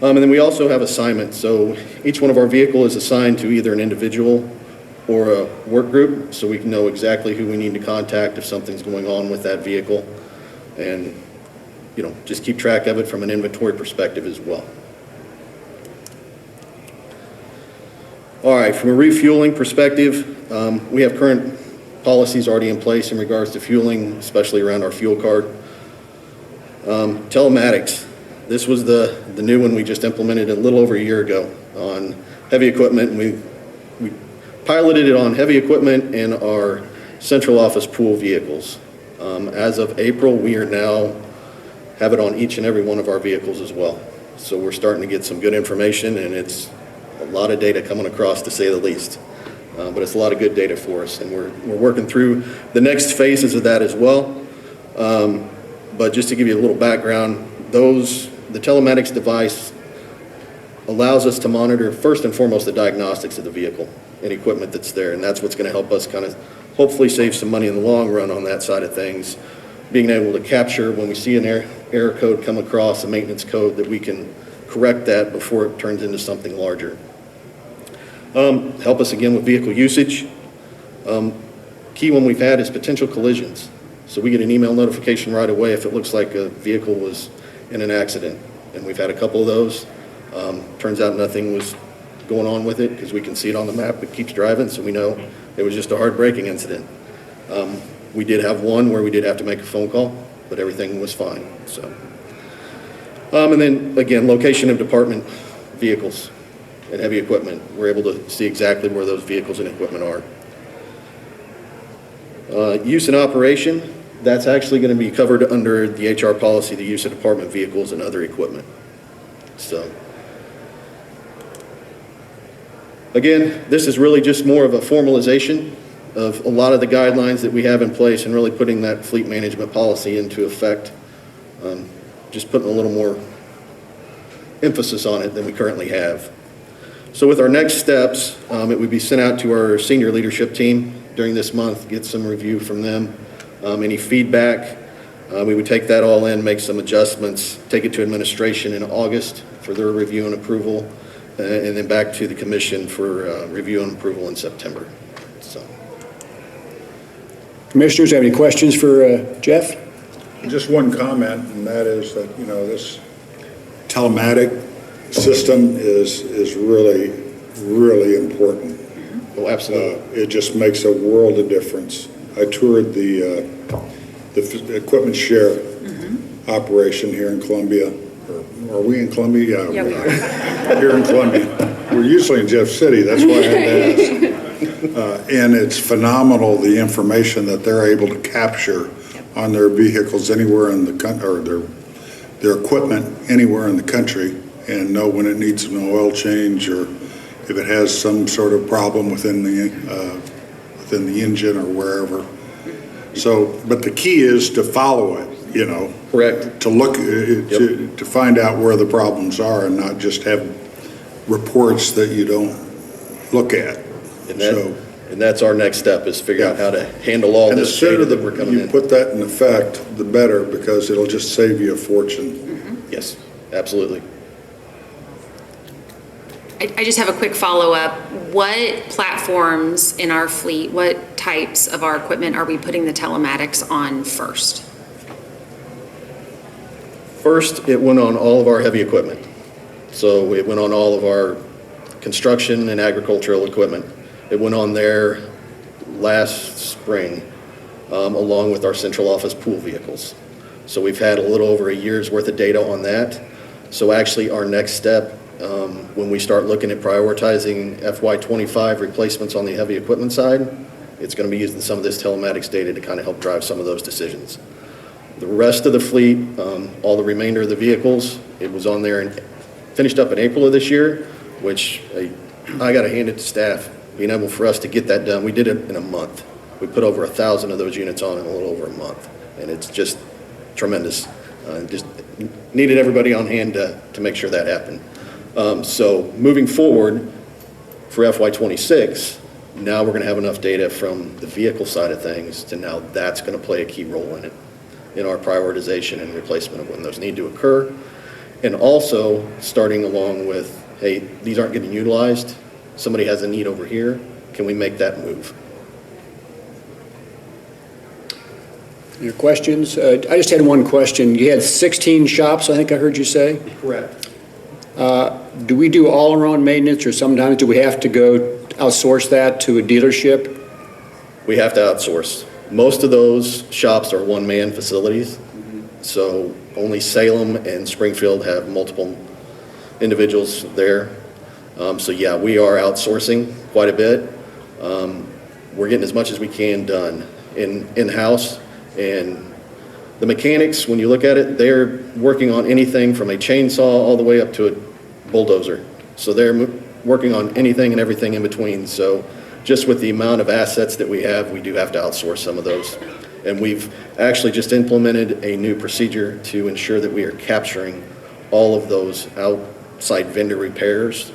And then we also have assignments. So each one of our vehicle is assigned to either an individual or a work group, so we can know exactly who we need to contact if something's going on with that vehicle, and you know, just keep track of it from an inventory perspective as well. All right, from a refueling perspective, we have current policies already in place in regards to fueling, especially around our fuel card. Telematics. This was the new one we just implemented a little over a year ago on heavy equipment, and we piloted it on heavy equipment and our central office pool vehicles. As of April, we are now have it on each and every one of our vehicles as well. So we're starting to get some good information, and it's a lot of data coming across, to say the least. But it's a lot of good data for us, and we're working through the next phases of that as well. But just to give you a little background, the telematics device allows us to monitor, first and foremost, the diagnostics of the vehicle and equipment that's there, and that's what's going to help us kind of hopefully save some money in the long run on that side of things. Being able to capture when we see an error code come across, a maintenance code, that we can correct that before it turns into something larger. Help us again with vehicle usage. Key one we've had is potential collisions. So we get an email notification right away if it looks like a vehicle was in an accident. And we've had a couple of those. Turns out nothing was going on with it because we can see it on the map. It keeps driving, so we know it was just a hard braking incident. We did have one where we did have to make a phone call, but everything was fine. So, and then again, location of department vehicles and heavy equipment. We're able to see exactly where those vehicles and equipment are. Use and operation, that's actually going to be covered under the HR policy, the use of department vehicles and other equipment. So, again, this is really just more of a formalization of a lot of the guidelines that we have in place, and really putting that fleet management policy into effect. Just putting a little more emphasis on it than we currently have. So with our next steps, it would be sent out to our senior leadership team during this month, get some review from them. Any feedback, we would take that all in, make some adjustments, take it to administration in August for their review and approval, and then back to the commission for review and approval in September. So. Commissioners, have any questions for Jeff? Just one comment, and that is that, you know, this telematic system is really, really important. Oh, absolutely. It just makes a world of difference. I toured the equipment share operation here in Columbia. Are we in Columbia? Yeah, we are. Here in Columbia. We're usually in Jeff City, that's why I had to ask. And it's phenomenal, the information that they're able to capture on their vehicles anywhere in the country, or their equipment anywhere in the country, and know when it needs an oil change, or if it has some sort of problem within the engine or wherever. So, but the key is to follow it, you know. Correct. To look, to find out where the problems are, and not just have reports that you don't look at. And that's our next step, is figure out how to handle all And the this data sooner that we're coming you in. put that in effect, the better, because it'll just save you a fortune. Yes, absolutely. I just have a quick follow-up. What platforms in our fleet, what types of our equipment are we putting the telematics on first? First, it went on all of our heavy equipment. So it went on all of our construction and agricultural equipment. It went on there last spring, along with our central office pool vehicles. So we've had a little over a year's worth of data on that. So actually, our next step, when we start looking at prioritizing FY25 replacements on the heavy equipment side, it's going to be using some of this telematics data to kind of help drive some of those decisions. The rest of the fleet, all the remainder of the vehicles, it was on there and finished up in April of this year, which I got to hand it to staff, being able for us to get that done. We did it in a month. We put over 1,000 of those units on in a little over a month, and it's just tremendous. Just needed everybody on hand to make sure that happened. So moving forward for FY26, now we're going to have enough data from the vehicle side of things to now that's going to play a key role in it, in our prioritization and replacement of when those need to occur. And also starting along with, hey, these aren't getting utilized. Somebody has a need over here. Can we make that move? Your questions? I just had one question. You had 16 shops, I think I heard you say? Correct. Do we do all our own maintenance, or sometimes do we have to go outsource that to a dealership? We have to outsource. Most of those shops are one-man facilities. So only Salem and Springfield have multiple individuals there. So yeah, we are outsourcing quite a bit. We're getting as much as we can done in-house. And the mechanics, when you look at it, they're working on anything from a chainsaw all the way up to a bulldozer. So they're working on anything and everything in between. So just with the amount of assets that we do have to outsource some of those. And we've actually just implemented a new procedure to ensure that we are capturing all of those outside vendor repairs.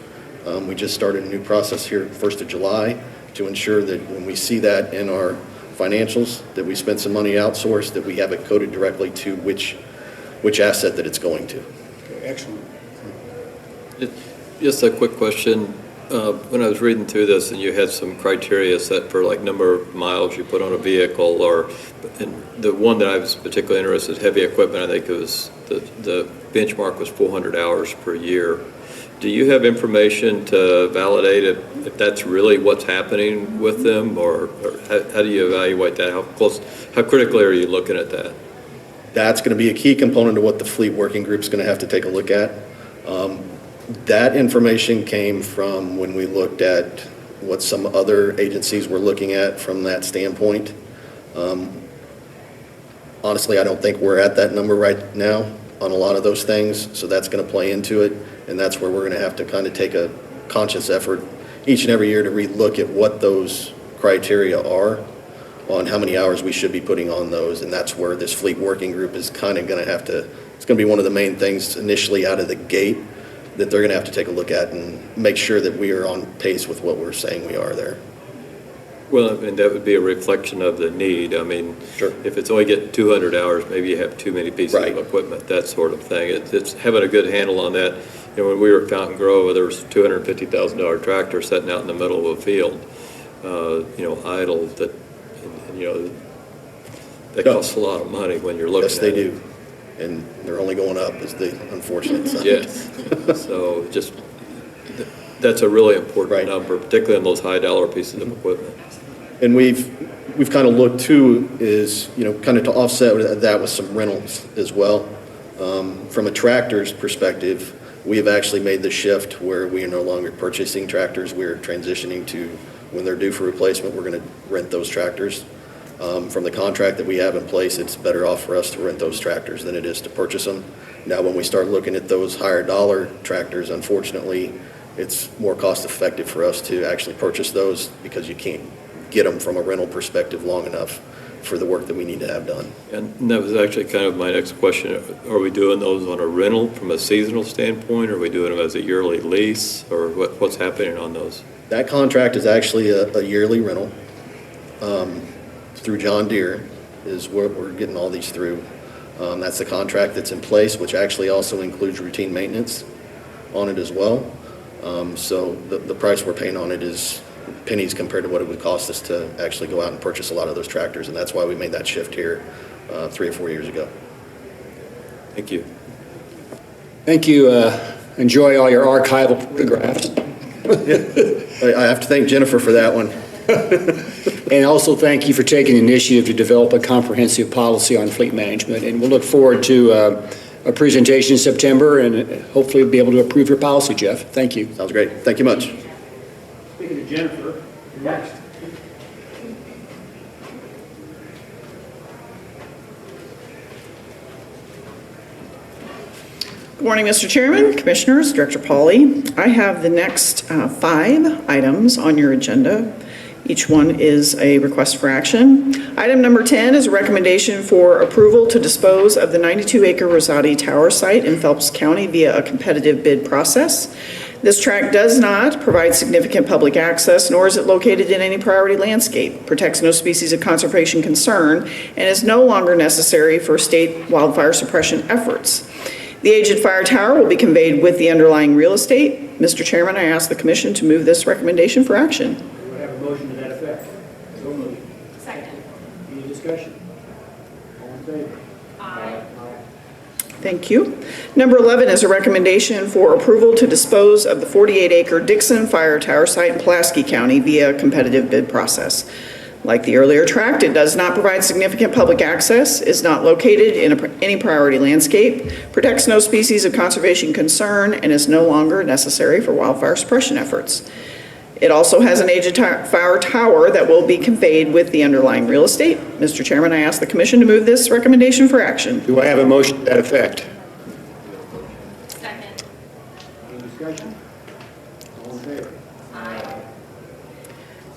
We just started a new process here 1st of July to ensure that when we see that in our financials, that we spent some money outsourced, that we have it coded directly to which asset that it's going to. Okay, excellent. Just a quick question. When I was reading through this and you had some criteria set for like number of miles you put on a vehicle, and the one that I was particularly interested in, heavy equipment, I think it was, the benchmark was 400 hours per year. Do you have information to validate if that's really what's happening with them, or how do you evaluate that? How critically are you looking at that? That's going to be a key component of what the fleet working group's going to have to take a look at. That information came from when we looked at what some other agencies were looking at from that standpoint. Honestly, I don't think we're at that number right now on a lot of those things, so that's going to play into it, and that's where we're going to have to kind of take a conscious effort each and every year to relook at what those criteria are on how many hours we should be putting on those, and that's where this fleet working group is kind of going to have to, it's going to be one of the main things initially out of the gate that they're going to have to take a look at and make sure that we are on pace with what we're saying we are there. Well, and that would be a reflection of the need. I mean, Sure. if it's only getting 200 hours, maybe you have too many pieces Right. of equipment, that sort of thing. It's having a good handle on that. You know, when we were at Fountain Grove, there was a $250,000 tractor sitting out in the middle of a field, idle, that, that No. costs a lot of money when you're looking at it. Yes, they do. And they're only going up is the unfortunate side. Yes. So that's a really important Right. number, particularly on those high dollar pieces of equipment. And we've kind of looked too is, kind of to offset that with some rentals as well. From a tractor's perspective, we have actually made the shift where we are no longer purchasing tractors. We're transitioning to when they're due for replacement, we're going to rent those tractors. From the contract that we have in place, it's better off for us to rent those tractors than it is to purchase them. Now, when we start looking at those higher dollar tractors, unfortunately, it's more cost effective for us to actually purchase those because you can't get them from a rental perspective long enough for the work that we need to have done. And that was actually kind of my next question. Are we doing those on a rental from a seasonal standpoint? Or are we doing them as a yearly lease? Or what's happening on those? That contract is actually a yearly rental through John Deere is where we're getting all these through. That's the contract that's in place, which actually also includes routine maintenance on it as well. So the price we're paying on it is pennies compared to what it would cost us to actually go out and purchase a lot of those tractors. And that's why we made that shift here 3 or 4 years ago. Thank you. Thank you. Enjoy all your archival photographs. I have to thank Jennifer for that one. And also thank you for taking the initiative to develop a comprehensive policy on fleet management. And we'll look forward to a presentation in September and hopefully be able to approve your policy, Jeff. Thank you. Sounds great. Thank you much. Speaking to Jennifer, next. Good morning, Mr. Chairman, Commissioners, Director Pauly. I have the next 5 items on your agenda. Each one is a request for action. Item number 10 is a recommendation for approval to dispose of the 92-acre Rosati Tower site in Phelps County via a competitive bid process. This tract does not provide significant public access, nor is it located in any priority landscape, protects no species of conservation concern, and is no longer necessary for state wildfire suppression efforts. The aged fire tower will be conveyed with the underlying real estate. Mr. Chairman, I ask the Commission to move this recommendation for action. Do I have a motion to that effect? So moved. Second. Any discussion? All in favor? Aye. Thank you. Number 11 is a recommendation for approval to dispose of the 48-acre Dixon Fire Tower site in Pulaski County via a competitive bid process. Like the earlier tract, it does not provide significant public access, is not located in any priority landscape, protects no species of conservation concern, and is no longer necessary for wildfire suppression efforts. It also has an aged fire tower that will be conveyed with the underlying real estate. Mr. Chairman, I ask the Commission to move this recommendation for action. Do I have a motion to that effect? Second. Any discussion? All in favor? Aye.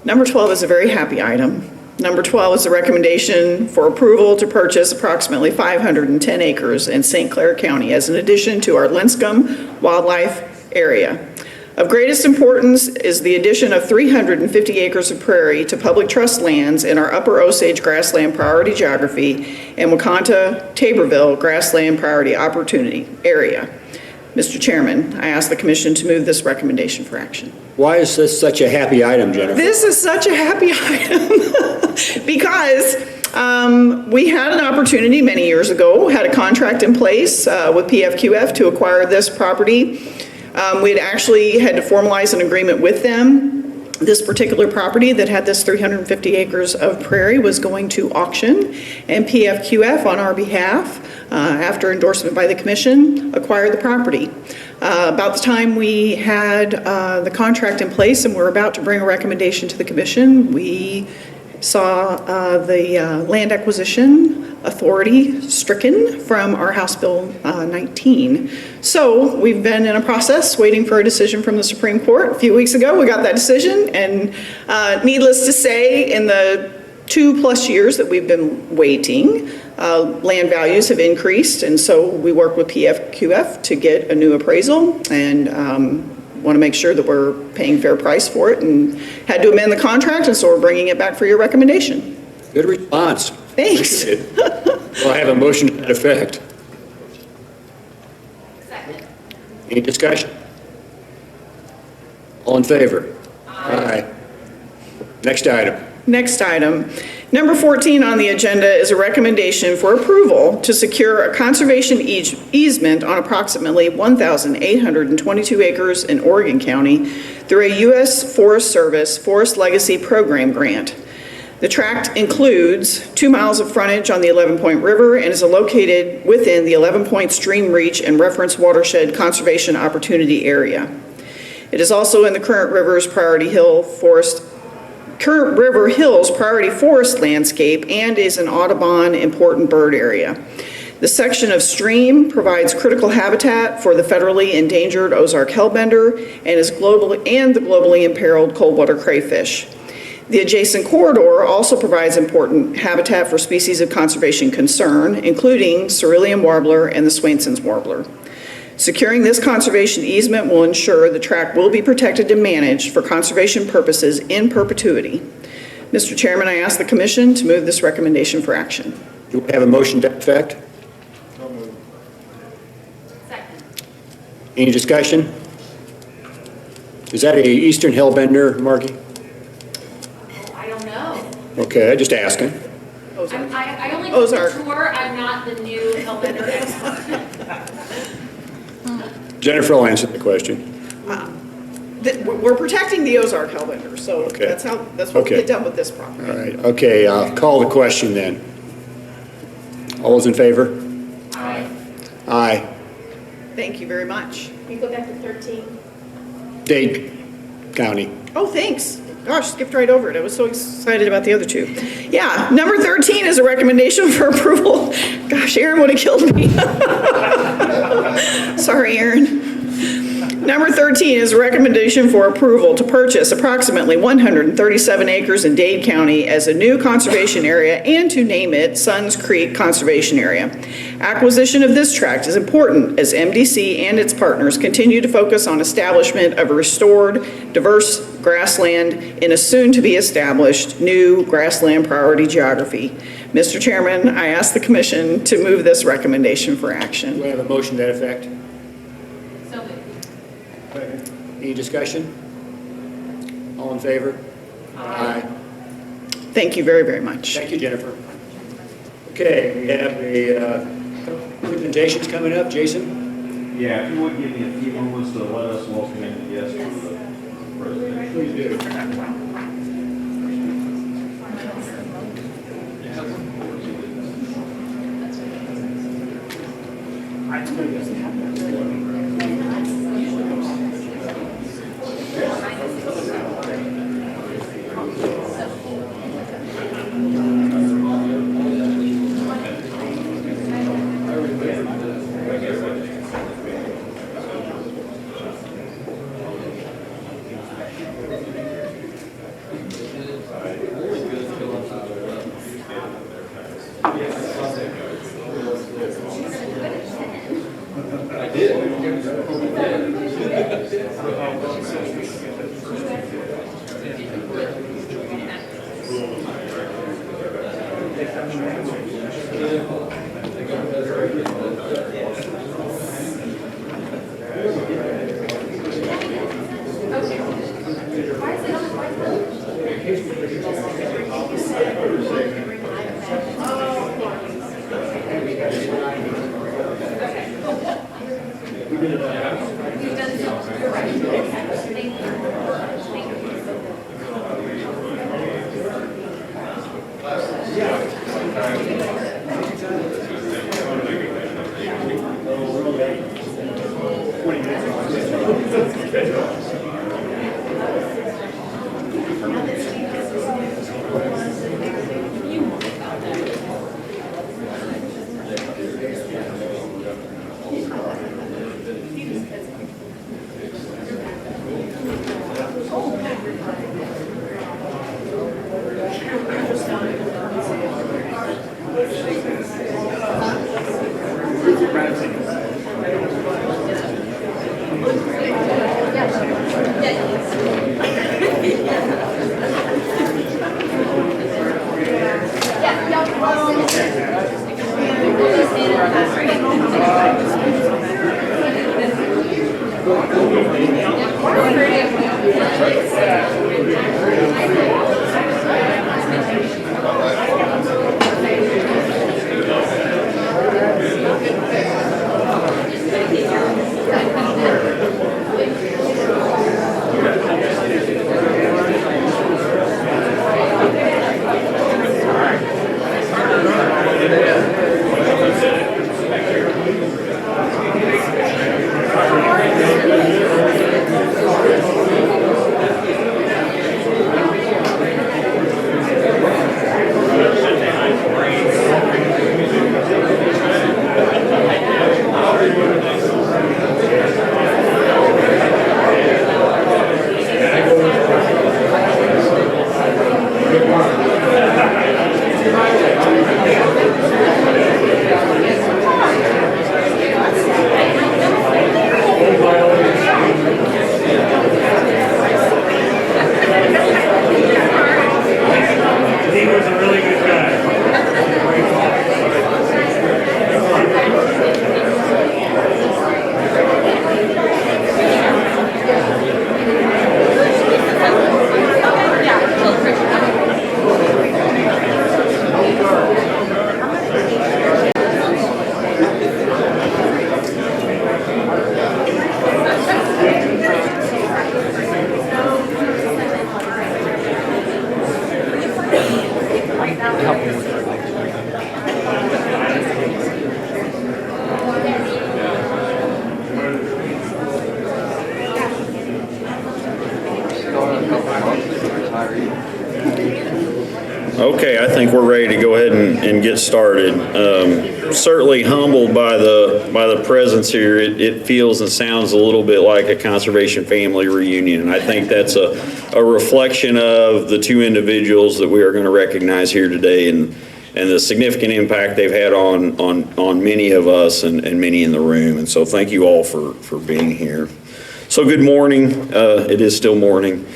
Number 12 is a very happy item. Number 12 is a recommendation for approval to purchase approximately 510 acres in St. Clair County as an addition to our Linscomb Wildlife Area. Of greatest importance is the addition of 350 acres of prairie to public trust lands in our Upper Osage Grassland Priority Geography and Wakanta-Taborville Grassland Priority Opportunity Area. Mr. Chairman, I ask the Commission to move this recommendation for action. Why is this such a happy item, Jennifer? This is such a happy item because we had an opportunity many years ago, had a contract in place with PFQF to acquire this property. We had actually had to formalize an agreement with them. This particular property that had this 350 acres of prairie was going to auction, and PFQF on our behalf, after endorsement by the Commission, acquired the property. About the time we had the contract in place and we're about to bring a recommendation to the Commission, we saw the Land Acquisition Authority stricken from our House Bill 19. So we've been in a process waiting for a decision from the Supreme Court. A few weeks ago, we got that decision, and needless to say, in the 2+ years that we've been waiting, land values have increased, and so we worked with PFQF to get a new appraisal, and want to make sure that we're paying fair price for it, and had to amend the contract, and so we're bringing it back for your recommendation. Good response. Thanks. Well, I have a motion to that effect. Second. Any discussion? All in favor? Aye. Next item. Next item. Number 14 on the agenda is a recommendation for approval to secure a conservation easement on approximately 1,822 acres in Oregon County through a U.S. Forest Service Forest Legacy Program grant. The tract includes 2 miles of frontage on the 11 Point River and is located within the 11 Point Stream Reach and Reference Watershed Conservation Opportunity Area. It is also in the Current Rivers Priority Hill Forest Current River Hills Priority Forest landscape and is an Audubon important bird area. The section of stream provides critical habitat for the federally endangered Ozark hellbender and the globally imperiled coldwater crayfish. The adjacent corridor also provides important habitat for species of conservation concern, including cerulean warbler and the Swainson's warbler. Securing this conservation easement will ensure the tract will be protected and managed for conservation purposes in perpetuity. Mr. Chairman, I ask the Commission to move this recommendation for action. Do we have a motion to that effect? Second. Any discussion? Is that a eastern hellbender, Margie? I don't know. Okay, I just asking. I only took Ozark. the tour. I'm not the new hellbender expert. Jennifer will answer the question. We're protecting the Ozark hellbender, so Okay. that's what we Okay. get done with this property. All right, okay, call the question then. All those in favor? Aye. Aye. Thank you very much. Can you go back to 13? Dade County. Oh, thanks. Gosh, skipped right over it. I was so excited about the other two. Yeah, number 13 is a recommendation for approval. Gosh, Aaron would have killed me. Sorry, Aaron. Number 13 is a recommendation for approval to purchase approximately 137 acres in Dade County as a new conservation area and to name it Suns Creek Conservation Area. Acquisition of this tract is important as MDC and its partners continue to focus on establishment of a restored, diverse grassland in a soon-to-be-established new grassland priority geography. Mr. Chairman, I ask the Commission to move this recommendation for action. Do we have a motion to that effect? So moved. Any discussion? All in favor? Aye. Thank you very, very much. Thank you, Jennifer. Okay, we have a presentations coming up. Jason? Yeah, if you would give me a few moments to let us welcome in the guests for the presentation. Please do. Okay, I think we're ready to go ahead and get started. Certainly humbled by the presence here. It feels and sounds a little bit like a conservation family reunion. And I think that's a reflection of the two individuals that we are going to recognize here today and the significant impact they've had on many of us and many in the room. And so thank you all for being here. So good morning. It is still morning.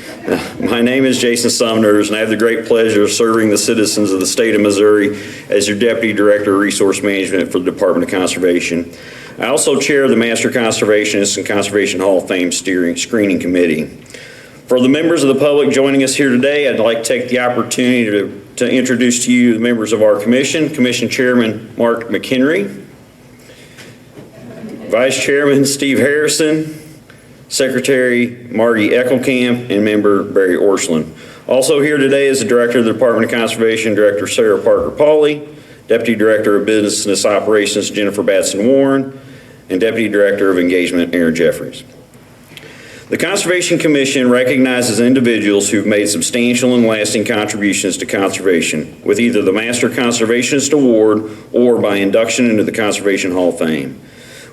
My name is Jason Sumners, and I have the great pleasure of serving the citizens of the state of Missouri as your Deputy Director of Resource Management for the Department of Conservation. I also chair the Master Conservationists and Conservation Hall of Fame Screening Committee. For the members of the public joining us here today, I'd like to take the opportunity to introduce to you the members of our commission. Commission Chairman Mark McHenry, Vice Chairman Steve Harrison, Secretary Margie Eckelkamp, and Member Barry Orslin. Also here today is the Director of the Department of Conservation, Director Sarah Parker Pauley, Deputy Director of Business Operations Jennifer Batson Warren, and Deputy Director of Engagement Aaron Jeffries. The Conservation Commission recognizes individuals who've made substantial and lasting contributions to conservation with either the Master Conservationist Award or by induction into the Conservation Hall of Fame.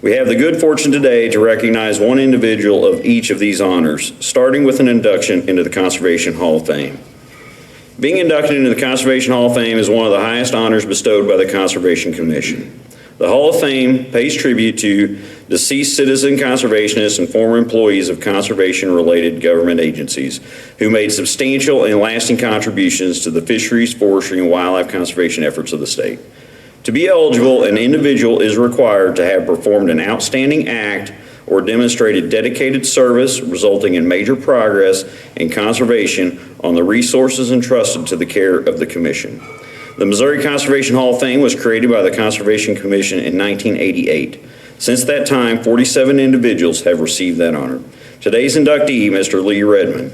We have the good fortune today to recognize one individual of each of these honors, starting with an induction into the Conservation Hall of Fame. Being inducted into the Conservation Hall of Fame is one of the highest honors bestowed by the Conservation Commission. The Hall of Fame pays tribute to deceased citizen conservationists and former employees of conservation-related government agencies who made substantial and lasting contributions to the fisheries, forestry, and wildlife conservation efforts of the state. To be eligible, an individual is required to have performed an outstanding act or demonstrated dedicated service resulting in major progress in conservation on the resources entrusted to the care of the Commission. The Missouri Conservation Hall of Fame was created by the Conservation Commission in 1988. Since that time, 47 individuals have received that honor. Today's inductee, Mr. Lee Redmond.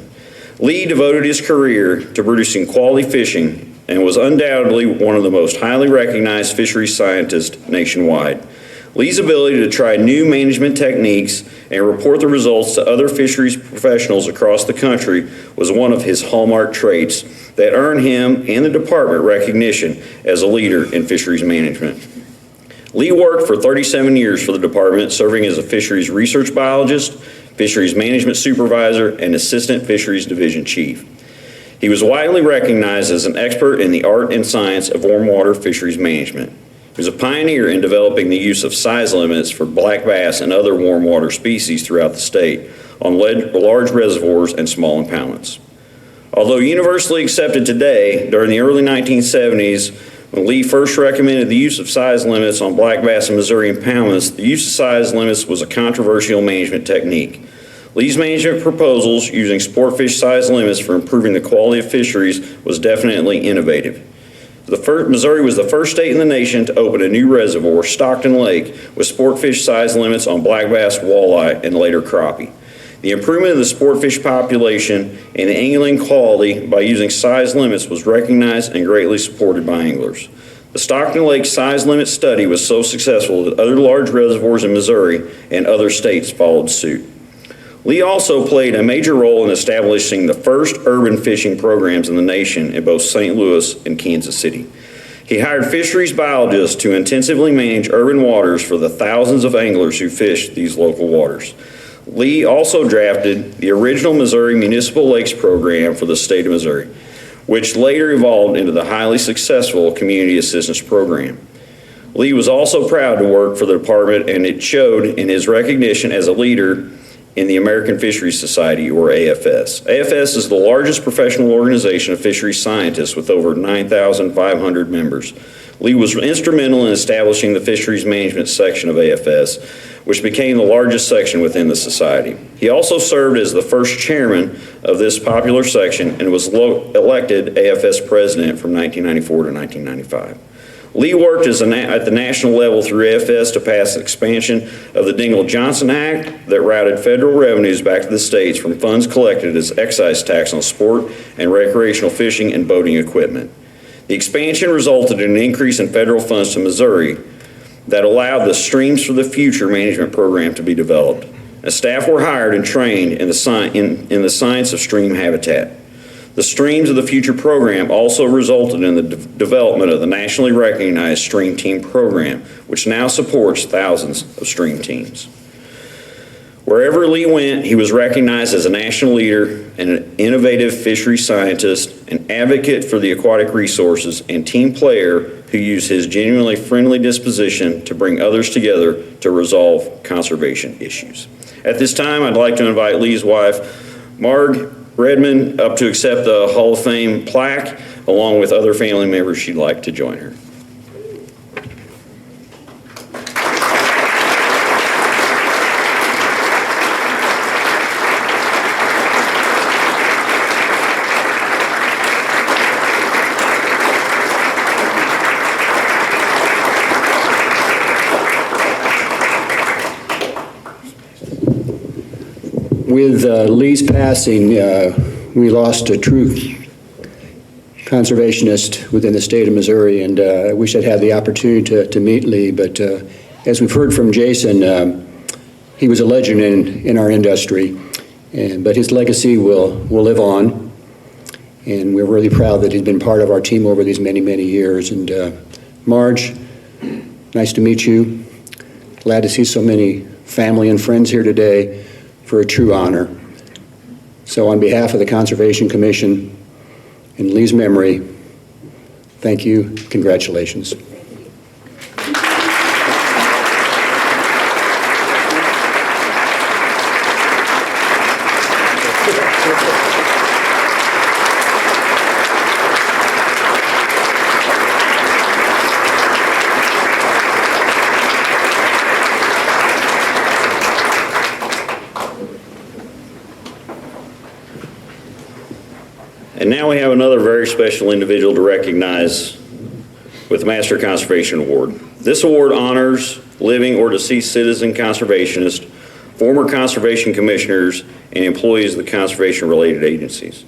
Lee devoted his career to producing quality fishing and was undoubtedly one of the most highly recognized fisheries scientists nationwide. Lee's ability to try new management techniques and report the results to other fisheries professionals across the country was one of his hallmark traits that earned him and the department recognition as a leader in fisheries management. Lee worked for 37 years for the department, serving as a fisheries research biologist, fisheries management supervisor, and assistant fisheries division chief. He was widely recognized as an expert in the art and science of warm water fisheries management. He was a pioneer in developing the use of size limits for black bass and other warm water species throughout the state on large reservoirs and small impoundments. Although universally accepted today, during the early 1970s, when Lee first recommended the use of size limits on black bass in Missouri impoundments, the use of size limits was a controversial management technique. Lee's management proposals using sportfish size limits for improving the quality of fisheries was definitely innovative. Missouri was the first state in the nation to open a new reservoir, Stockton Lake, with sportfish size limits on black bass, walleye, and later crappie. The improvement of the sportfish population and the angling quality by using size limits was recognized and greatly supported by anglers. The Stockton Lake size limit study was so successful that other large reservoirs in Missouri and other states followed suit. Lee also played a major role in establishing the first urban fishing programs in the nation in both St. Louis and Kansas City. He hired fisheries biologists to intensively manage urban waters for the thousands of anglers who fish these local waters. Lee also drafted the original Missouri Municipal Lakes Program for the state of Missouri, which later evolved into the highly successful Community Assistance Program. Lee was also proud to work for the department, and it showed in his recognition as a leader in the American Fisheries Society, or AFS. AFS is the largest professional organization of fisheries scientists with over 9,500 members. Lee was instrumental in establishing the fisheries management section of AFS, which became the largest section within the society. He also served as the first chairman of this popular section and was elected AFS president from 1994 to 1995. Lee worked at the national level through AFS to pass expansion of the Dingell-Johnson Act that routed federal revenues back to the states from funds collected as excise tax on sport and recreational fishing and boating equipment. The expansion resulted in an increase in federal funds to Missouri that allowed the Streams for the Future management program to be developed. Staff were hired and trained in the science of stream habitat. The Streams of the Future program also resulted in the development of the nationally recognized Stream Team program, which now supports thousands of stream teams. Wherever Lee went, he was recognized as a national leader and an innovative fisheries scientist, an advocate for the aquatic resources, and team player who used his genuinely friendly disposition to bring others together to resolve conservation issues. At this time, I'd like to invite Lee's wife, Marg Redmond, up to accept the Hall of Fame plaque, along with other family members she'd like to join her. With Lee's passing, we lost a true conservationist within the state of Missouri, and I wish I'd had the opportunity to meet Lee, but as we've heard from Jason, he was a legend in our industry, but his legacy will live on, and we're really proud that he's been part of our team over these many, many years. And Marge, nice to meet you. Glad to see so many family and friends here today for a true honor. So on behalf of the Conservation Commission, in Lee's memory, thank you, congratulations. And now we have another very special individual to recognize with the Master Conservation Award. This award honors living or deceased citizen conservationists, former conservation commissioners, and employees of the conservation-related agencies.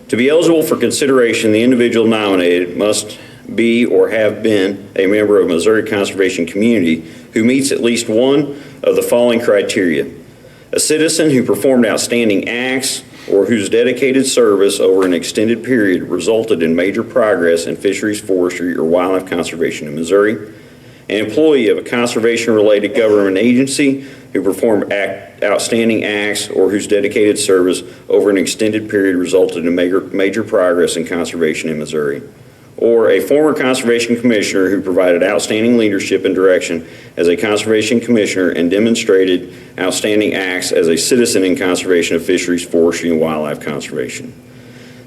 To be eligible for consideration, the individual nominated must be or have been a member of Missouri Conservation Community who meets at least one of the following criteria: a citizen who performed outstanding acts or whose dedicated service over an extended period resulted in major progress in fisheries, forestry, or wildlife conservation in Missouri, an employee of a conservation-related government agency who performed outstanding acts or whose dedicated service over an extended period resulted in major progress in conservation in Missouri, or a former conservation commissioner who provided outstanding leadership and direction as a conservation commissioner and demonstrated outstanding acts as a citizen in conservation of fisheries, forestry, and wildlife conservation.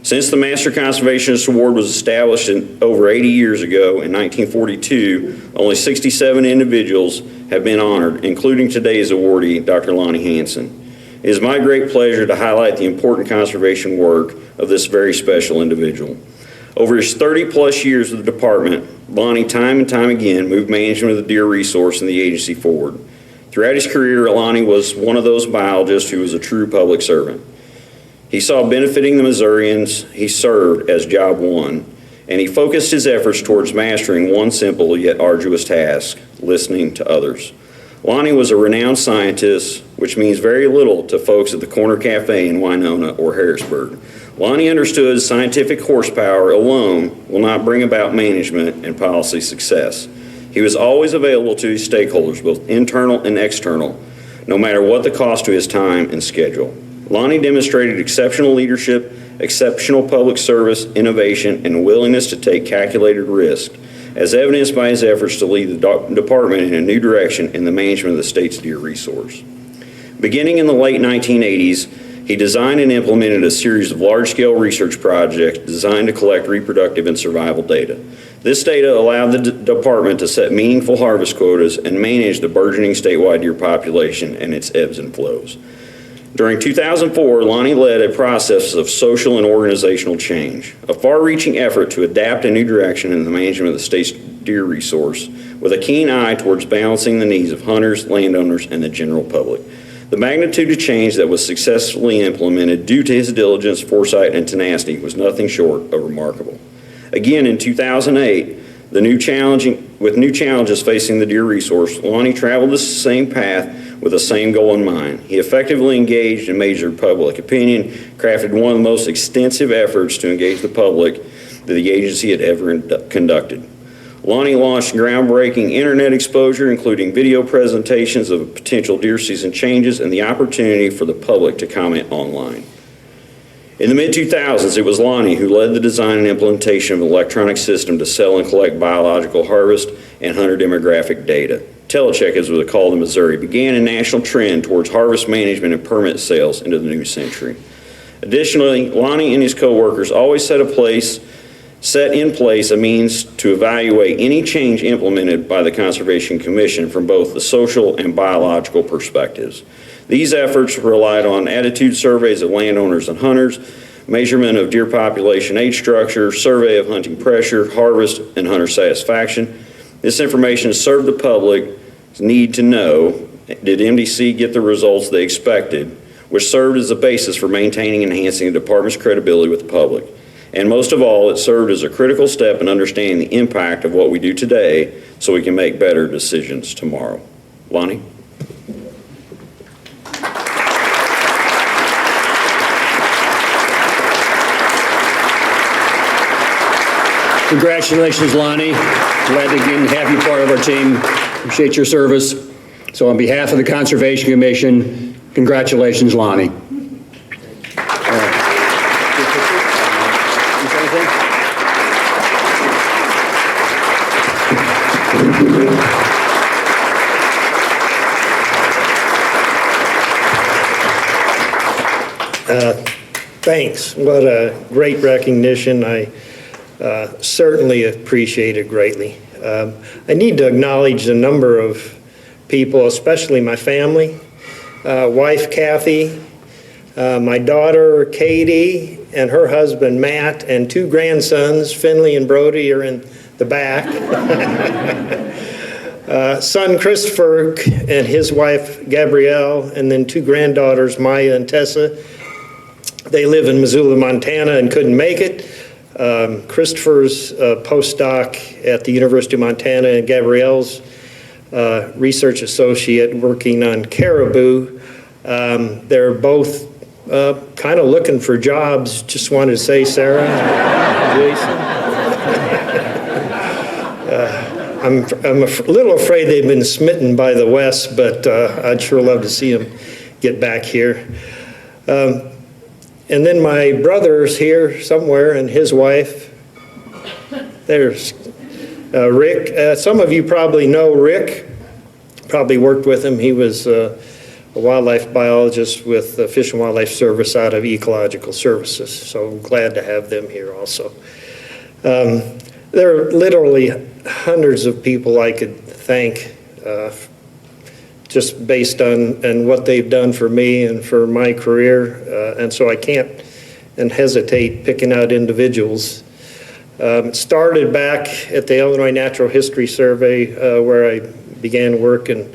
Since the Master Conservationist Award was established over 80 years ago in 1942, only 67 individuals have been honored, including today's awardee, Dr. Lonnie Hansen. It is my great pleasure to highlight the important conservation work of this very special individual. Over his 30-plus years with the department, Lonnie time and time again moved management of the deer resource and the agency forward. Throughout his career, Lonnie was one of those biologists who was a true public servant. He saw benefiting the Missourians he served as job one, and he focused his efforts towards mastering one simple yet arduous task: listening to others. Lonnie was a renowned scientist, which means very little to folks at the Corner Cafe in Winona or Harrisburg. Lonnie understood scientific horsepower alone will not bring about management and policy success. He was always available to his stakeholders, both internal and external, no matter what the cost to his time and schedule. Lonnie demonstrated exceptional leadership, exceptional public service, innovation, and willingness to take calculated risk, as evidenced by his efforts to lead the department in a new direction in the management of the state's deer resource. Beginning in the late 1980s, he designed and implemented a series of large-scale research projects designed to collect reproductive and survival data. This data allowed the department to set meaningful harvest quotas and manage the burgeoning statewide deer population and its ebbs and flows. During 2004, Lonnie led a process of social and organizational change, a far-reaching effort to adapt a new direction in the management of the state's deer resource, with a keen eye towards balancing the needs of hunters, landowners, and the general public. The magnitude of change that was successfully implemented due to his diligence, foresight, and tenacity was nothing short of remarkable. Again, in 2008, with new challenges facing the deer resource, Lonnie traveled the same path with the same goal in mind. He effectively engaged and measured public opinion, crafted one of the most extensive efforts to engage the public that the agency had ever conducted. Lonnie launched groundbreaking internet exposure, including video presentations of potential deer season changes and the opportunity for the public to comment online. In the mid-2000s, it was Lonnie who led the design and implementation of an electronic system to sell and collect biological harvest and hunter demographic data. Telecheck, as it was called in Missouri, began a national trend towards harvest management and permit sales into the new century. Additionally, Lonnie and his coworkers always set in place a means to evaluate any change implemented by the Conservation Commission from both the social and biological perspectives. These efforts relied on attitude surveys of landowners and hunters, measurement of deer population age structure, survey of hunting pressure, harvest, and hunter satisfaction. This information served the public's need to know, did MDC get the results they expected, which served as the basis for maintaining and enhancing the department's credibility with the public. And most of all, it served as a critical step in understanding the impact of what we do today so we can make better decisions tomorrow. Lonnie? Congratulations, Lonnie. Glad to again have you part of our team. Appreciate your service. So on behalf of the Conservation Commission, congratulations, Lonnie. Thanks. What a great recognition. I certainly appreciate it greatly. I need to acknowledge a number of people, especially my family, wife Kathy, my daughter Katie, and her husband Matt, and two grandsons, Finley and Brody, are in the back. Son Christopher and his wife Gabrielle, and then two granddaughters, Maya and Tessa. They live in Missoula, Montana, and couldn't make it. Christopher's a postdoc at the University of Montana, and Gabrielle's research associate working on caribou. They're both kind of looking for jobs. Just wanted to say, Sarah, Jason. I'm a little afraid they've been smitten by the West, but I'd sure love to see them get back here. And then my brother's here somewhere, and his wife. There's Rick. Some of you probably know Rick. Probably worked with him. He was a wildlife biologist with the Fish and Wildlife Service out of Ecological Services. So I'm glad to have them here also. There are literally hundreds of people I could thank just based on what they've done for me and for my career. And so I can't and hesitate picking out individuals. It started back at the Illinois Natural History Survey where I began work in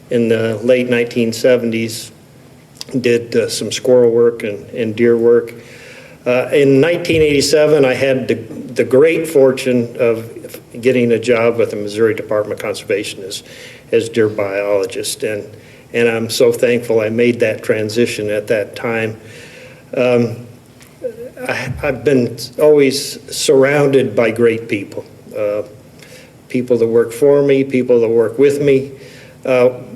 the late 1970s, did some squirrel work and deer work. In 1987, I had the great fortune of getting a job with the Missouri Department of Conservation as deer biologist, and I'm so thankful I made that transition at that time. I've been always surrounded by great people, people that work for me, people that work with me,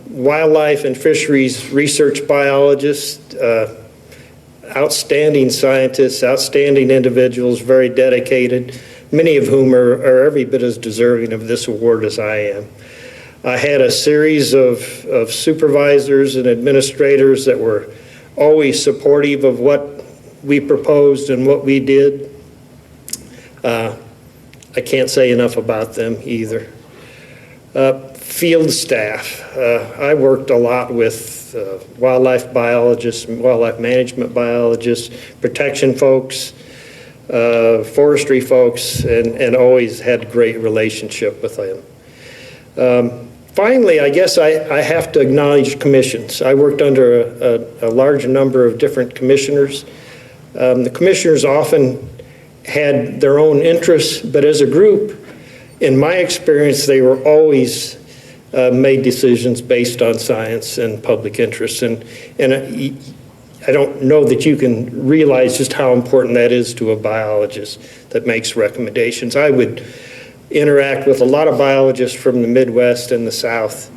wildlife and fisheries research biologists, outstanding scientists, outstanding individuals, very dedicated, many of whom are every bit as deserving of this award as I am. I had a series of supervisors and administrators that were always supportive of what we proposed and what we did. I can't say enough about them either. Field staff. I worked a lot with wildlife biologists, wildlife management biologists, protection folks, forestry folks, and always had a great relationship with them. Finally, I guess I have to acknowledge commissions. I worked under a large number of different commissioners. The commissioners often had their own interests, but as a group, in my experience, they were always made decisions based on science and public interest. And I don't know that you can realize just how important that is to a biologist that makes recommendations. I would interact with a lot of biologists from the Midwest and the South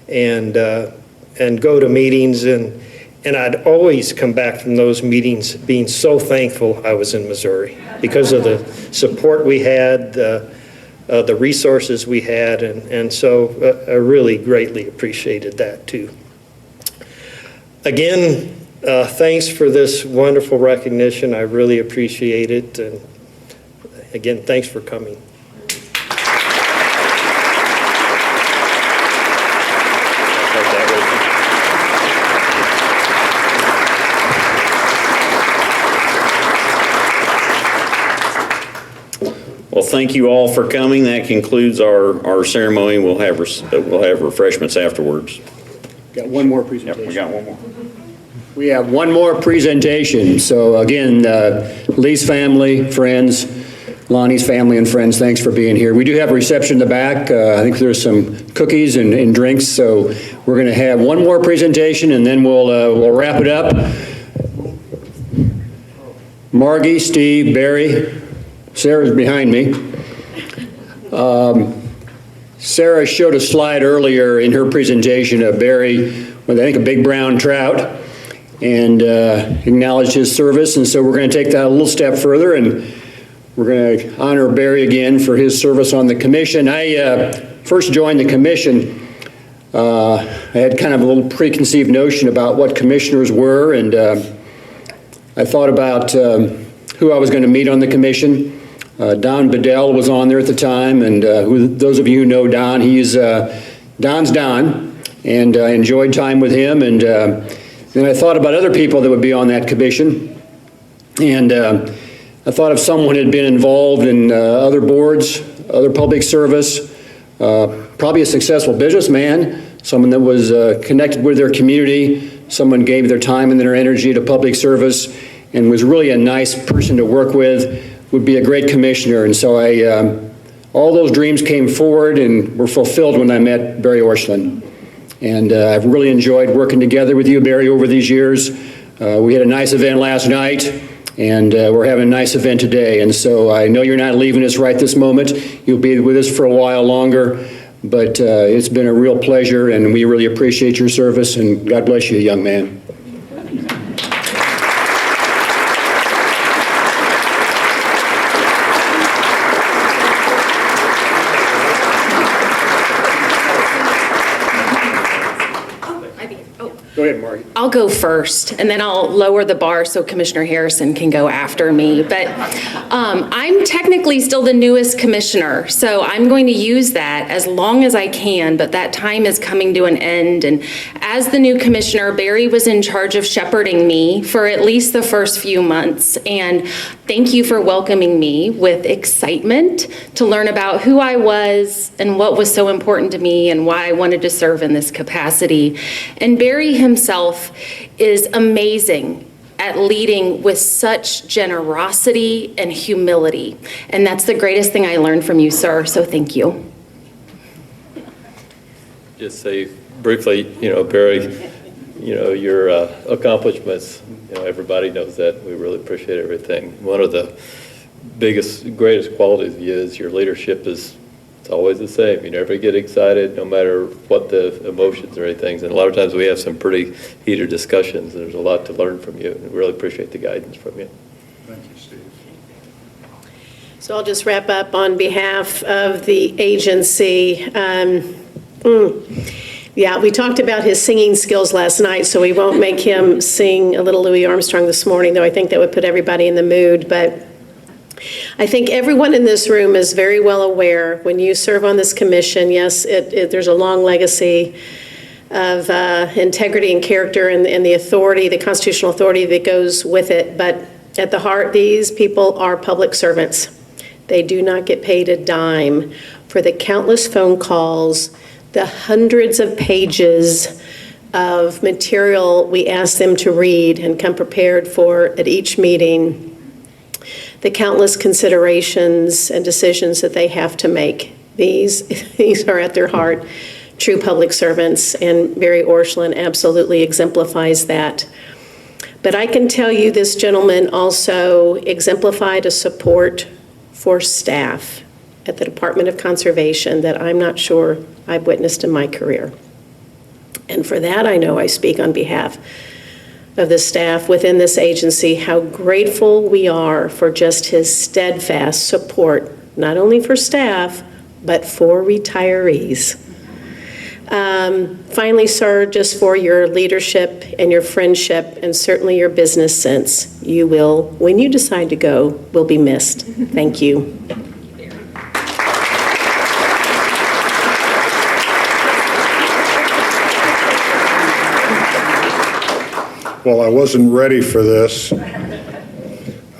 and go to meetings, and I'd always come back from those meetings being so thankful I was in Missouri because of the support we had, the resources we had, and so I really greatly appreciated that too. Again, thanks for this wonderful recognition. I really appreciate it. And again, thanks for coming. Well, thank you all for coming. That concludes our ceremony. We'll have refreshments afterwards. Got one more presentation. Yep, we got one more. We have one more presentation. So again, Lee's family, friends, Lonnie's family and friends, thanks for being here. We do have a reception in the back. I think there's some cookies and drinks. So we're going to have one more presentation and then we'll wrap it up. Margie, Steve, Barry, Sarah's behind me. Sarah showed a slide earlier in her presentation of Barry with, I think, a big brown trout, and acknowledged his service. And so we're going to take that a little step further, and we're going to honor Barry again for his service on the commission. I first joined the commission. I had kind of a little preconceived notion about what commissioners were, and I thought about who I was going to meet on the commission. Don Bedell was on there at the time, and those of you who know Don, Don's Don, and I enjoyed time with him. And then I thought about other people that would be on that commission, and I thought if someone had been involved in other boards, other public service, probably a successful businessman, someone that was connected with their community, someone gave their time and their energy to public service, and was really a nice person to work with, would be a great commissioner. And so all those dreams came forward and were fulfilled when I met Barry Orscheln. And I've really enjoyed working together with you, Barry, over these years. We had a nice event last night, and we're having a nice event today. And so I know you're not leaving us right this moment. You'll be with us for a while longer, but it's been a real pleasure, and we really appreciate your service, and God bless you, young man. Go ahead, Margie. I'll go first, and then I'll lower the bar so Commissioner Harrison can go after me. But I'm technically still the newest commissioner, so I'm going to use that as long as I can, but that time is coming to an end. And as the new commissioner, Barry was in charge of shepherding me for at least the first few months. And thank you for welcoming me with excitement to learn about who I was and what was so important to me and why I wanted to serve in this capacity. And Barry himself is amazing at leading with such generosity and humility. And that's the greatest thing I learned from you, sir, so thank you. Just say briefly, Barry, your accomplishments, everybody knows that. We really appreciate everything. One of the greatest qualities of you is your leadership is it's always the same. You never get excited, no matter what the emotions or anything. And a lot of times we have some pretty heated discussions, and there's a lot to learn from you. And we really appreciate the guidance from you. Thank you, Steve. So I'll just wrap up on behalf of the agency. Yeah, we talked about his singing skills last night, so we won't make him sing a little Louis Armstrong this morning, though I think that would put everybody in the mood. But I think everyone in this room is very well aware when you serve on this commission, yes, there's a long legacy of integrity and character and the authority, the constitutional authority that goes with it. But at the heart, these people are public servants. They do not get paid a dime for the countless phone calls, the hundreds of pages of material we ask them to read and come prepared for at each meeting, the countless considerations and decisions that they have to make. These are at their heart true public servants, and Barry Orscheln absolutely exemplifies that. But I can tell you this gentleman also exemplified a support for staff at the Department of Conservation that I'm not sure I've witnessed in my career. And for that, I know I speak on behalf of the staff within this agency, how grateful we are for just his steadfast support, not only for staff, but for retirees. Finally, sir, just for your leadership and your friendship and certainly your business sense, you will, when you decide to go, will be missed. Thank you. Well, I wasn't ready for this.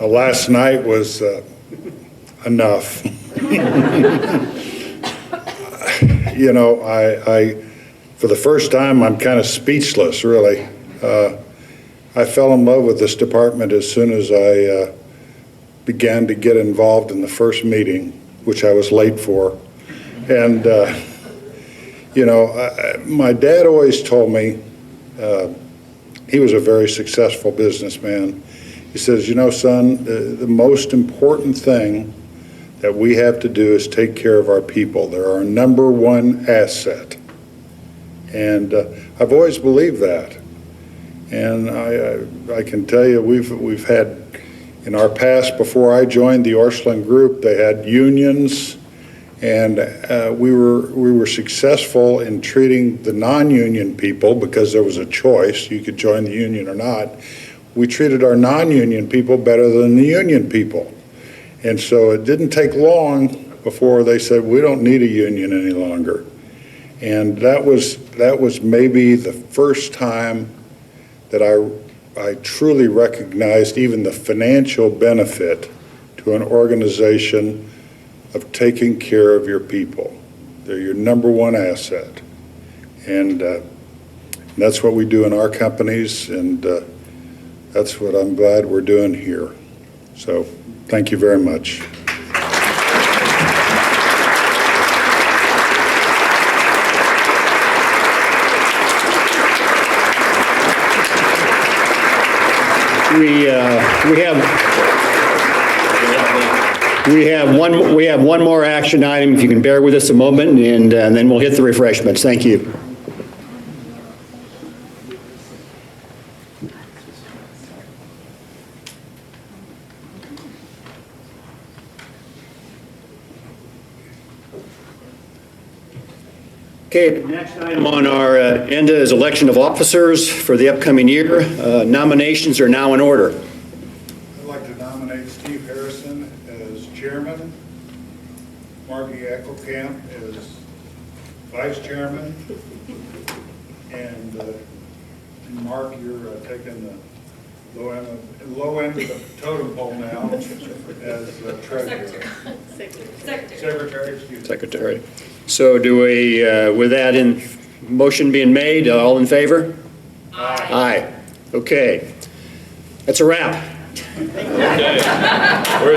Last night was enough. You know, I for the first time, I'm kind of speechless, really. I fell in love with this department as soon as I began to get involved in the first meeting, which I was late for. And, you know, my dad always told me, he was a very successful businessman. He says, you know, son, the most important thing that we have to do is take care of our people. They're our number one asset. And I've always believed that. And I can tell you, we've had, in our past, before I joined the Orscheln Group, they had unions, and we were successful in treating the non-union people, because there was a choice, you could join the union or not. We treated our non-union people better than the union people. And so it didn't take long before they said, we don't need a union any longer. And that was maybe the first time that I truly recognized even the financial benefit to an organization of taking care of your people. They're your number one asset. And that's what we do in our companies, and that's what I'm glad we're doing here. So thank you very much. We have one more action item, if you can bear with us a moment, and then we'll hit the refreshments. Thank you. Okay, the next item on our agenda is election of officers for the upcoming year. Nominations are now in order. I'd like to nominate Steve Harrison as chairman, Margie Eckelkamp as vice chairman, and Mark, you're taking the low end of the totem pole now as treasurer. Secretary. So do we, with that in motion being made, all in favor? Aye. Aye. Okay. That's a wrap. Okay. We're